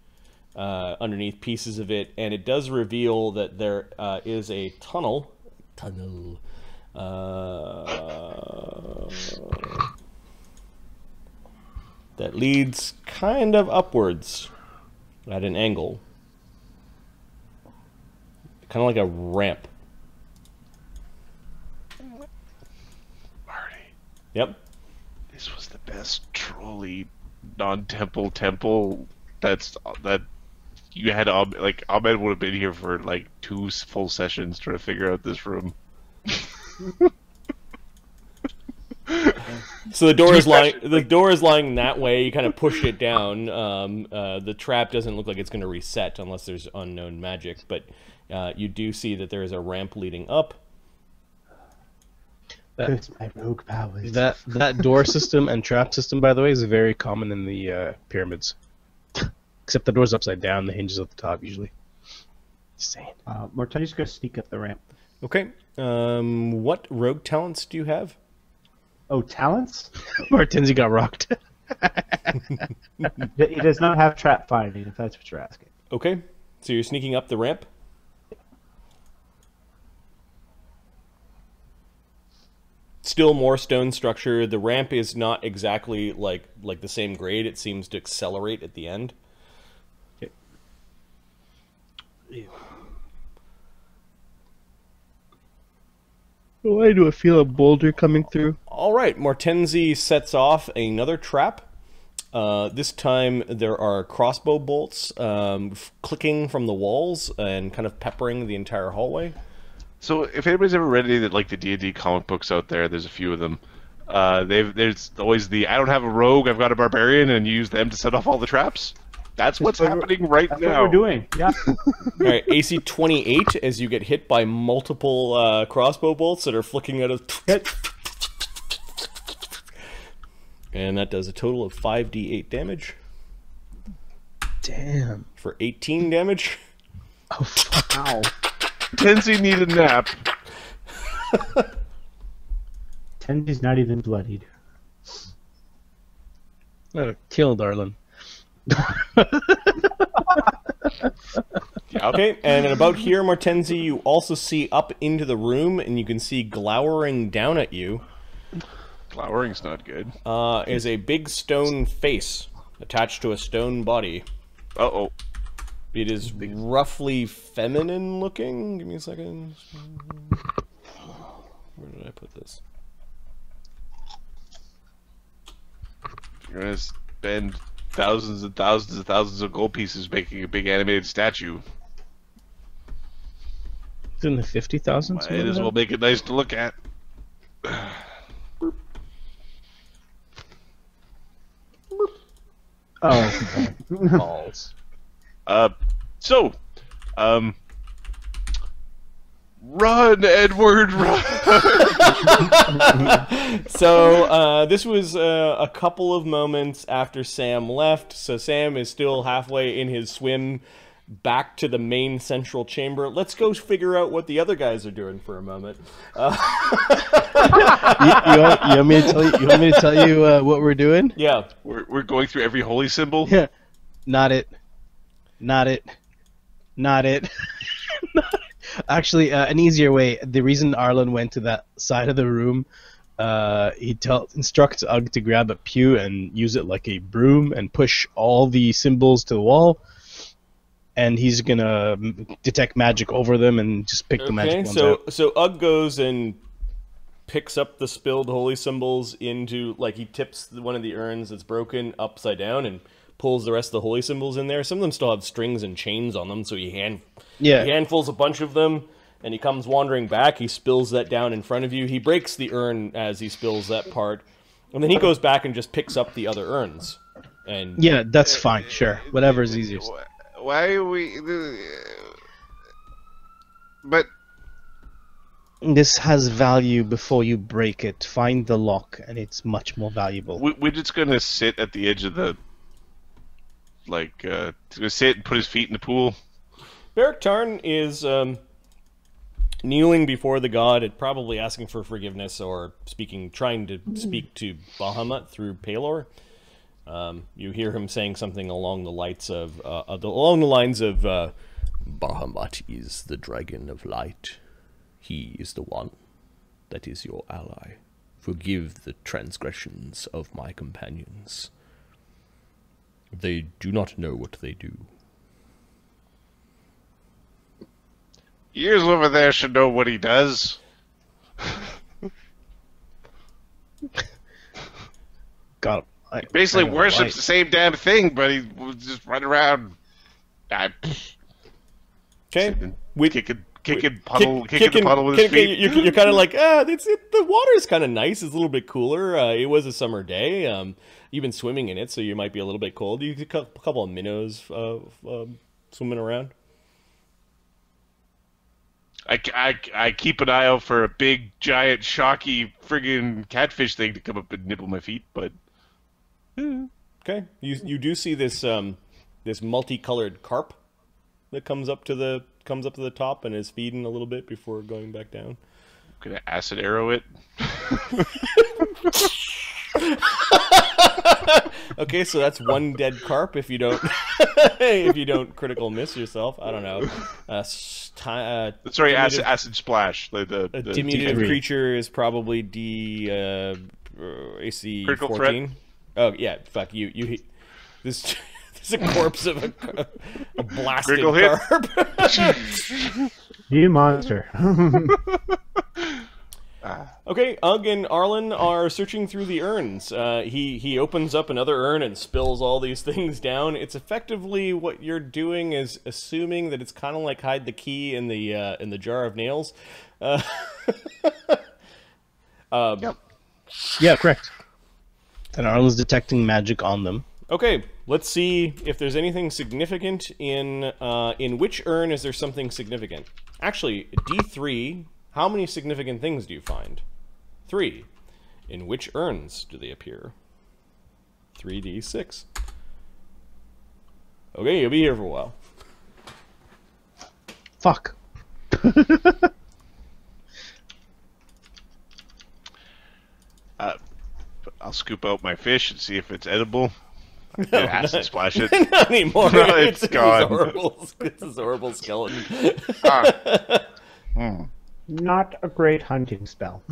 underneath pieces of it, and it does reveal that there is a tunnel that leads kind of upwards at an angle. Kind of like a ramp. Marty. Yep. This was the best trolley non-temple temple that you had. Like, Ahmed would have been here for like 2 full sessions trying to figure out this room. So the door is lying that way. You kind of pushed it down. The trap doesn't look like it's going to reset unless there's unknown magic, but you do see that there is a ramp leading up. Curse my rogue powers. That door system and trap system, by the way, is very common in the pyramids. Except the door's upside down, the hinge is at the top usually. Insane. Mortani's gonna sneak up the ramp. Okay. What rogue talents do you have? Oh, talents? Martenzi got rocked. He does not have trap finding, if that's what you're asking. Okay. So you're sneaking up the ramp? Still more stone structure. The ramp is not exactly like the same grade. It seems to accelerate at the end. Okay. Why do I feel a boulder coming through? All right. Mortenzi sets off another trap. This time there are crossbow bolts clicking from the walls and kind of peppering the entire hallway. So, if anybody's ever read any of the D&D comic books out there, there's a few of them. There's always I don't have a rogue, I've got a barbarian, and you use them to set off all the traps. That's what's happening right That's now. what we're doing. Yeah. All right, AC 28 as you get hit by multiple crossbow bolts that are flicking out of... Hit. And that does a total of 5d8 damage Damn. for 18 damage. Oh, fuck. Ow. Tenzi need a nap. Tenzi's not even bloodied. Oh, killed Arlen. Okay, and at about here, Martenzi, you also see up into the room, and you can see glowering down at you Flowering's not good. is a big stone face attached to a stone body. Uh-oh. It is roughly feminine looking. Give me a second. Where did I put this? You're going to spend thousands and thousands and thousands of gold pieces making a big animated statue. It's in the 50,000s. Might as well make it nice to look at. Oh. Balls. So, run, Edward, run! So, this was a couple of moments after Sam left, so Sam is still halfway in his swim back to the main central chamber. Let's go figure out what the other guys are doing for a moment. You want me to tell you? You want me to tell you what we're doing? Yeah. We're going through every holy symbol. Yeah. Not it. Not it. Not it. Actually, an easier way. The reason Arlen went to that side of the room, he instructs Ugg to grab a pew and use it like a broom and push all the symbols to the wall. And he's gonna detect magic over them and just pick the magic ones out. So Ugg goes and picks up the spilled holy symbols into, like, he tips one of the urns that's broken upside down and pulls the rest of the holy symbols in there. Some of them still have strings and chains on them, so he handfuls a bunch of them, and he comes wandering back. He spills that down in front of you. He breaks the urn as he spills that part, and then he goes back and just picks up the other urns. And Yeah, that's fine. Sure, whatever is easiest. Why are we... But... This has value before you break it. Find the lock, and it's much more valuable. We're just gonna sit at the edge of the... Like, gonna sit and put his feet in the pool. Beric Tarn is kneeling before the god, and probably asking for forgiveness or trying to speak to Bahamut through Palor. You hear him saying something along the lines of Bahamut is the dragon of light. He is the one that is your ally. Forgive the transgressions of my companions. They do not know what they do. Years over there should know what he does. God, Basically I don't worships like- the same damn thing, but he will just run around. Okay, Kicking the puddle with his feet. You're kind of like, the water's kind of nice. It's a little bit cooler. It was a summer day. You've been swimming in it, so you might be a little bit cold. You see a couple of minnows swimming around. I keep an eye out for a big, giant, shocky, friggin' catfish thing to come up and nibble my feet, but... Okay, you do see this this multicolored carp that comes up to the comes up to the top and is feeding a little bit before going back down. Gonna acid arrow it. Okay, so that's one dead carp if you don't critical miss yourself. I don't know. Sorry, acid splash. The diminutive creature is probably AC critical 14. Threat? Oh yeah, fuck you. This is a corpse of a blasted Critical hit. carp. You monster. Okay, Ugg and Arlen are searching through the urns. He opens up another urn and spills all these things down. It's effectively what you're doing is assuming that it's kind of like hide the key in the jar of nails. Yep. Yeah, correct. And Arlen's detecting magic on them. Okay, let's see if there's anything significant in which urn is there something significant. Actually, D3. How many significant things do you find? 3. In which urns do they appear? 3d6. Okay, you'll be here for a while. Fuck. I'll scoop out my fish and see if it's edible. Acid splash it. Not anymore. No, it's gone. It's a horrible skeleton. Not a great hunting spell.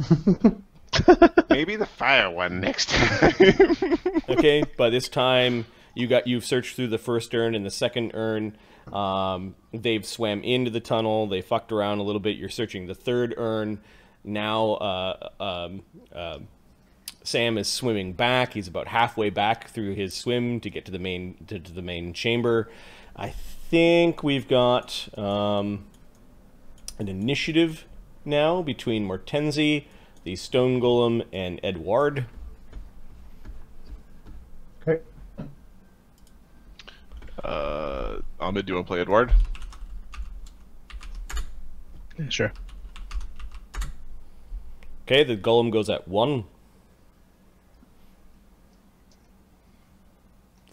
Maybe the fire one next time. Okay, by this time you've searched through the first urn and the second urn. They've swam into the tunnel. They fucked around a little bit. You're searching the third urn. Now Sam is swimming back. He's about halfway back through his swim to get to the main chamber. I think we've got an initiative now between Mortenzi, the Stone Golem, and Edward. Okay. Ahmed, do you want to play Edward? Yeah, sure. Okay, the Golem goes at 1.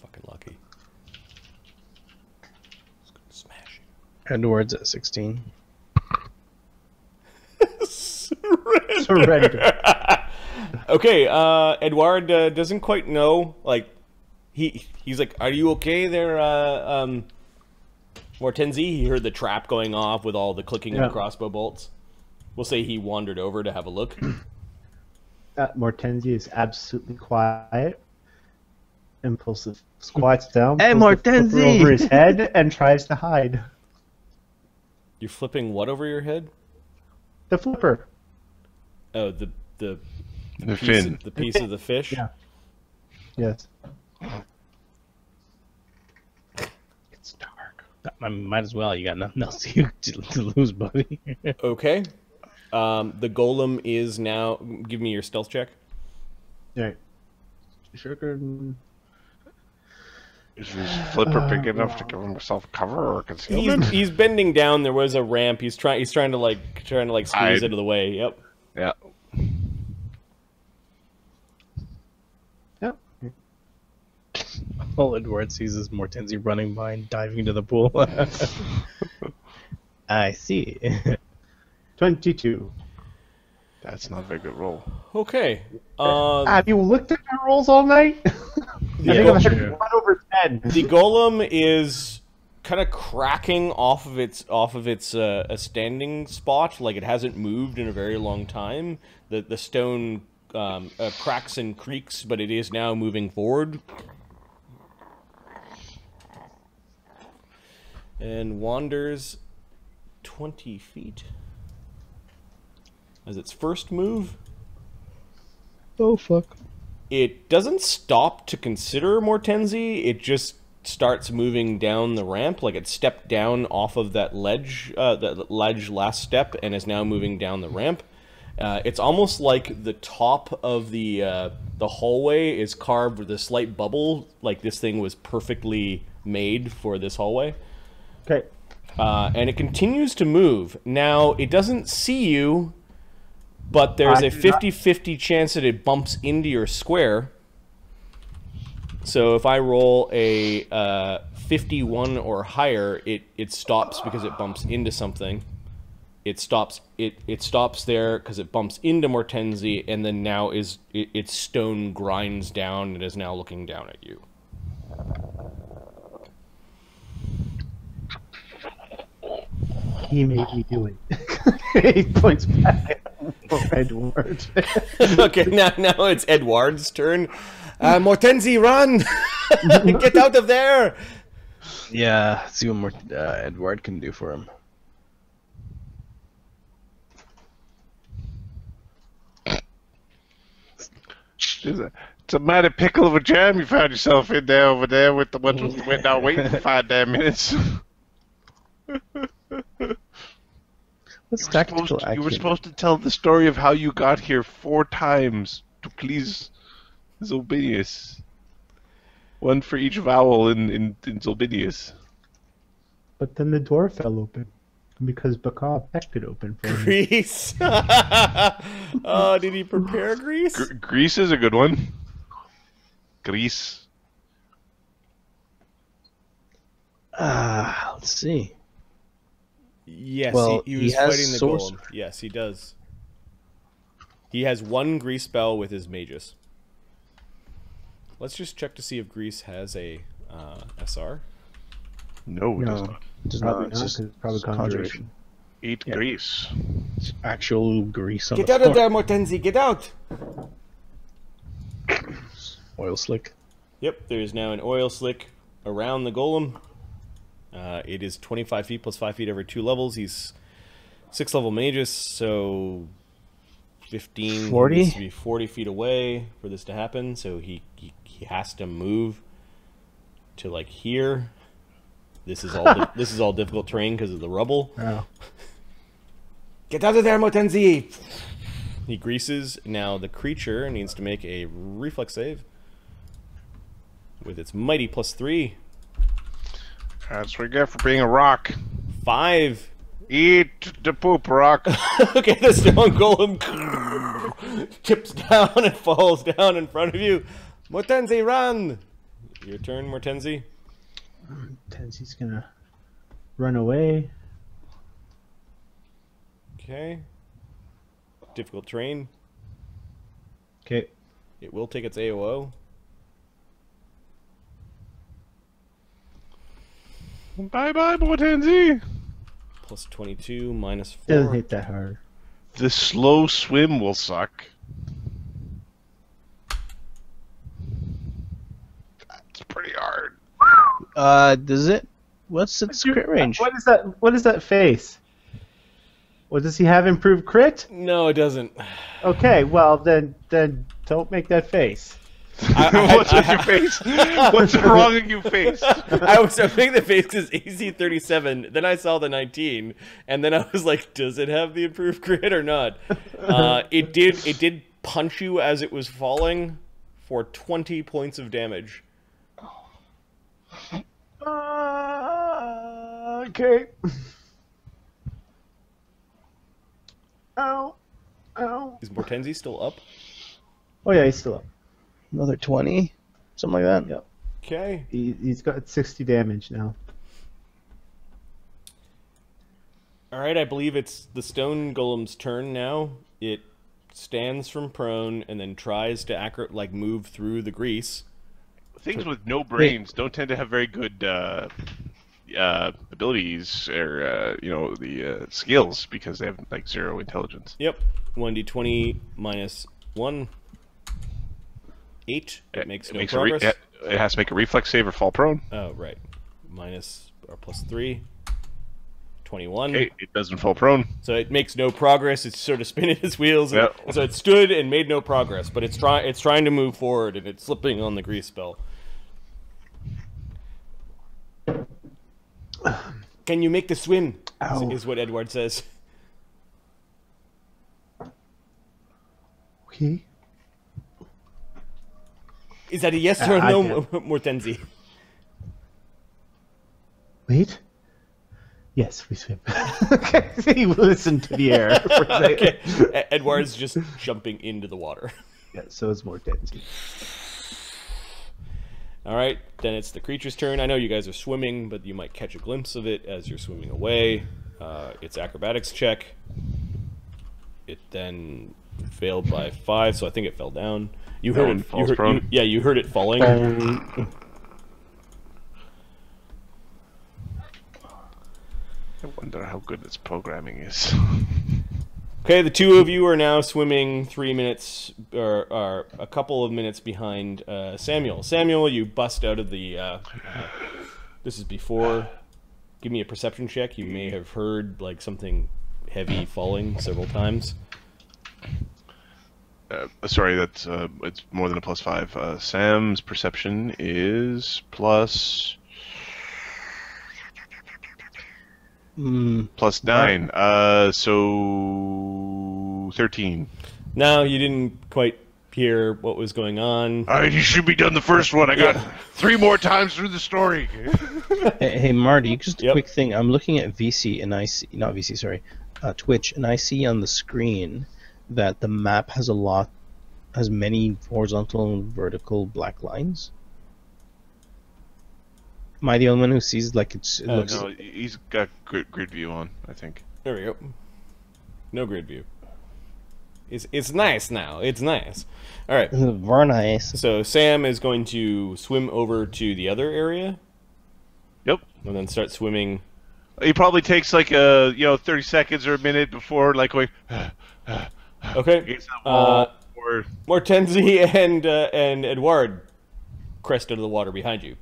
Fucking lucky. It's gonna smash you. Edward's at 16. Surrender. Okay, Edward doesn't quite know. Like, he's like, "Are you okay there, Mortenzi?" He heard the trap going off with all the clicking of crossbow bolts. We'll say he wandered over to have a look. Mortenzi is absolutely quiet. Impulsive squats down. Hey, pulls the flipper Mortenzi! over his head and tries to hide. You're flipping what over your head? The flipper. Oh, the The piece, fin. the piece of the fish. Yeah. Yes. It's dark. I might as well. You got nothing else to lose, buddy. Okay. The Golem is now. Give me your stealth check. Right. Sugar. Is his flipper big enough to give himself cover or concealment? He's bending down. There was a ramp. He's trying to squeeze Hide. out of the way. Yep. Yeah. Yep. All Edward sees is Mortenzi running by and diving into the pool. I see. 22. That's not a very good roll. Okay. Have you looked at my rolls all night? I think I'm at 1 over 10. The Golem is kind of cracking off of its a standing spot, like it hasn't moved in a very long time. The stone cracks and creaks, but it is now moving forward. And wanders 20 feet as its first move. Oh, fuck. It doesn't stop to consider Mortenzi, it just starts moving down the ramp, like it stepped down off of that ledge last step, and is now moving down the ramp. It's almost like the top of the hallway is carved with a slight bubble, like this thing was perfectly made for this hallway. Okay. And it continues to move. Now, it doesn't see you, but there's a 50-50 chance that it bumps into your square. So if I roll a 51 or higher, it stops because it bumps into something. It stops there because it bumps into Mortenzi, and then now its stone grinds down and is now looking down at you. He made me do it. He points back at Edward. Okay, now it's Edward's turn. Mortenzi, run! Get out of there! Yeah, let's see what more Edward can do for him. It's a mighty pickle of a jam you found yourself in there over there with the ones who went out waiting for 5 damn minutes. What's tactical action? You were supposed to tell the story of how you got here 4 times to please Zolbinius. One for each vowel in Zolbinius. But then the door fell open because Bacall pecked it open for him. Grease! Oh, did he prepare grease? Grease is a good one. Grease. Let's see. Yes, Well, he was he has fighting the sorcerer. golem. Yes, he does. He has 1 grease spell with his magus. Let's just check to see if Grease has a SR. No, it does not. Does Probably not. not, It's just 'cause it's probably conjuration. Eat Yeah. grease. It's actual grease on Get the out of floor. there, Mortenzi! Get out! Oil slick. Yep, there is now an oil slick around the golem. It is 25 feet plus 5 feet every 2 levels. He's 6th level magus, so 15 40? needs to be 40 feet away for this to happen. So he has to move to like here. This is all this is all difficult terrain because of the rubble. Oh. Get out of there, Mortenzi! He greases. Now the creature needs to make a reflex save with its mighty +3. That's what we get for being a rock. 5. Eat the poop, rock. Okay, the stone golem chips down and falls down in front of you. Mortenzi, run! Your turn, Mortenzi. Tenzi's gonna run away. Okay. Difficult terrain. Okay. It will take its AOO. Bye-bye, Mortenzi. +22, -4. Doesn't hit that hard. The slow swim will suck. It's pretty hard. Does it? What's its crit range? What is that? What is that face? What does he have? Improved crit? No, it doesn't. Okay, well then don't make that face. What's with your face? What's wrong with your face? I was making the face because AC 37. Then I saw the 19, and then I was like, "Does it have the improved crit or not?" It did. It did punch you as it was falling for 20 points of damage. Okay. Ow. Ow. Is Mortenzi still up? Oh yeah, he's still up. Another 20? Something like that? Yep. Okay. He's got 60 damage now. All right. I believe it's the stone golem's turn now. It stands from prone and then tries to move through the grease. Things with no brains don't tend to have very good abilities or the skills because they have like 0 intelligence. Yep. 1d20 -1. 8. It makes no progress. It has to make a reflex save or fall prone. Oh, right. +3. 21. Okay, it doesn't fall prone. So it makes no progress. It's sort of spinning its wheels. Yep. So it stood and made no progress, but it's trying to move forward, and it's slipping on the grease spell. Can you make the swim? Ow. Is what Edward says. Okay. Is that a yes or I no, Mortenzi? Wait. Yes, we swim. Okay, he listened to the air for a second. Okay. Edward's just jumping into the water. Yeah, so it's more dead. All right, then it's the creature's turn. I know you guys are swimming, but you might catch a glimpse of it as you're swimming away. It's acrobatics check. It then failed by 5, so I think it fell down. You heard it. You heard it falling. I wonder how good its programming is. Okay, the two of you are now swimming 3 minutes, or a couple of minutes behind Samuel. Samuel, you bust out of the... this is before... Give me a perception check. You may have heard like something heavy falling several times. Sorry, that's it's more than a +5. Sam's perception is plus... +9. So 13. No, you didn't quite hear what was going on. All right, you should be done the first one. I got 3 more times through the story. Hey, Marty, just a quick thing. I'm looking at VC and I see, not VC, sorry, Twitch, and I see on the screen that the map has many horizontal and vertical black lines. Am I the only one who sees like it looks? No, he's got grid view on, I think. There we go. No grid view. It's nice now. It's nice. All right. Very nice. So Sam is going to swim over to the other area. Yep. And then start swimming. He probably takes like 30 seconds or a minute before like going. Okay. Mortenzi and Edward crest out of the water behind you.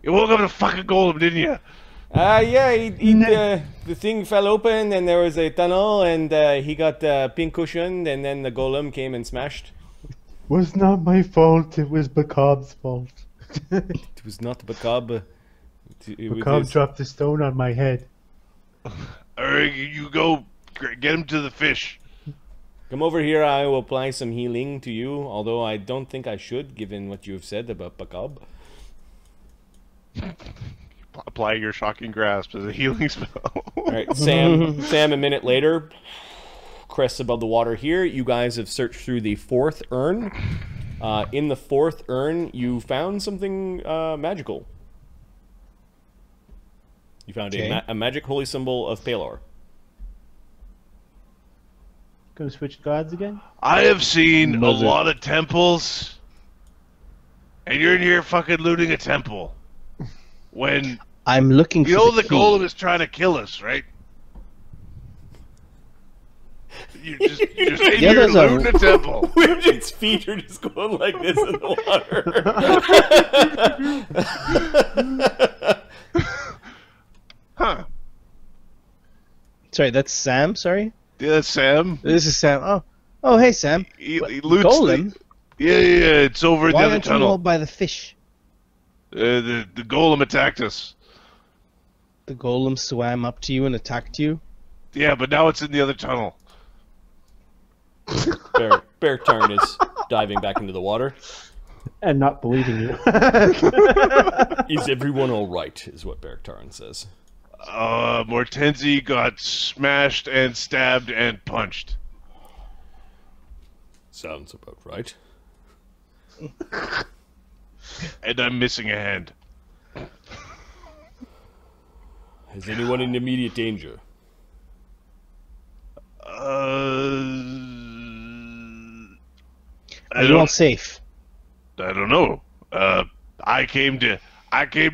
You woke up the fucking golem, didn't you? Yeah, the thing fell open and there was a tunnel and he got pink cushioned and then the golem came and smashed. Was not my fault. It was Bacab's fault. It was not Bacab. Bacab dropped a stone on my head. Alright, you go get him to the fish. Come over here, I will apply some healing to you, although I don't think I should, given what you have said about Bacab. Apply your shocking grasp as a healing spell. Alright, Sam, a minute later, crests above the water here. You guys have searched through the 4th urn. In the 4th urn, you found something magical. You found a magic holy symbol of Palor. Gonna switch gods again? I have seen a lot of temples, and you're in here fucking looting a temple. When I'm looking for the golem is trying to kill us, right? You're just in here looting a temple. Widget's feet are just going like this in the water. Huh. Sorry, that's Sam, sorry? Yeah, that's Sam. This is Sam. Oh, hey, Sam. He loots golem? Yeah, it's over in the other tunnel. Why aren't you by the fish? The golem attacked us. The golem swam up to you and attacked you? Yeah, but now it's in the other tunnel. Bear Tarn is diving back into the water. And not believing you. Is everyone alright, is what Bear Tarn says. Mortenzi got smashed and stabbed and punched. Sounds about right. And I'm missing a hand. Is anyone in immediate danger? Are you all safe? I don't know. I came to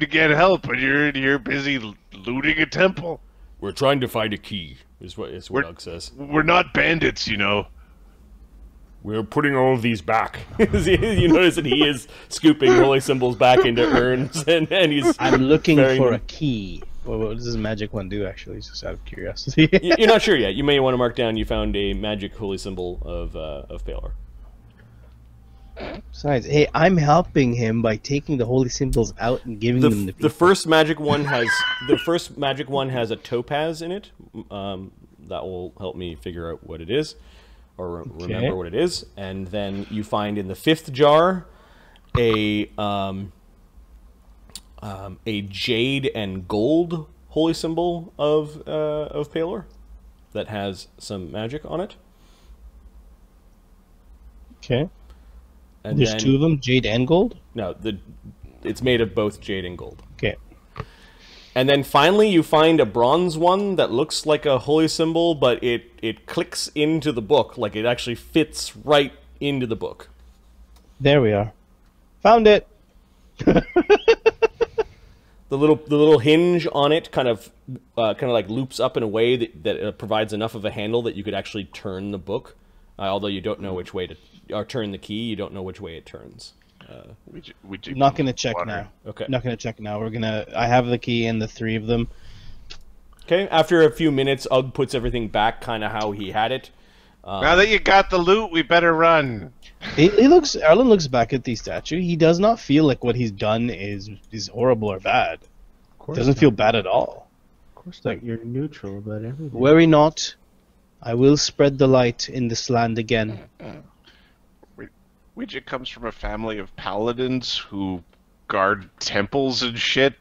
get help, and you're in here busy looting a temple. We're trying to find a key, is what Doug says. We're not bandits, you know. We're putting all of these back. You notice that he is scooping holy symbols back into urns, and he's... I'm looking for a key. Well, what does this magic one do, actually? Just out of curiosity. You're not sure yet. You may want to mark down you found a magic holy symbol of Palor. Besides, hey, I'm helping him by taking the holy symbols out and giving them to people. The first magic one has a topaz in it. That will help me figure out what it is, or remember what it is. And then you find in the 5th jar a jade and gold holy symbol of Palor that has some magic on it. Okay. And There's then, two of them, jade and gold? No, it's made of both jade and gold. Okay. And then finally you find a bronze one that looks like a holy symbol, but it clicks into the book. Like it actually fits right into the book. There we are. Found it! The little hinge on it kind of like loops up in a way that provides enough of a handle that you could actually turn the book. Although you don't know which way to... Or turn the key, you don't know which way it turns. Not gonna check now. Okay. Not gonna check now. I have the key and the three of them. Okay, after a few minutes, Ugg puts everything back kind of how he had it. Now that you got the loot, we better run. Arlen looks back at the statue. He does not feel like what he's done is horrible or bad. Doesn't feel bad at all. Of course not. You're neutral about everything. Worry not. I will spread the light in this land again. Widget comes from a family of paladins who guard temples and shit.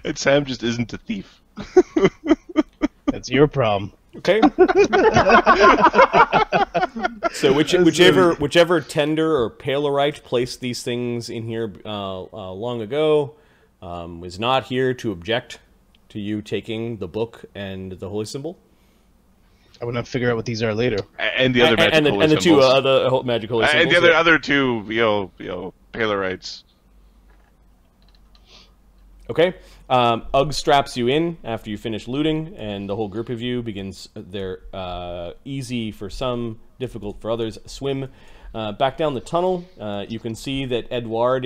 And Sam just isn't a thief. That's your problem. Okay. So whichever tender or Palerite placed these things in here long ago is not here to object to you taking the book and the holy symbol. I want to figure out what these are later. And the other magic holy and the two symbols. other magic holy symbols. And the other two, Palerites. Okay. Ugg straps you in after you finish looting, and the whole group of you begins their easy for some, difficult for others, swim back down the tunnel. You can see that Edward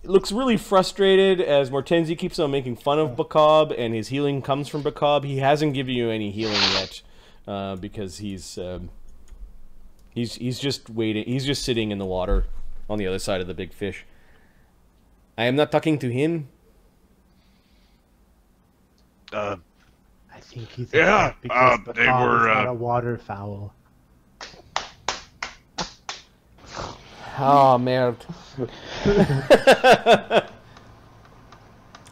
looks really frustrated as Mortenzi keeps on making fun of Bacob, and his healing comes from Bacob. He hasn't given you any healing yet because he's just waiting. He's just sitting in the water on the other side of the big fish. I am not talking to him. I think he's Yeah, because they Bacob were, is not a waterfowl. Oh, merde.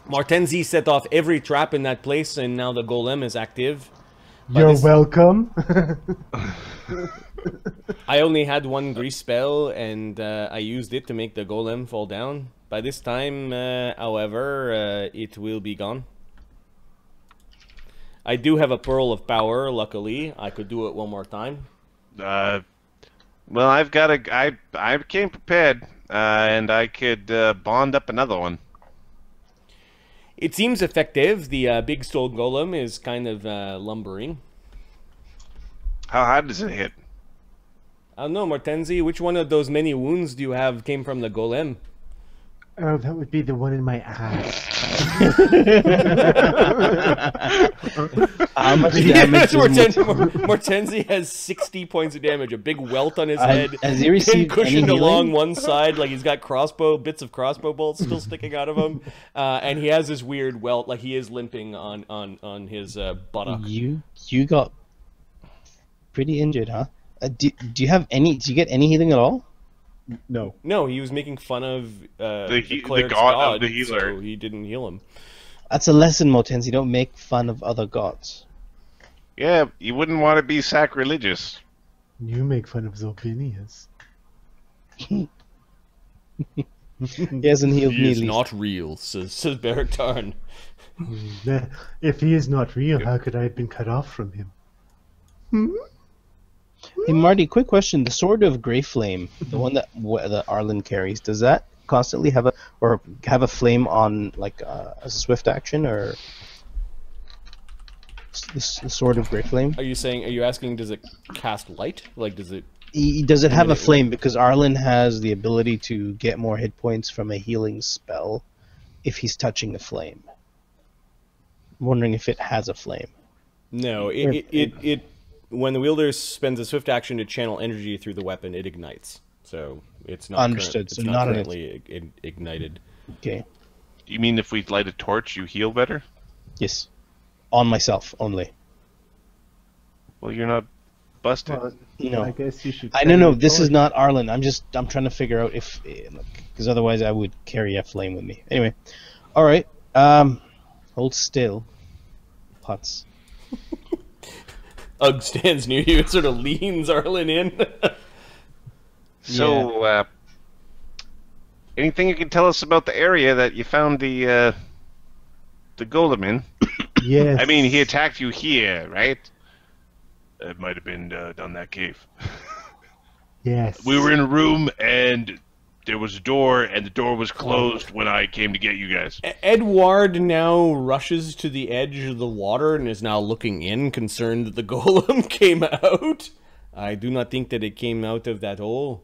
Mortenzi set off every trap in that place, and now the golem is active. You're welcome. I only had one grease spell, and I used it to make the golem fall down. By this time, however, it will be gone. I do have a Pearl of Power, luckily. I could do it one more time. Well, I came prepared, and I could bond up another one. It seems effective. The big stone golem is kind of lumbering. How hard does it hit? I don't know, Mortenzi, which one of those many wounds do you have came from the golem? Oh, that would be the one in my ass. How much damage? Mortenzi has 60 points of damage. A big welt on his head. Has he received cushioned any along healing? one side, like he's got bits of crossbow bolts still sticking out of him, and he has this weird welt, like he is limping on his buttock. You got pretty injured, huh? Do you have any? Do you get any healing at all? No. No, he was making fun of the cleric's god of the healer. so he didn't heal him. That's a lesson, Motenzi. Don't make fun of other gods. Yeah, you wouldn't want to be sacrilegious. You make fun of Zolbinius. He hasn't healed He me. is At least. not real, says Beric Tarn. If he is not real, how could I have been cut off from him? Hey Marty, quick question: the sword of Grey Flame, the one that Arlen carries, does that constantly have a flame on, like as a swift action, or the sword of Grey Flame? Are you asking, does it cast light? Like, does it? Does it have a flame? Because Arlen has the ability to get more hit points from a healing spell if he's touching a flame. I'm wondering if it has a flame. No, it when the wielder spends a swift action to channel energy through the weapon, it ignites. So it's not Understood. It's So not not currently ignited. Okay. You mean if we light a torch, you heal better? Yes. On myself only. Well, you're not busted. Well, No. I guess you should. I don't know. This is not Arlen. I'm trying to figure out if, because otherwise I would carry a flame with me. Anyway, all right. Hold still. Putz. Ugg stands near you and sort of leans Arlen in. So, anything you can tell us about the area that you found the golem in? Yes. I mean, he attacked you here, right? It might have been down that cave. Yes. We were in a room, and there was a door, and the door was closed when I came to get you guys. Edward now rushes to the edge of the water and is now looking in, concerned that the golem came out. I do not think that it came out of that hole.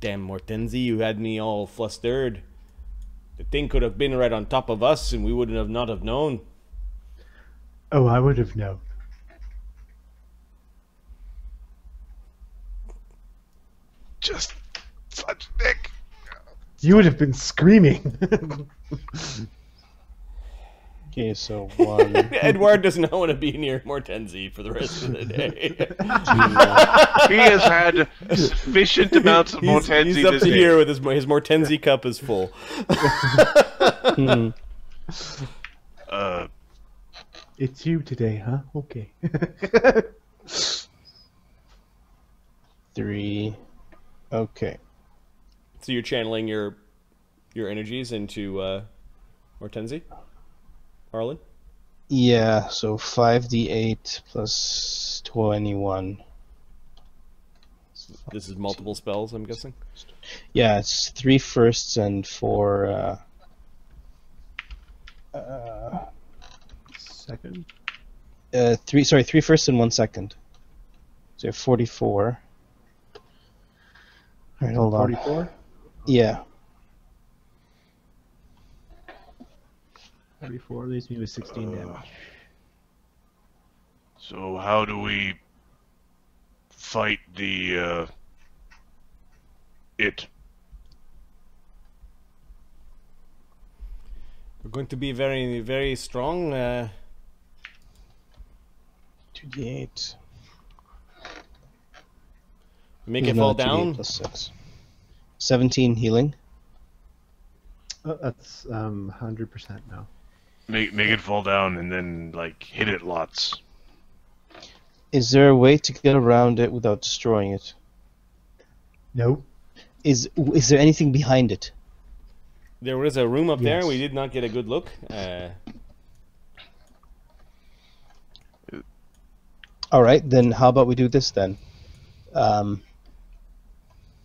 Damn, Mortenzi, you had me all flustered. The thing could have been right on top of us, and we wouldn't have not have known. Oh, I would have known. Just such dick. You would have been screaming. Okay, so 1. Edward does not want to be near Mortenzi for the rest of the day. He has had sufficient amounts of Mortenzi he's up this to day. here with his Mortenzi cup is full. It's you today, huh? Okay. 3. Okay. So you're channeling your energies into Mortenzi? Arlen? Yeah, so 5d8 plus 21. This is multiple spells, I'm guessing? Yeah, it's 3 firsts and 4 Second. 3 firsts and 1 second. So you have 44. Alright, hold on. 44? Yeah. 44 leaves me with 16 damage. So how do we fight the it? We're going to be very, very strong. 2d8. Make it fall 2d8 down. plus 6. 17 healing. That's 100% now. Make it fall down and then like hit it lots. Is there a way to get around it without destroying it? No. Is there anything behind it? There was a room up there. Yes. We did not get a good look. All right, then how about we do this then?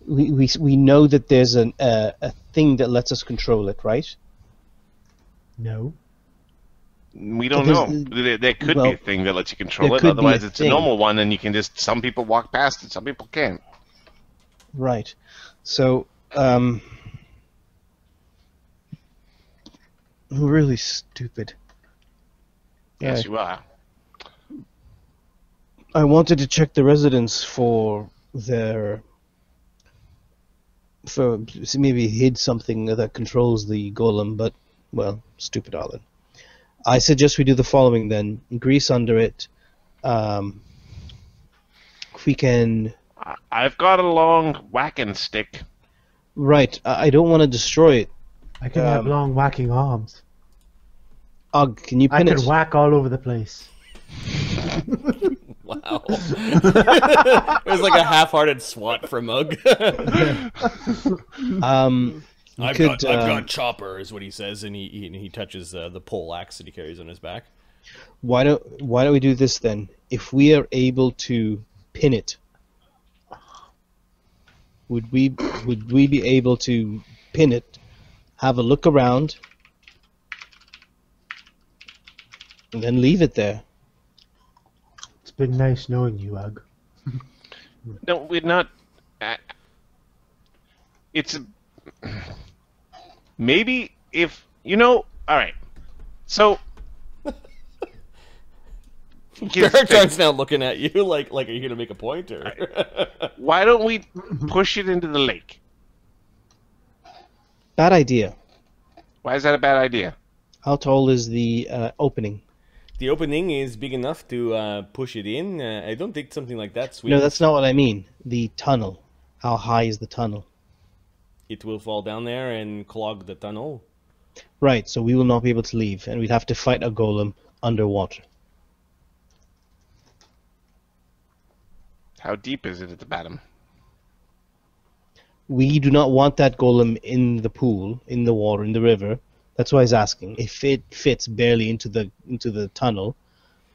We know that there's a thing that lets us control it, right? No. We don't Because, know. There could be well, a thing that lets you control there it. could be Otherwise, a it's a thing. normal one, and you can just. Some people walk past it. Some people can't. Right. So, we're really stupid. Yes, Right. you are. I wanted to check the residents for their. For maybe hid something that controls the golem, but well, stupid Arlen. I suggest we do the following then: grease under it. We can. I've got a long whacking stick. Right. I don't want to destroy it. I can have long whacking arms. Ugh, can you I pin could it? whack all over the place. Wow. It was like a half-hearted swat from Mug. I've got chopper, is what he says, and he touches the pole axe that he carries on his back. Why don't we do this then? If we are able to pin it, would we be able to pin it, have a look around, and then leave it there? It's been nice knowing you, Ugg. No, we're not. It's maybe if you know. All right, so. Baraktar's now looking at you like are you gonna make a point or? Why don't we push it into the lake? Bad idea. Why is that a bad idea? How tall is the opening? The opening is big enough to push it in. I don't think something like that. No, that's not what I mean. The tunnel. How high is the tunnel? It will fall down there and clog the tunnel. Right, so we will not be able to leave, and we'd have to fight a golem underwater. How deep is it at the bottom? We do not want that golem in the pool, in the water, in the river. That's why he's asking. If it fits barely into the tunnel,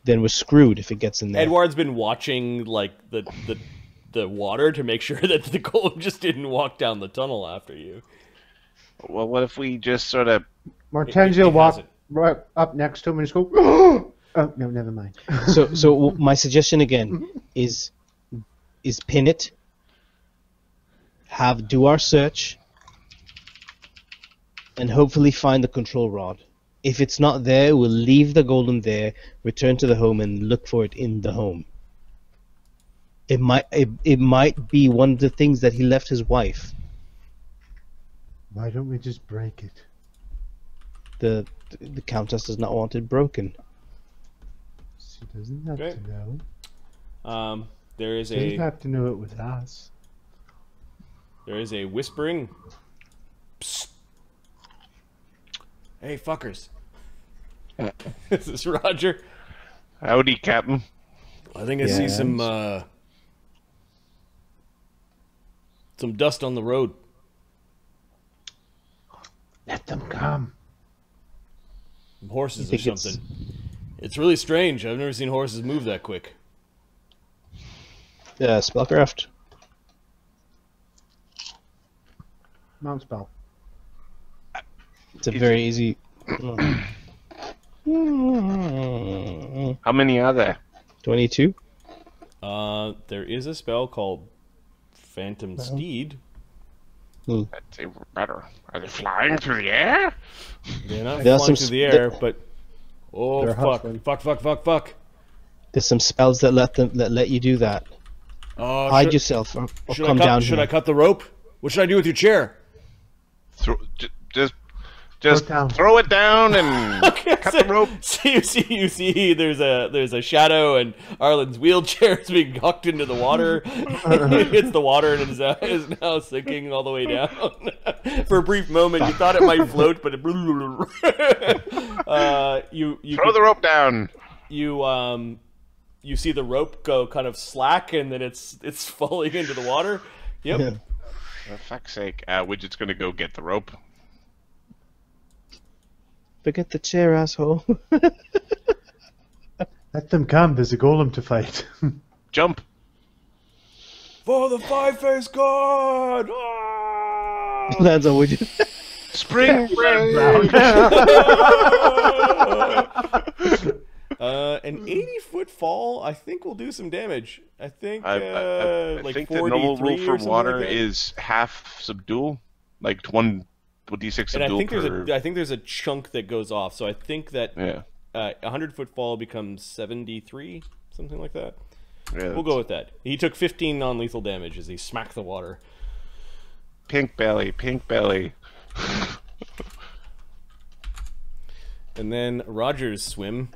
then we're screwed if it gets in there. Edward's been watching like the water to make sure that the golem just didn't walk down the tunnel after you. Well, what if we just sort of... Mortenzio It walk hasn't. right up next to him and just go, oh, no, never mind. So my suggestion again is pin it. Do our search, and hopefully find the control rod. If it's not there, we'll leave the golem there, return to the home, and look for it in the home. It might be one of the things that he left his wife. Why don't we just break it? The Countess does not want it broken. She doesn't have Okay. to know. There is She doesn't a have to know it with us. whispering. Psst. Hey, fuckers. This is Roger. Howdy, Captain. I think I see some dust on the road. Let them come. Some horses or think it's- something. It's really strange. I've never seen horses move that quick. Spellcraft. Mount spell. It's a very easy. How many are there? 22. There is a spell called Phantom Steed. I'd say we're better. Are they flying through the air? They're not There are flying some through the sp- air, but oh They're fuck, hustling. fuck. There's some spells that let you do that. Oh, Hide yourself or come down Should here. I cut the rope? What should I do with your chair? Just down. throw it down and cut the rope. So you see, there's a shadow, and Arlen's wheelchair is being hucked into the water. It hits the water and is now sinking all the way down. For a brief moment, you thought it might float, but it. Throw the rope down. You see the rope go kind of slack, and then it's falling into the water. Yep. Yeah. For fuck's sake, Widget's gonna go get the rope. Forget the chair, asshole. Let them come. There's a golem to fight. Jump. For the five-faced god! Ah! That's all we do. Spring break. An 80-foot fall, I think, will do some damage. I think, I like think the normal 43 rule or for something water like that. is half subdual, like one d6 And subdual I think there's a chunk that goes off. So I think that Yeah. a 100-foot fall becomes 73, something like that. Yeah, We'll go with that. He took 15 non-lethal damage as he smacked the water. Pink belly, pink belly. And then Roger's swim.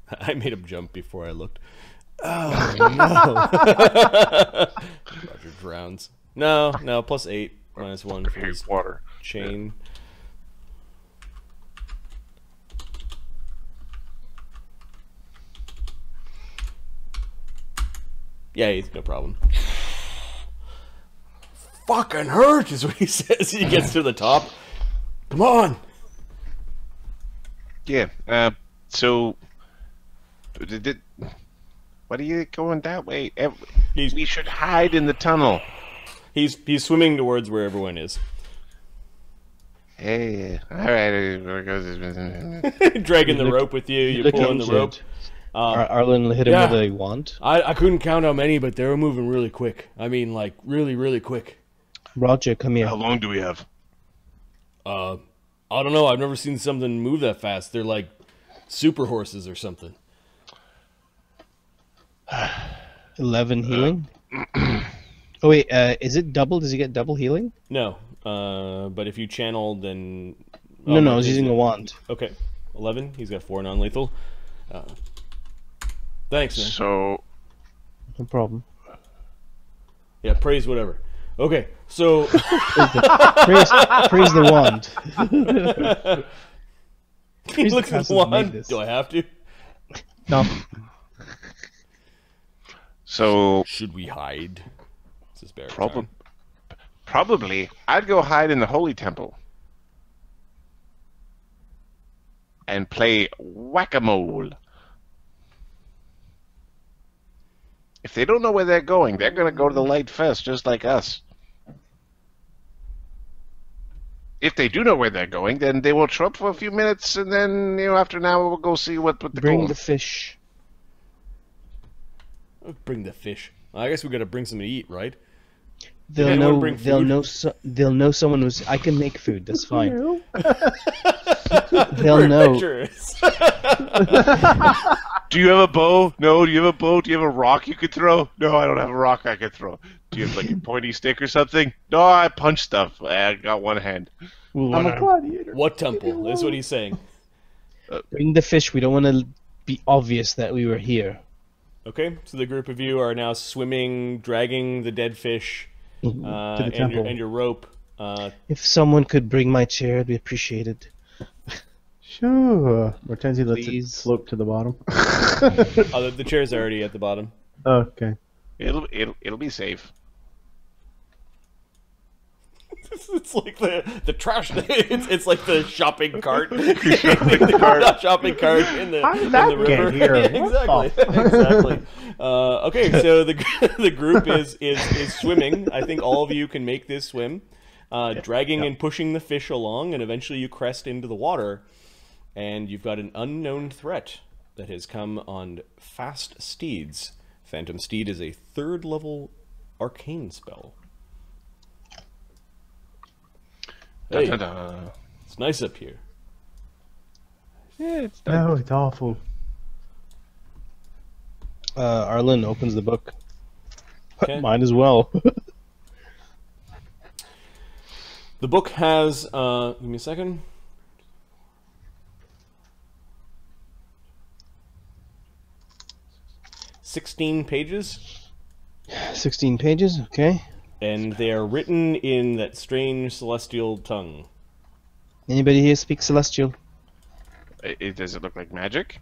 I made him jump before I looked. Oh no! Roger drowns. No, +8 -1 for his Water. chain. Yeah, he's no problem. Fucking hurt is what he says. He gets to the top. Come on. Yeah. So, what are you going that way? We should hide in the tunnel. He's swimming towards where everyone is. Hey, all right. Dragging the rope with you. You're Look pulling the injured. rope. Arlen hit him yeah. with a wand. I couldn't count how many, but they were moving really quick. I mean, like, really, really quick. Roger, come here. How long do we have? I don't know. I've never seen something move that fast. They're like super horses or something. 11 healing. Oh wait, is it double? Does he get double healing? No. But if you channel, then... No, I was using a wand. Okay. 11. He's got 4 non-lethal. Thanks, man. So, No problem. Yeah, praise whatever. Okay, so... Praise the wand. he Praise looks the at the classes made wand. this. Do I have to? No. So Should we hide? This is Barrack Probably. time. Probably, I'd go hide in the Holy Temple and play whack-a-mole. If they don't know where they're going to go to the Light Fest just like us. If they do know where they're going, then they will show up for a few minutes, and then, after an hour, we'll go see what the Bring goal. the fish. Bring the fish. I guess we gotta bring something to eat, right? They'll anyone know. bring They'll food? know. They'll know someone who's. I can make food. That's fine. They'll know. Adventurous. Do you have a bow? No. Do you have a bow? Do you have a rock you could throw? No, I don't have a rock I could throw. Do you have like a pointy stick or something? No, I punch stuff. I got one hand. I'm a gladiator. What temple? That's what he's saying. Bring the fish. We don't want to be obvious that we were here. Okay, so the group of you are now swimming, dragging the dead fish, To the temple. and your rope. If someone could bring my chair, it'd be appreciated. Sure. Hortensia lets it Please. float to the bottom. The chair's already at the bottom. Okay. It'll be safe. It's like the trash. It's like the shopping cart. cart. Shopping cart in the How did in that the get river. here? exactly. What Exactly. Okay, so the group is swimming. I think all of you can make this swim, dragging and pushing the fish along, and eventually you crest into the water, and you've got an unknown threat that has come on fast steeds. Phantom Steed is a 3rd level arcane spell. Hey, Da-da-da. it's nice up here. Yeah, it's No, it's awful. Arlen opens the book. Okay. Might as well. The book has, give me a second. "16 pages, 16 pages. Okay. and they are written in that strange celestial tongue. Anybody here speak Celestial? Does it look like magic?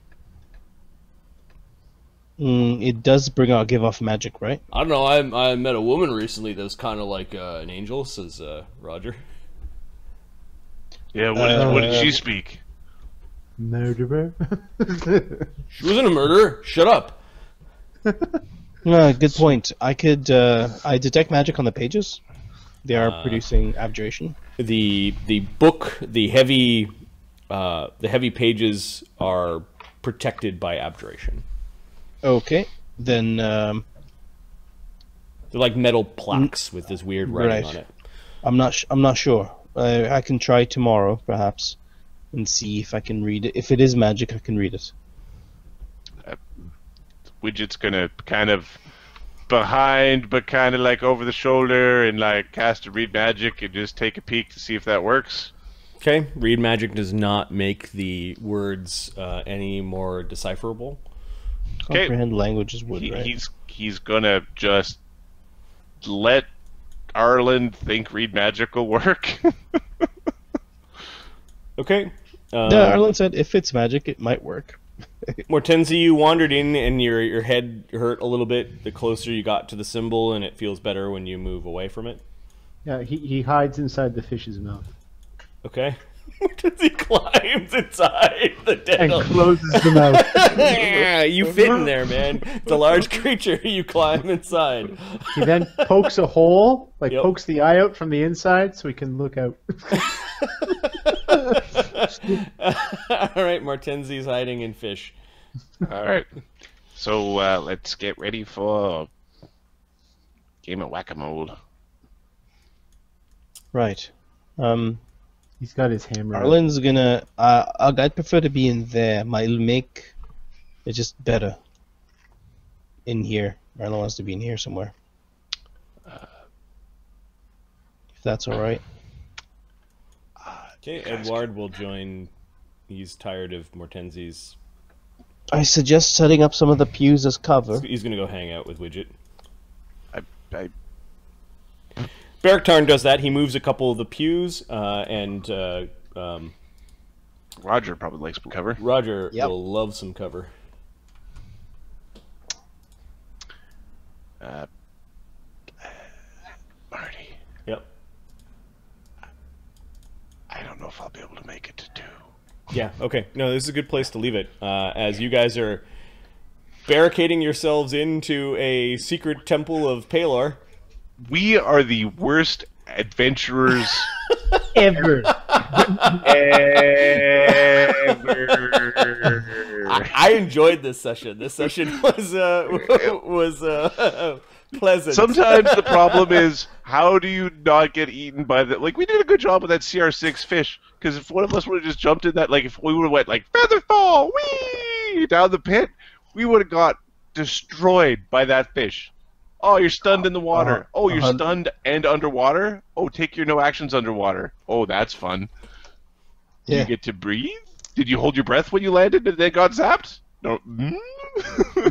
It does give off magic, right? I don't know, I met a woman recently that was kind of like an angel, says Roger. Yeah. What did she speak? Murderer. She wasn't a murderer, shut up. Good point. I could. I detect magic on the pages. They are producing abjuration. The book, the heavy pages are protected by abjuration. Okay, then. They're like metal plaques with this weird writing Right. on it. I'm not sure. I can try tomorrow, perhaps, and see if I can read it. If it is magic, I can read it. Widget's gonna kind of behind, but kind of like over the shoulder, and like cast a read magic and just take a peek to see if that works. Okay, read magic does not make the words any more decipherable. Okay. Comprehend languages would, right? He's gonna just let Arlen think read magic will work. Okay. Yeah, Arlen said if it's magic, it might work. Mortenzi, you wandered in and your head hurt a little bit the closer you got to the symbol, and it feels better when you move away from it. Yeah, he hides inside the fish's mouth Okay. Mortenzi climbs inside the and den. closes the mouth. You fit in there, man. It's a large creature. You climb inside. He then pokes a hole, like Yep. pokes the eye out from the inside, so he can look out. All right, Mortenzi's hiding in fish. All right, so let's get ready for game of whack-a-mole. Right. He's got his hammer. out. Arlen's gonna. I'd prefer to be in there. It'll make it just better. In here. Arlen wants to be in here somewhere. If that's all right. Okay, Edward will join. He's tired of Mortenzi's. I suggest setting up some of the pews as cover. He's gonna go hang out with Widget. I Barrack does that. He moves a couple of the pews, and Roger probably likes some cover. Roger Yep. will love some cover. Yeah, okay. No, this is a good place to leave it. As you guys are barricading yourselves into a secret temple of Palor. We are the worst adventurers Ever. ever. I enjoyed this session. This session was pleasant. Sometimes the problem is, how do you not get eaten by the... Like, we did a good job with that CR6 fish, because if one of us would have just jumped in that, like, if we would have went, like, feather fall, whee, down the pit, we would have got destroyed by that fish. Oh, you're stunned in the water. Oh, you're stunned and underwater? Oh, take your no actions underwater. Oh, that's fun. Yeah. You get to breathe? Did you hold your breath when you landed and then got zapped? No.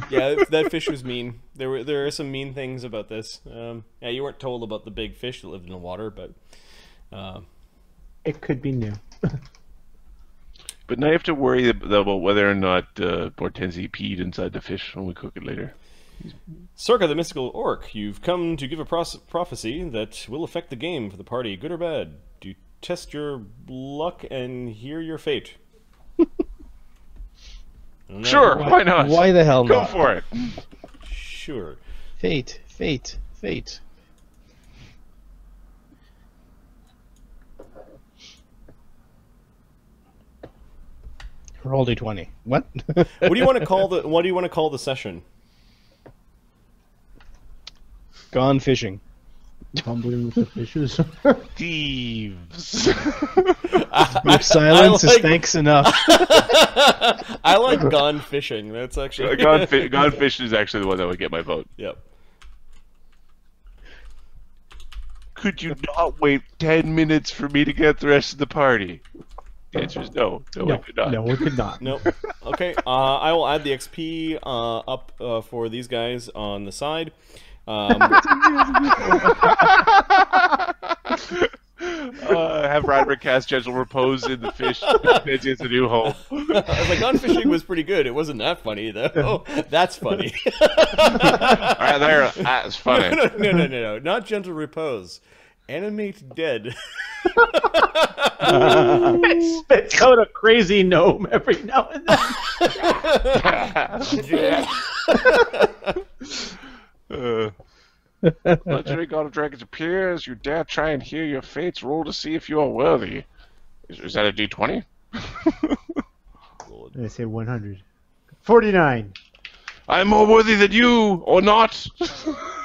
Yeah, that fish was mean. There are some mean things about this. Yeah, you weren't told about the big fish that lived in the water, but It could be new. But now you have to worry about whether or not Hortensia peed inside the fish when we cook it later. Circa, the mystical orc, you've come to give a prophecy that will affect the game for the party, good or bad. Do you test your luck and hear your fate? Sure, why not? Why the hell Go not? for it. Sure. Fate, fate, fate. Roll d20. What? What do you want to call the session? Gone fishing. Tumbling with the fishes. Thieves. If silence is thanks enough. I like gone fishing. That's actually Gone fish is actually the one that would get my vote. Yep. Could you not wait 10 minutes for me to get the rest of the party? The answer is no. No, we could not. No, we could not. Nope. Okay. I will add the XP up for these guys on the side. Have Roderick cast Gentle Repose in the fish. It's a new home. I was like, gone fishing was pretty good. It wasn't that funny though. Oh, that's funny. Alright, there. That's funny. No. Not Gentle Repose. Animate dead. It spits out a crazy gnome every now and then. Legendary God of Dragons appears. You dare try and hear your fates. Roll to see if you are worthy. Is that a D20? I say 100. 49. I'm more worthy than you, or not.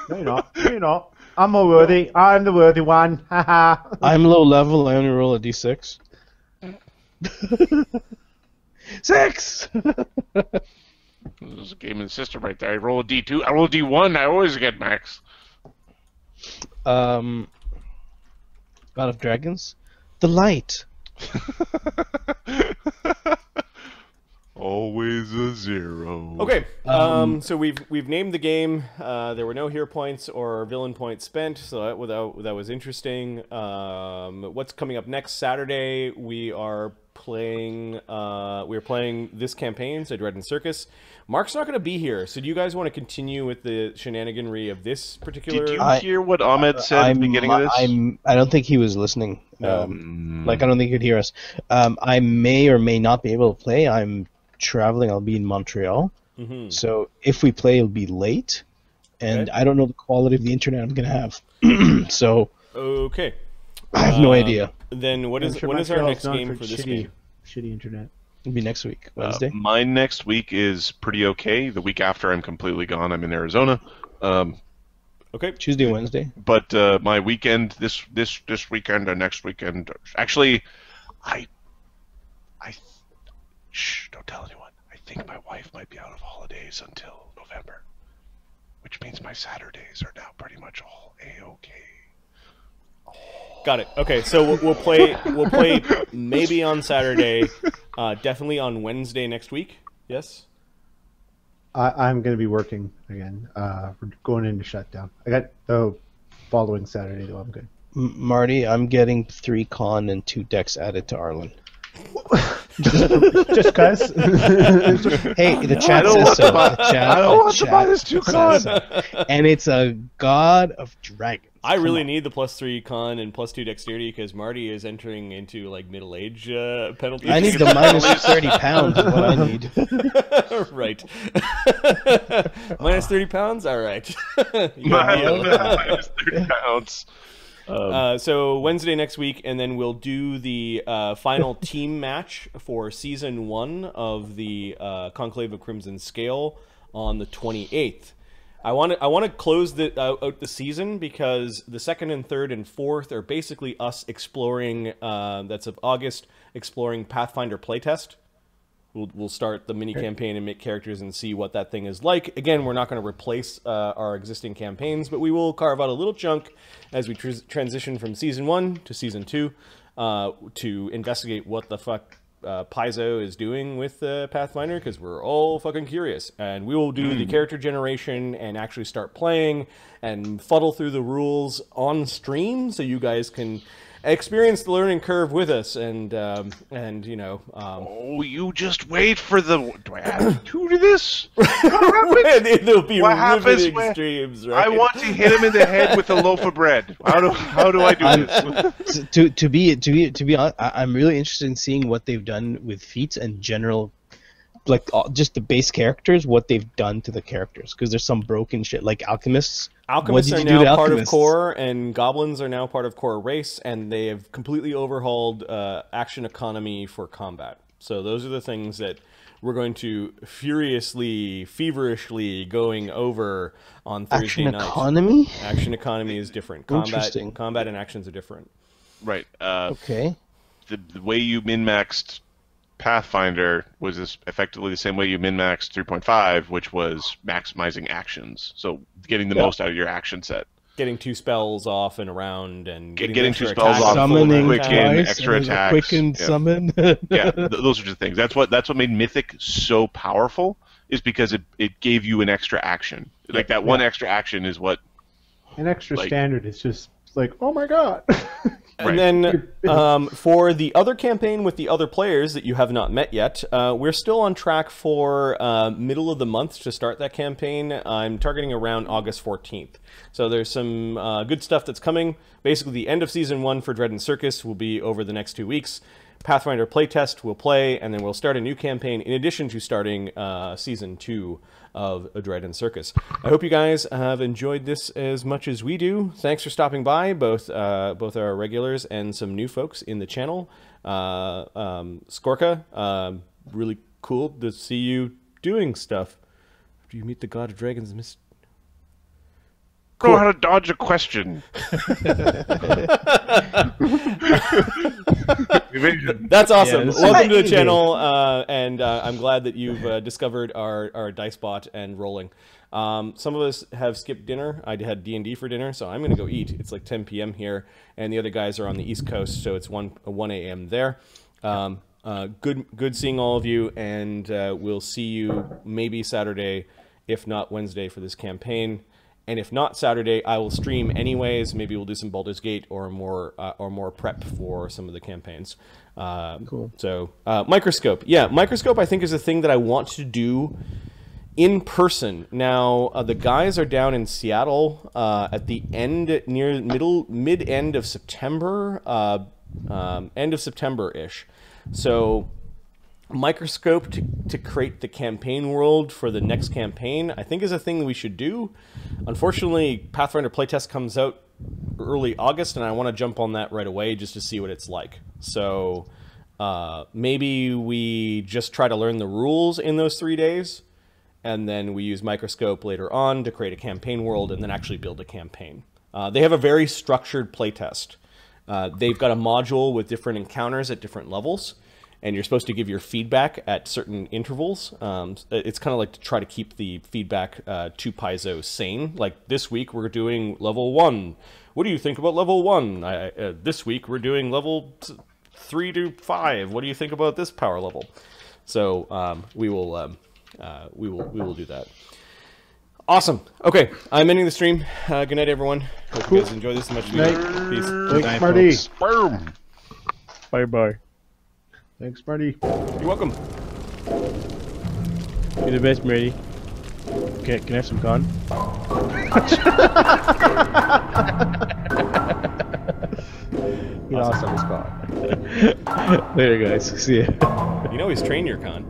No, you're not. No, you're not. I'm more worthy. I'm the worthy one. Haha. I'm low level. I only roll a d6. 6! There's a game in the system right there. I roll a D2. I roll a D1. I always get max. God of Dragons? The light. Always a 0. Okay. So we've named the game. There were no hero points or villain points spent, so that was interesting. What's coming up next Saturday? We are playing. We're playing this campaign, so Dread and Circus. Mark's not going to be here, so do you guys want to continue with the shenaniganry of this particular? Did you hear what Ahmed said at the beginning of this? I don't think he was listening. Like, I don't think he could hear us. I may or may not be able to play. I'm traveling. I'll be in Montreal. Mm-hmm. So if we play, it'll be late. And Okay. I don't know the quality of the internet I'm going to have. So Okay. I have no idea. Then when I'm is sure our Montreal's next known game for this shitty, game? shitty internet. It'll be next week, Wednesday. Mine next week is pretty okay. The week after, I'm completely gone. I'm in Arizona. Okay. Tuesday, Wednesday. But my weekend, this weekend and next weekend, actually, shh, don't tell anyone. I think my wife might be out of holidays until November, which means my Saturdays are now pretty much all A-okay. Got it. Okay, so we'll play maybe on Saturday, definitely on Wednesday next week. Yes. I'm going to be working again. We're going into shutdown. I got the following Saturday, though. I'm good. Marty, I'm getting 3 con and 2 decks added to Arlen. Just cuz. Hey, the chat don't says want so. to buy- The chat, I don't the want to chat buy this 2 says con. so. And it's a god of dragons. I Come really on. need the +3 con and +2 dexterity because Marty is entering into like middle age penalties. I need the minus 30 pounds is what I need. Right. Minus 30 pounds? All right. You got a deal. Minus 30 pounds. So Wednesday next week, and then we'll do the final team match for season 1 of the Conclave of Crimson Scale on the 28th. I want to close out the season because the 2nd and 3rd and 4th are basically us exploring. That's of August, exploring Pathfinder playtest. We'll start the mini campaign and make characters and see what that thing is like. Again, we're not going to replace our existing campaigns, but we will carve out a little chunk as we transition from season 1 to season 2 to investigate what the fuck Paizo is doing with Pathfinder, because we're all fucking curious. And we will do the character generation and actually start playing and fuddle through the rules on stream so you guys can experience the learning curve with us, and you know. Oh, you just wait for the. Do I add 2 to this? There'll be What happens riveting when- streams, right? I want to hit him in the head with a loaf of bread. How do I do this? To be honest, I'm really interested in seeing what they've done with feats and general, like just the base characters, what they've done to the characters, because there's some broken shit like alchemists. Alchemists What are did you do now to part of alchemists? core, and goblins are now part of core race, and they have completely overhauled action economy for combat. So those are the things that we're going to furiously, feverishly going over on Thursday Action night. economy. Action economy is different. Interesting. Combat and actions are different. Right. Okay. The way you min-maxed Pathfinder was effectively the same way you min-maxed 3.5, which was maximizing actions. So getting the most out of your action set. Getting 2 spells off and around, and Getting 2 extra spells attacks off, and full Summoning round quicken, attack. twice, extra and there's a attacks. Quicken Yeah. summon. Yeah, those are the things. That's what made Mythic so powerful, is because it gave you an extra action. Like that one extra action is what. An extra Like- standard is just like, oh my god. And then for the other campaign with the other players that you have not met yet, we're still on track for middle of the month to start that campaign. I'm targeting around August 14th. So there's some good stuff that's coming. Basically, the end of Season 1 for Dread and Circus will be over the next 2 weeks. Pathfinder playtest will play, and then we'll start a new campaign in addition to starting Season 2 of Dread and Circus. I hope you guys have enjoyed this as much as we do. Thanks for stopping by, both our regulars and some new folks in the channel. Skorka, really cool to see you doing stuff. Do you meet the God of Dragons, Miss? Know how to dodge a question. That's awesome. Yes. Welcome to the channel, and I'm glad that you've discovered our dice bot and rolling. Some of us have skipped dinner. I had D&D for dinner, so I'm going to go eat. It's like 10 p.m. here, and the other guys are on the East Coast, so it's 1 a.m. there. Good seeing all of you, and we'll see you maybe Saturday, if not Wednesday, for this campaign. And if not Saturday, I will stream anyways. Maybe we'll do some Baldur's Gate or more prep for some of the campaigns. Cool. So Microscope, yeah, Microscope I think is a thing that I want to do in person. Now the guys are down in Seattle at the end, near mid-end of September, end of September-ish. So Microscope to create the campaign world for the next campaign, I think is a thing we should do. Unfortunately, Pathfinder playtest comes out early August, and I want to jump on that right away just to see what it's like. So maybe we just try to learn the rules in those 3 days, and then we use Microscope later on to create a campaign world and then actually build a campaign. They have a very structured playtest. They've got a module with different encounters at different levels, and you're supposed to give your feedback at certain intervals. It's kind of like to try to keep the feedback to Paizo sane. Like this week we're doing level 1. What do you think about level 1? This week we're doing level 3 to 5. What do you think about this power level? So we will do that. Awesome. Okay, I'm ending the stream. Good night, everyone. Hope you guys enjoy this as much as we did. Peace. Thanks, Marty. Boom. Bye bye. Thanks, Marty. You're welcome. You're the best, Marty. Can I have some con? He lost on the spot. Later, guys. See ya. You can always train your con.